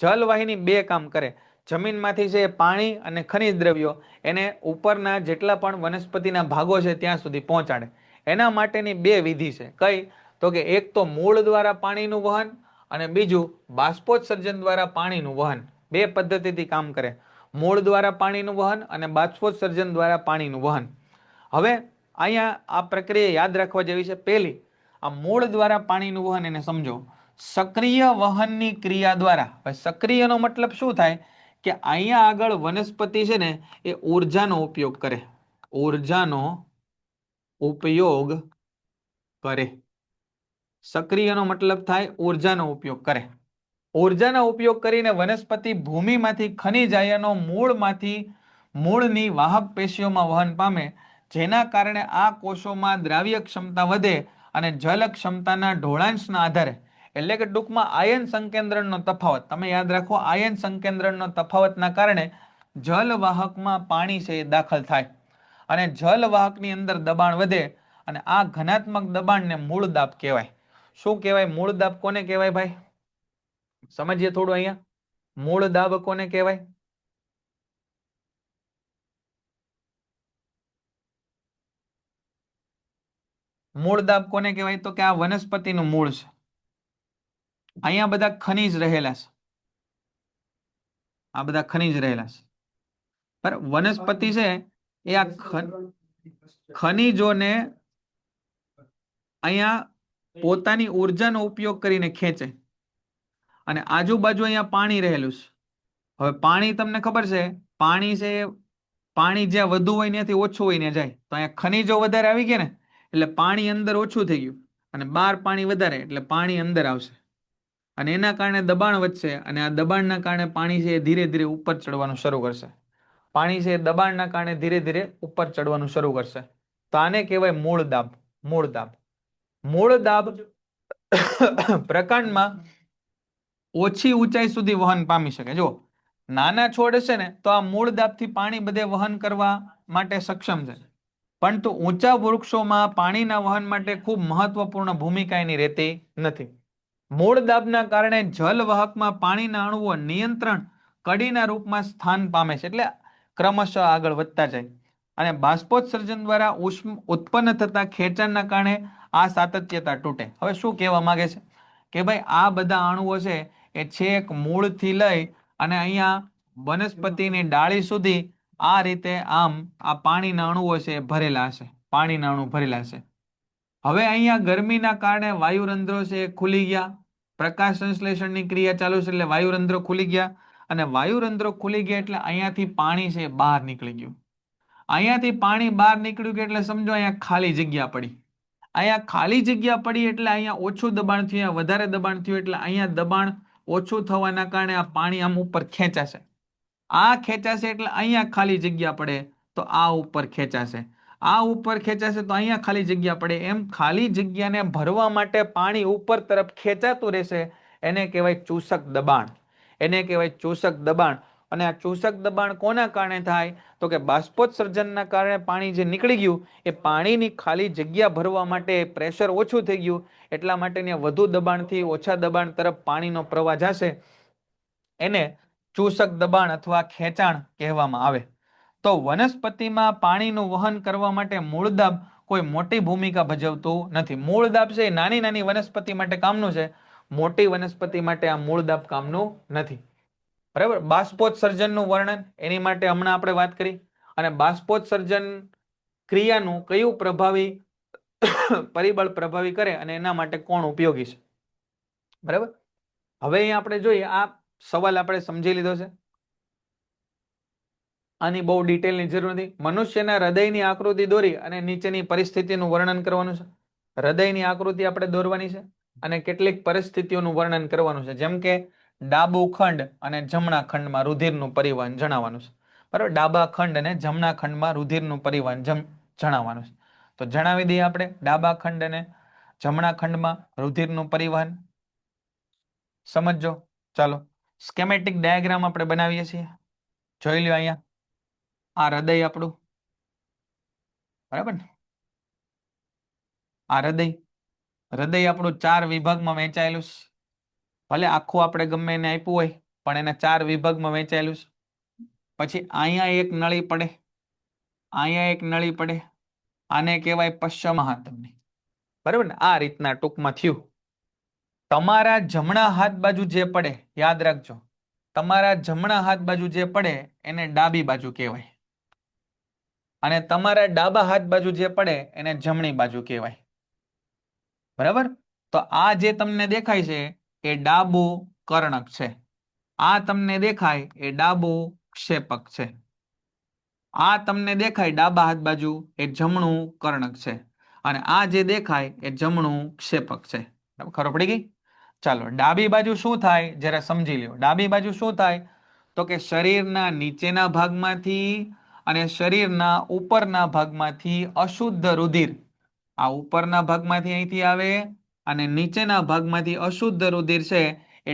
જલવાહિની બે કામ કરે. જમીનમાંથી છે પાણી અને ખનિજ દ્રવ્યો એને ઉપરના જેટલા પણ વનસ્પતિના ભાગો છે ત્યાં સુધી પહોંચાડે. એના માટેની બે વિધિ છે. કઈ? તો કે એક તો મૂળ દ્વારા પાણીનું વહન અને બીજું બાષ્પોત્સર્જન દ્વારા પાણીનું વહન. બે પદ્ધતિથી કામ કરે. મૂળ દ્વારા પાણીનું વહન અને બાષ્પોત્સર્જન દ્વારા પાણીનું વહન. હવે અહીંયા આ પ્રક્રિયા યાદ રાખવા જેવી છે. પહેલી, આ મૂળ દ્વારા પાણીનું વહન એને સમજો. સક્રિય વહનની ક્રિયા દ્વારા, સક્રિયનો મતલબ શું થાય? કે અહીંયા આગળ વનસ્પતિ છે ને એ ઉર્જાનો ઉપયોગ કરે. ઉર્જાનો ઉપયોગ કરે. સક્રિયનો મતલબ થાય ઉર્જાનો ઉપયોગ કરે. ઉર્જાનો ઉપયોગ કરીને વનસ્પતિ ભૂમિમાંથી ખનિજ આયનો મૂળની વાહક પેશીઓમાં વહન પામે, જેના કારણે આ કોષોમાં દ્રાવ્ય ક્ષમતા વધે અને જલ ક્ષમતાના ઢોળાંશના આધારે, એટલે કે ટૂંકમાં આયન સંકેન્દ્રણનો તફાવત, તમે યાદ રાખો, આયન સંકેન્દ્રણનો તફાવતના કારણે જલવાહકમાં પાણી છે એ દાખલ થાય અને જલવાહકની અંદર દબાણ વધે અને આ ઘનાત્મક દબાણને મૂળ દાબ કહેવાય. શું કહેવાય? મૂળ દાબ કોને કહેવાય ભાઈ? સમજીએ થોડું અહીંયા. મૂળ દાબ કોને કહેવાય? મૂળ દાબ કોને કહેવાય? તો કે આ વનસ્પતિનું મૂળ છે. અહીંયા બધા ખનિજ રહેલા છે. આ બધા ખનિજ રહેલા છે. બરાબર? વનસ્પતિ છે એ આ ખનિજોને અહીંયા પોતાની ઉર્જાનો ઉપયોગ કરીને ખેંચે અને આજુબાજુ અહીંયા પાણી રહેલું છે. હવે પાણી તમને ખબર છે, પાણી છે, પાણી જ્યાં વધુ હોય ત્યાંથી ઓછું હોય ને જાય. તો અહીંયા ખનિજો વધારે આવી ગયા ને એટલે પાણી અંદર ઓછું થઈ ગયું અને બહાર પાણી વધારે એટલે પાણી અંદર આવશે અને એના કારણે દબાણ વધશે અને આ દબાણના કારણે પાણી છે એ ધીરે ધીરે ઉપર ચડવાનું શરૂ કરશે. પાણી છે દબાણના કારણે ધીરે ધીરે ઉપર ચડવાનું શરૂ કરશે. તો આને કહેવાય મૂળ દાબ. મૂળ દાબ. મૂળ દાબ પ્રકાંડમાં ઓછી ઊંચાઈ સુધી વહન પામી શકે. જો નાના છોડ હશે ને તો આ મૂળ દાબથી પાણી બધે વહન કરવા માટે સક્ષમ છે, પરંતુ ઊંચા વૃક્ષોમાં પાણીના વહન માટે ખૂબ મહત્વપૂર્ણ ભૂમિકા એની રહેતી નથી. મૂળ દાબના કારણે જલવાહકમાં પાણીના અણુઓ નિયંત્રણ કડીના રૂપમાં સ્થાન પામે છે, એટલે ક્રમશઃ આગળ વધતા જાય અને બાષ્પોત્સર્જન દ્વારા ઉત્પન્ન થતા ખેંચાણના કારણે આ સાતત્યતા તૂટે. હવે શું કહેવા માંગે છે કે ભાઈ આ બધા અણુઓ છે એ છેક મૂળથી લઈ અને અહીંયા વનસ્પતિની ડાળી સુધી આ રીતે આમ આ પાણીના અણુઓ છે ભરેલા હશે. પાણીના અણુ ભરેલા હશે. હવે અહીંયા ગરમીના કારણે વાયુરંધ્રો છે ખુલી ગયા, પ્રકાશ સંશ્લેષણની ક્રિયા ચાલુ છે એટલે વાયુરંધ્રો ખુલી ગયા અને વાયુરંધ્રો ખુલી ગયા એટલે અહીંયાથી પાણી છે બહાર નીકળી ગયું. અહીંયાથી પાણી બહાર નીકળ્યું એટલે સમજો અહીંયા ખાલી જગ્યા પડી. અહીંયા ખાલી જગ્યા પડી એટલે અહીંયા ઓછું દબાણ થયું, વધારે દબાણ થયું એટલે અહીંયા દબાણ ઓછું થવાના કારણે આ પાણી આમ ઉપર ખેંચાશે. આ ખેંચાશે એટલે અહીંયા ખાલી જગ્યા પડે તો આ ઉપર ખેંચાશે. આ ઉપર ખેંચાશે તો અહીંયા ખાલી જગ્યા પડે. એમ ખાલી જગ્યાને ભરવા માટે પાણી ઉપર તરફ ખેંચાતું રહેશે. એને કહેવાય ચૂસક દબાણ. એને કહેવાય ચૂસક દબાણ. અને આ ચૂસક દબાણ કોના કારણે થાય તો કે બાષ્પોત્સર્જનના કારણે પાણી જે નીકળી ગયું એ પાણીની ખાલી જગ્યા ભરવા માટે પ્રેશર ઓછું થઈ ગયું, એટલા માટે ત્યાં વધુ દબાણથી ઓછા દબાણ તરફ પાણીનો પ્રવાહ જશે, એને ચૂસક દબાણ અથવા ખેંચાણ કહેવામાં આવે. તો વનસ્પતિમાં પાણીનું વહન કરવા માટે મૂળ દાબ કોઈ મોટી ભૂમિકા ભજવતું નથી. મૂળ દાબ છે એ નાની નાની વનસ્પતિ માટે કામનું છે, મોટી વનસ્પતિ માટે આ મૂળ દાબ કામનું નથી. બરાબર. બાષ્પોત્સર્જનનું વર્ણન એની માટે હમણાં આપણે વાત કરી, અને બાષ્પોત્સર્જન ક્રિયાનું કયું પ્રભાવી પરિબળ પ્રભાવી કરે અને એના માટે કોણ ઉપયોગી છે. બરાબર. હવે અહીંયા આપણે જોઈએ, આ સવાલ આપણે સમજી લીધો છે, આની બહુ ડિટેલની જરૂર નથી. મનુષ્યના હૃદયની આકૃતિ દોરી અને નીચેની પરિસ્થિતિનું વર્ણન કરવાનું છે. હૃદયની આકૃતિ આપણે દોરવાની છે અને કેટલીક પરિસ્થિતિઓનું વર્ણન કરવાનું છે, જેમ કે ડાબુ ખંડ અને જમણા ખંડમાં રુધિરનું પરિવહન જણાવવાનું છે. બરાબર. ડાબા ખંડ અને જમણા ખંડમાં રુધિરનું પરિવહન જણાવવાનું છે. તો જણાવી દઈએ આપણે ડાબા ખંડ અને જમણા ખંડમાં રુધિરનું પરિવહન. સમજો. ચાલો સ્કેમેટિક ડાયાગ્રામ આપણે બનાવીએ છીએ. જોઈ લો અહીંયા, આ હૃદય આપણું, બરાબર ને, આ હૃદય આપણું 4 વિભાગમાં વહેંચાયેલું છે. ભલે આખું આપણે ગમે એને આપ્યું હોય, પણ એના 4 વિભાગમાં વહેંચાયેલું છે. પછી અહીંયા એક નળી પડે, અહીંયા એક નળી પડે, આને કહેવાય પશ્ચમહાતમની. બરાબર ને. આ રીતના ટૂંકમાં થયું. તમારા જમણા હાથ બાજુ જે પડે, યાદ રાખજો, તમારા જમણા હાથ બાજુ જે પડે એને ડાબી બાજુ કહેવાય, અને તમારા ડાબા હાથ બાજુ જે પડે એને જમણી બાજુ કહેવાય. બરાબર. તો આ જે તમને દેખાય છે એ ડાબુ કર્ણક છે, આ તમને દેખાય એ ડાબુ ક્ષેપક છે, આ તમને દેખાય ડાબા હાથ બાજુ એ જમણું કર્ણક છે, અને આ જે દેખાય એ જમણું ક્ષેપક છે. ખબર પડી ગઈ? ચાલો ડાબી બાજુ શું થાય જરા સમજી લ્યો. ડાબી બાજુ શું થાય તો કે શરીરના નીચેના ભાગમાંથી અને શરીરના ઉપરના ભાગમાંથી અશુદ્ધ રુધિર, આ ઉપરના ભાગમાંથી અહીંથી આવે અને નીચેના ભાગમાંથી અશુદ્ધ રુધિર છે એ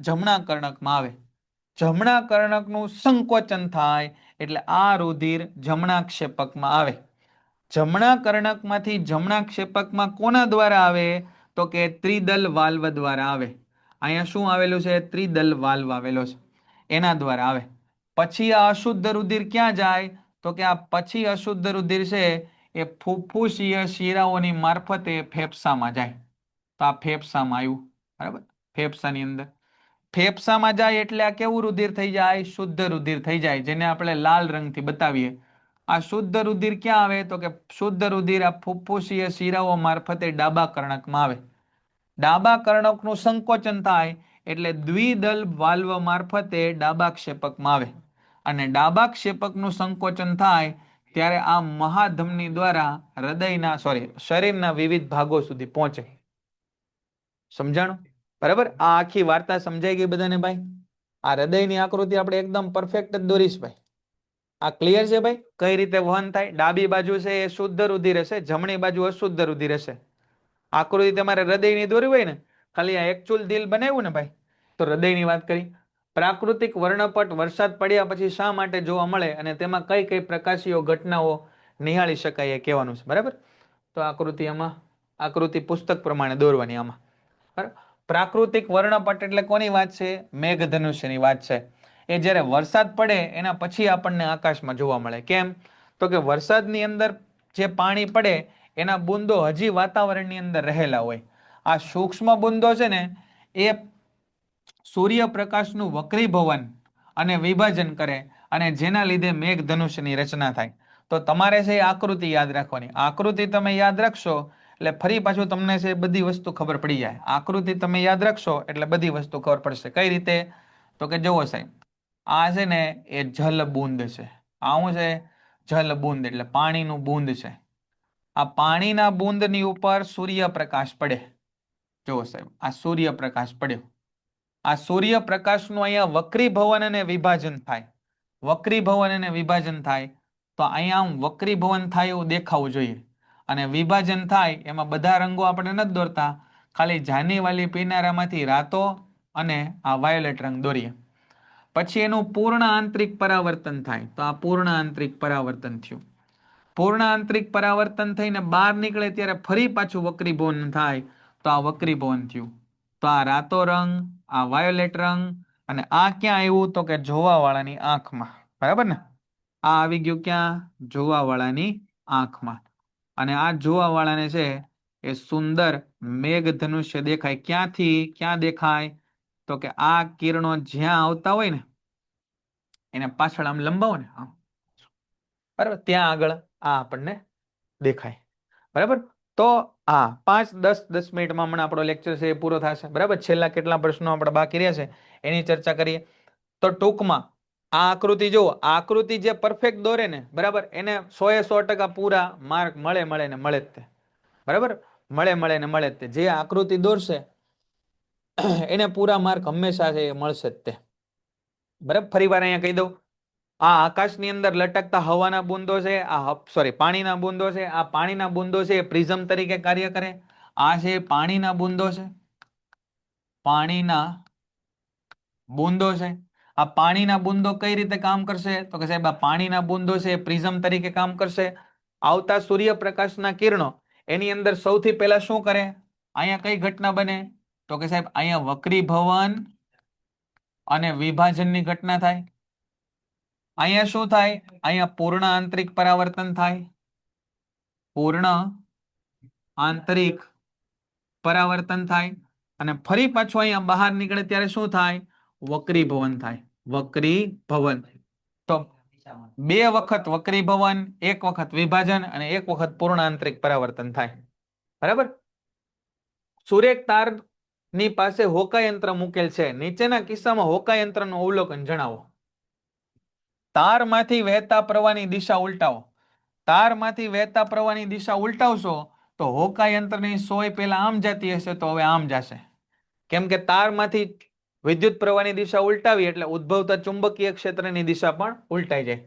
જમણા કર્ણકમાં આવે. જમણા કર્ણકનું સંકોચન થાય એટલે આ રુધિર જમણા ક્ષેપકમાં આવે. જમણા કર્ણકમાંથી જમણા ક્ષેપકમાં કોના દ્વારા આવે તો કે ત્રિદલ વાલ્વ દ્વારા આવે. અહીંયા શું આવેલું છે? ત્રિદલ વાલ્વ આવેલો છે, એના દ્વારા આવે. પછી આ અશુદ્ધ રુધિર ક્યાં જાય તો કે આ પછી અશુદ્ધ રુધિર છે એ ફુફ્ફુસીય શિરાઓની મારફતે ફેફસામાં જાય. તો આ ફેફસામાં આવ્યું. બરાબર. ફેફસાની અંદર, ફેફસામાં જાય એટલે આ કેવું રુધિર થઈ જાય? શુદ્ધ રુધિર થઈ જાય, જેને આપણે લાલ રંગથી બતાવીએ. આ શુદ્ધ રુધિર ક્યાં આવે તો કે શુદ્ધ રુધિર આ ફુફ્ફુસીય શિરાઓ મારફતે ડાબા કર્ણકમાં આવે. ડાબા કર્ણકનું સંકોચન થાય એટલે દ્વિદલ વાલ્વ મારફતે ડાબા ક્ષેપકમાં આવે, અને ડાબા ક્ષેપકનું સંકોચન થાય ત્યારે આ મહાધમની દ્વારા શરીરના વિવિધ ભાગો સુધી પહોંચે. સમજાણું? બરાબર. આ આખી વાર્તા સમજાઈ ગઈ બધાને ભાઈ? આ હૃદયની આકૃતિ આપણે એકદમ પરફેક્ટ જ દોરીશ ભાઈ. આ ક્લિયર છે ભાઈ? કઈ રીતે વહન થાય? ડાબી બાજુ છે એ શુદ્ધ રુધિર હશે, જમણી બાજુ અશુદ્ધ રુધિર હશે. આકૃતિ તમારે હૃદયની દોરી હોય ને, ખાલી આ એકચુઅલ દિલ બનાવ્યું ને ભાઈ, તો હૃદયની વાત કરી. પ્રાકૃતિક વર્ણપટ વરસાદ પડ્યા પછી શા માટે જોવા મળે અને તેમાં કઈ કઈ પ્રકાશીય ઘટનાઓ નિહાળી શકાય એ કહેવાનું છે. બરાબર. તો આકૃતિ પુસ્તક પ્રમાણે દોરવાની. આમાં બરાબર. પ્રાકૃતિક વર્ણપટ એટલે કોની વાત છે? મેઘધનુષ્યની વાત છે. એ જ્યારે વરસાદ પડે એના પછી આપણને આકાશમાં જોવા મળે. કેમ તો કે વરસાદની અંદર જે પાણી પડે એના બુંદો હજી વાતાવરણની અંદર રહેલા હોય. આ સૂક્ષ્મ બુંદો છે ને એ સૂર્યપ્રકાશનું વક્રીભવન અને વિભાજન કરે, અને જેના લીધે મેઘધનુષ્યની રચના થાય. તો તમારે છે આકૃતિ યાદ રાખવાની. આકૃતિ તમે યાદ રાખશો એટલે ફરી પાછું તમને છે બધી વસ્તુ ખબર પડી જાય. આકૃતિ તમે યાદ રાખશો એટલે બધી વસ્તુ ખબર પડશે. કઈ રીતે તો કે જુઓ સાહેબ, આ છે ને એ જલ બુંદ છે. આ શું છે? જલ બુંદ એટલે પાણીનું બુંદ છે. આ પાણીના બુંદની ઉપર સૂર્યપ્રકાશ પડે. જુઓ સાહેબ, આ સૂર્યપ્રકાશ પડ્યો. આ સૂર્યપ્રકાશનું અહીંયા વક્રીભવન અને વિભાજન થાય. વક્રીભવન અને વિભાજન થાય તો અહીંયા આમ વક્રીભવન થાય એવું દેખાવું જોઈએ, અને વિભાજન થાય એમાં બધા રંગો આપણે નથી દોરતા, ખાલી જાની વાલી પીનારામાંથી રાતો અને આ વાયોલેટ રંગ દોરીએ. પછી એનું પૂર્ણ આંતરિક પરાવર્તન થાય, તો આ પૂર્ણ આંતરિક પરાવર્તન થયું. પૂર્ણ આંતરિક પરાવર્તન થઈને બહાર નીકળે ત્યારે ફરી પાછું વક્રીભવન થાય, તો આ વક્રીભવન થયું. તો આ રાતો રંગ, આ વાયોલેટ રંગ, અને આ ક્યાં આવ્યું તો કે જોવાવાળાની આંખમાં. બરાબર ને? આ આવી ગયું ક્યાં? જોવાવાળાની આંખમાં. અને આ જોવાવાળાને છે એ સુંદર મેઘધનુષ્ય દેખાય. ક્યાંથી ક્યાં દેખાય? તો કે આ કિરણો જ્યાં આવતા હોય ને એને પાછળ આમ લંબાવો ને, આમ, બરાબર, ત્યાં આગળ આ આપણને દેખાય. બરાબર? તો આ 5-10 મિનિટમાં હમણાં આપણો લેક્ચર છે એ પૂરો થશે. બરાબર? છેલ્લા કેટલા પ્રશ્નો આપણે બાકી રહ્યા છે એની ચર્ચા કરીએ. તો ટૂંકમાં આ આકૃતિ જુઓ, આ આકૃતિ જે પરફેક્ટ દોરે ને, બરાબર, એને 100% પૂરા માર્ક મળે ને મળે જ તે. બરાબર? મળે ને મળે જ તે. જે આકૃતિ દોરશે એને પૂરા માર્ક હંમેશા છે એ મળશે જ તે. બરાબર? ફરી વાર અહીંયા કહી દઉં, આ આકાશની અંદર લટકતા હવાના બુંદો છે, પાણીના બુંદો છે. આ પાણીના બુંદો છે એ પ્રિઝમ તરીકે કાર્ય કરે. આ છે પાણીના બુંદો છે, પાણીના બુંદો છે. આ પાણીના બુંદો કઈ રીતે કામ કરશે તો કે સાહેબ આ પાણીના બુંદો છે એ પ્રિઝમ તરીકે કામ કરશે. આવતા સૂર્યપ્રકાશના કિરણો એની અંદર સૌથી પહેલા શું કરે? અહીંયા કઈ ઘટના બને તો કે સાહેબ અહીંયા વક્રીભવન અને વિભાજનની ઘટના થાય. અહીંયા શું થાય? અહીંયા પૂર્ણ આંતરિક પરાવર્તન થાય. પૂર્ણ આંતરિક પરાવર્તન થાય. અને ફરી પાછું અહીંયા બહાર નીકળે ત્યારે શું થાય? વક્રીભવન થાય. વક્રીભવન. તો 2 વખત વક્રીભવન, 1 વખત વિભાજન અને 1 વખત પૂર્ણ આંતરિક પરાવર્તન થાય. બરાબર? સૂર્યતાર ની પાસે હોકા યંત્ર મૂકેલ છે. નીચેના કિસ્સામાં હોકા યંત્રનું અવલોકન જણાવો. તારમાંથી વહેતા પ્રવાહની દિશા ઉલટાવો. તારમાંથી વહેતા પ્રવાહની દિશા ઉલટાવશો તો હોકા યંત્રની સોય પહેલા આમ જતી હશે તો હવે આમ જશે. કેમ કે તારમાંથી વિદ્યુત પ્રવાહની દિશા ઉલટાવી એટલે ઉદ્ભવતા ચુંબકીય ક્ષેત્રની દિશા પણ ઉલટાઈ જાય.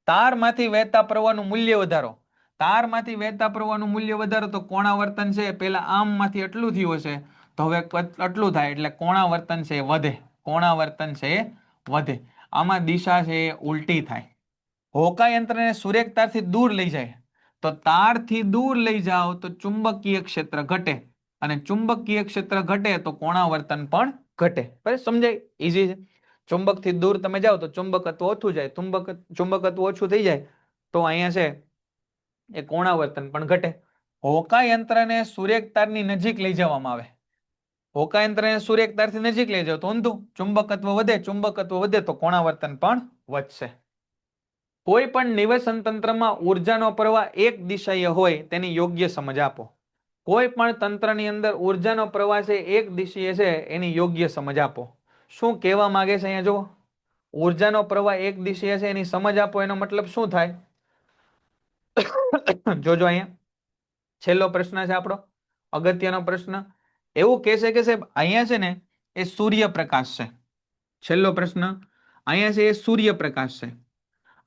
તારમાંથી વહેતા પ્રવાહનું મૂલ્ય વધારો. તારમાંથી વહેતા પ્રવાહનું મૂલ્ય વધારો તો કોણાવર્તન છે પહેલા આમમાંથી એટલું થયું હશે તો હવે આટલું થાય એટલે કોણાવર્તન છે એ વધે. કોણાવર્તન છે એ વધે. આમાં દિશા છે એ ઉલટી થાય. હોકા યંત્રને સૂર્યતારથી દૂર લઈ જાય તો તારથી દૂર લઈ જાઓ તો ચુંબકીય ક્ષેત્ર ઘટે, અને ચુંબકીય ક્ષેત્ર ઘટે તો કોણાવર્તન પણ ઘટે. બરાબર? સમજાય? ઈઝી છે. ચુંબકથી દૂર તમે જાઓ તો ચુંબકત્વ ઓછું જાય. ચુંબકત્વ ઓછું થઈ જાય તો અહીંયા છે એ કોણાવર્તન પણ ઘટે. હોકા યંત્રને સૂર્યતારની નજીક લઈ જવામાં આવે. હોકા યંત્રને સૂર્યતારથી નજીક લઈ જાઓ તો ઊંધું. ચુંબકત્વ વધે, ચુંબકત્વ વધે તો કોણાવર્તન પણ વધશે. કોઈ પણ નિવેશન તંત્રમાં ઉર્જાનો પ્રવાહ એક દિશાએ હોય તેની યોગ્ય સમજ આપો. કોઈ પણ તંત્રની અંદર ઉર્જાનો પ્રવાહ છે એક દિશીય છે એની યોગ્ય સમજ આપો. શું કહેવા માંગે છે અહીંયા જુઓ? ઉર્જાનો પ્રવાહ એક દિશીય છે એની સમજ આપો એનો મતલબ શું થાય? જોજો અહીંયા છેલ્લો પ્રશ્ન છે આપણો, અગત્યનો પ્રશ્ન. એવું કહેશે કે સાહેબ અહીંયા છે ને એ સૂર્યપ્રકાશ છે. છેલ્લો પ્રશ્ન અહીંયા છે એ સૂર્યપ્રકાશ છે.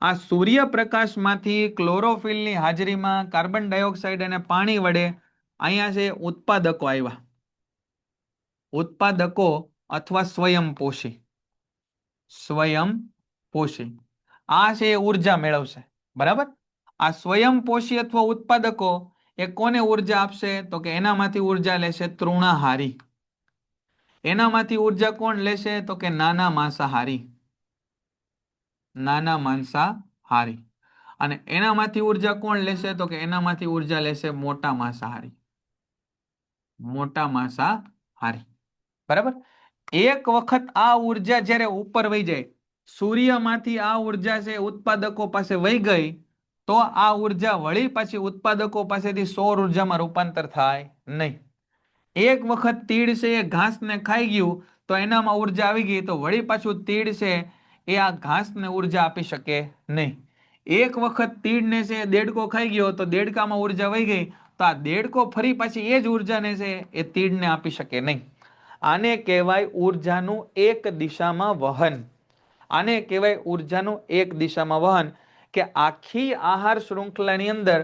આ સૂર્યપ્રકાશમાંથી ક્લોરોફિલની હાજરીમાં કાર્બન ડાયોક્સાઇડ અને પાણી વડે અહીંયા છે ઉત્પાદકો આવ્યા. ઉત્પાદકો અથવા સ્વયંપોષી. સ્વયંપોષી આ છે એ ઉર્જા મેળવશે. બરાબર? આ સ્વયંપોષી અથવા ઉત્પાદકો એ કોને ઉર્જા આપશે તો કે એનામાંથી ઉર્જા લેશે તૃણાહારી. એનામાંથી ઉર્જા કોણ લેશે તો કે નાના માંસાહારી. નાના માંસાહારી. અને એનામાંથી ઉર્જા કોણ લેશે તો કે એનામાંથી ઉર્જા લેશે મોટા માંસાહારી. મોટા માંસાહારી. બરાબર? એક વખત આ ઉર્જા જ્યારે ઉપર વહી જાય, સૂર્યમાંથી આ ઉર્જા છે ઉત્પાદકો પાસે વહી ગઈ તો આ ઉર્જા વળી પાછી ઉત્પાદકો પાસેથી સૌર ઉર્જામાં રૂપાંતર થાય નહીં. એક વખત તીડ છે એ ઘાસને ખાઈ ગયું તો એનામાં ઉર્જા આવી ગઈ તો વળી પાછું તીડ છે એ આ ઘાસને ઉર્જા આપી શકે નહીં. એક વખત તીડને છે દેડકો ખાઈ ગયો તો દેડકામાં ઉર્જા વહી ગઈ તો આ દેડકો ફરી પાછી એ જ ઉર્જાને છે એ તીડને આપી શકે નહીં. આને કહેવાય ઉર્જાનું એક દિશામાં વહન. આને કહેવાય ઉર્જાનું એક દિશામાં વહન, કે આખી આહાર શૃંખલાની અંદર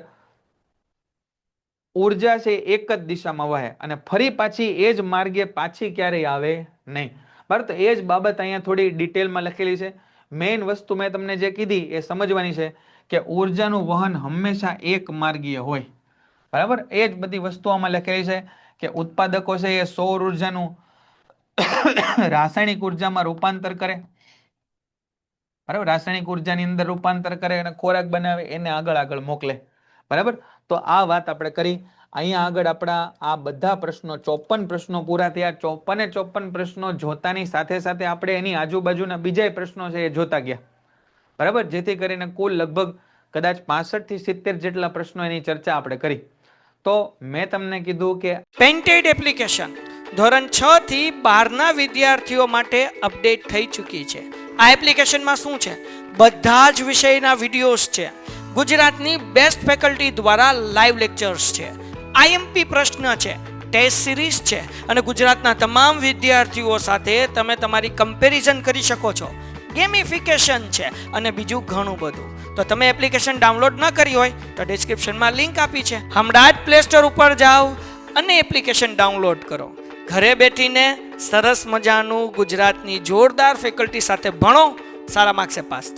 ઉર્જા છે એક જ દિશામાં વહે અને ફરી પાછી એ જ માર્ગે પાછી ક્યારેય આવે નહીં. બરાબર. તો એ જ બાબત અહીંયા થોડી ડિટેલમાં લખેલી છે. મેઇન વસ્તુ મેં તમને જે કીધી એ સમજવાની છે કે ઉર્જાનું વહન હંમેશા એક માર્ગીય હોય. બરાબર. એ જ બધી વસ્તુ આમાં લખેલી છે કે ઉત્પાદકો છે એ સૌર ઉર્જાનું રાસાયણિક ઉર્જામાં રૂપાંતર કરે. બરાબર. રાસાયણિક ઉર્જાની અંદર રૂપાંતર કરે અને ખોરાક બનાવે, એને આગળ મોકલે. બરાબર. તો આ વાત આપણે કરી. અહીંયા આગળ આપણા આ બધા પ્રશ્નો 54 પ્રશ્નો પૂરા થયા. 54 પ્રશ્નો જોતાની સાથે સાથે આપણે એની આજુબાજુના બીજા પ્રશ્નો છે એ જોતા ગયા. બરાબર. જેથી કરીને કુલ લગભગ કદાચ 65 થી 70 જેટલા પ્રશ્નો એની ચર્ચા આપણે કરી. તો મેં તમને કીધું કે પેન્ટેડ એપ્લિકેશન ધોરણ 6 થી 12ના વિદ્યાર્થીઓ માટે અપડેટ થઈ ચૂકી છે. આ એપ્લિકેશનમાં શું છે? બધા જ વિષયના વિડીયોઝ છે. ગુજરાતની બેસ્ટ ફેકલ્ટી દ્વારા લાઈવ લેક્ચર્સ છે. આઈએમપી પ્રશ્ન છે, ટેસ્ટ સિરીઝ છે અને ગુજરાતના તમામ વિદ્યાર્થીઓ સાથે તમે તમારી કમ્પેરિઝન કરી શકો છો. ગેમિફિકેશન છે અને બીજું ઘણું બધું. તો તમે એપ્લિકેશન ડાઉનલોડ ન કરી હોય તો ડિસ્ક્રિપ્શનમાં લિંક આપી છે. હમણાં જ પ્લે સ્ટોર ઉપર જાઓ અને એપ્લિકેશન ડાઉનલોડ કરો. ઘરે બેઠીને સરસ મજાનું ગુજરાતની જોરદાર ફેકલ્ટી સાથે ભણો, સારા માર્ક્સે પાસ થાઓ.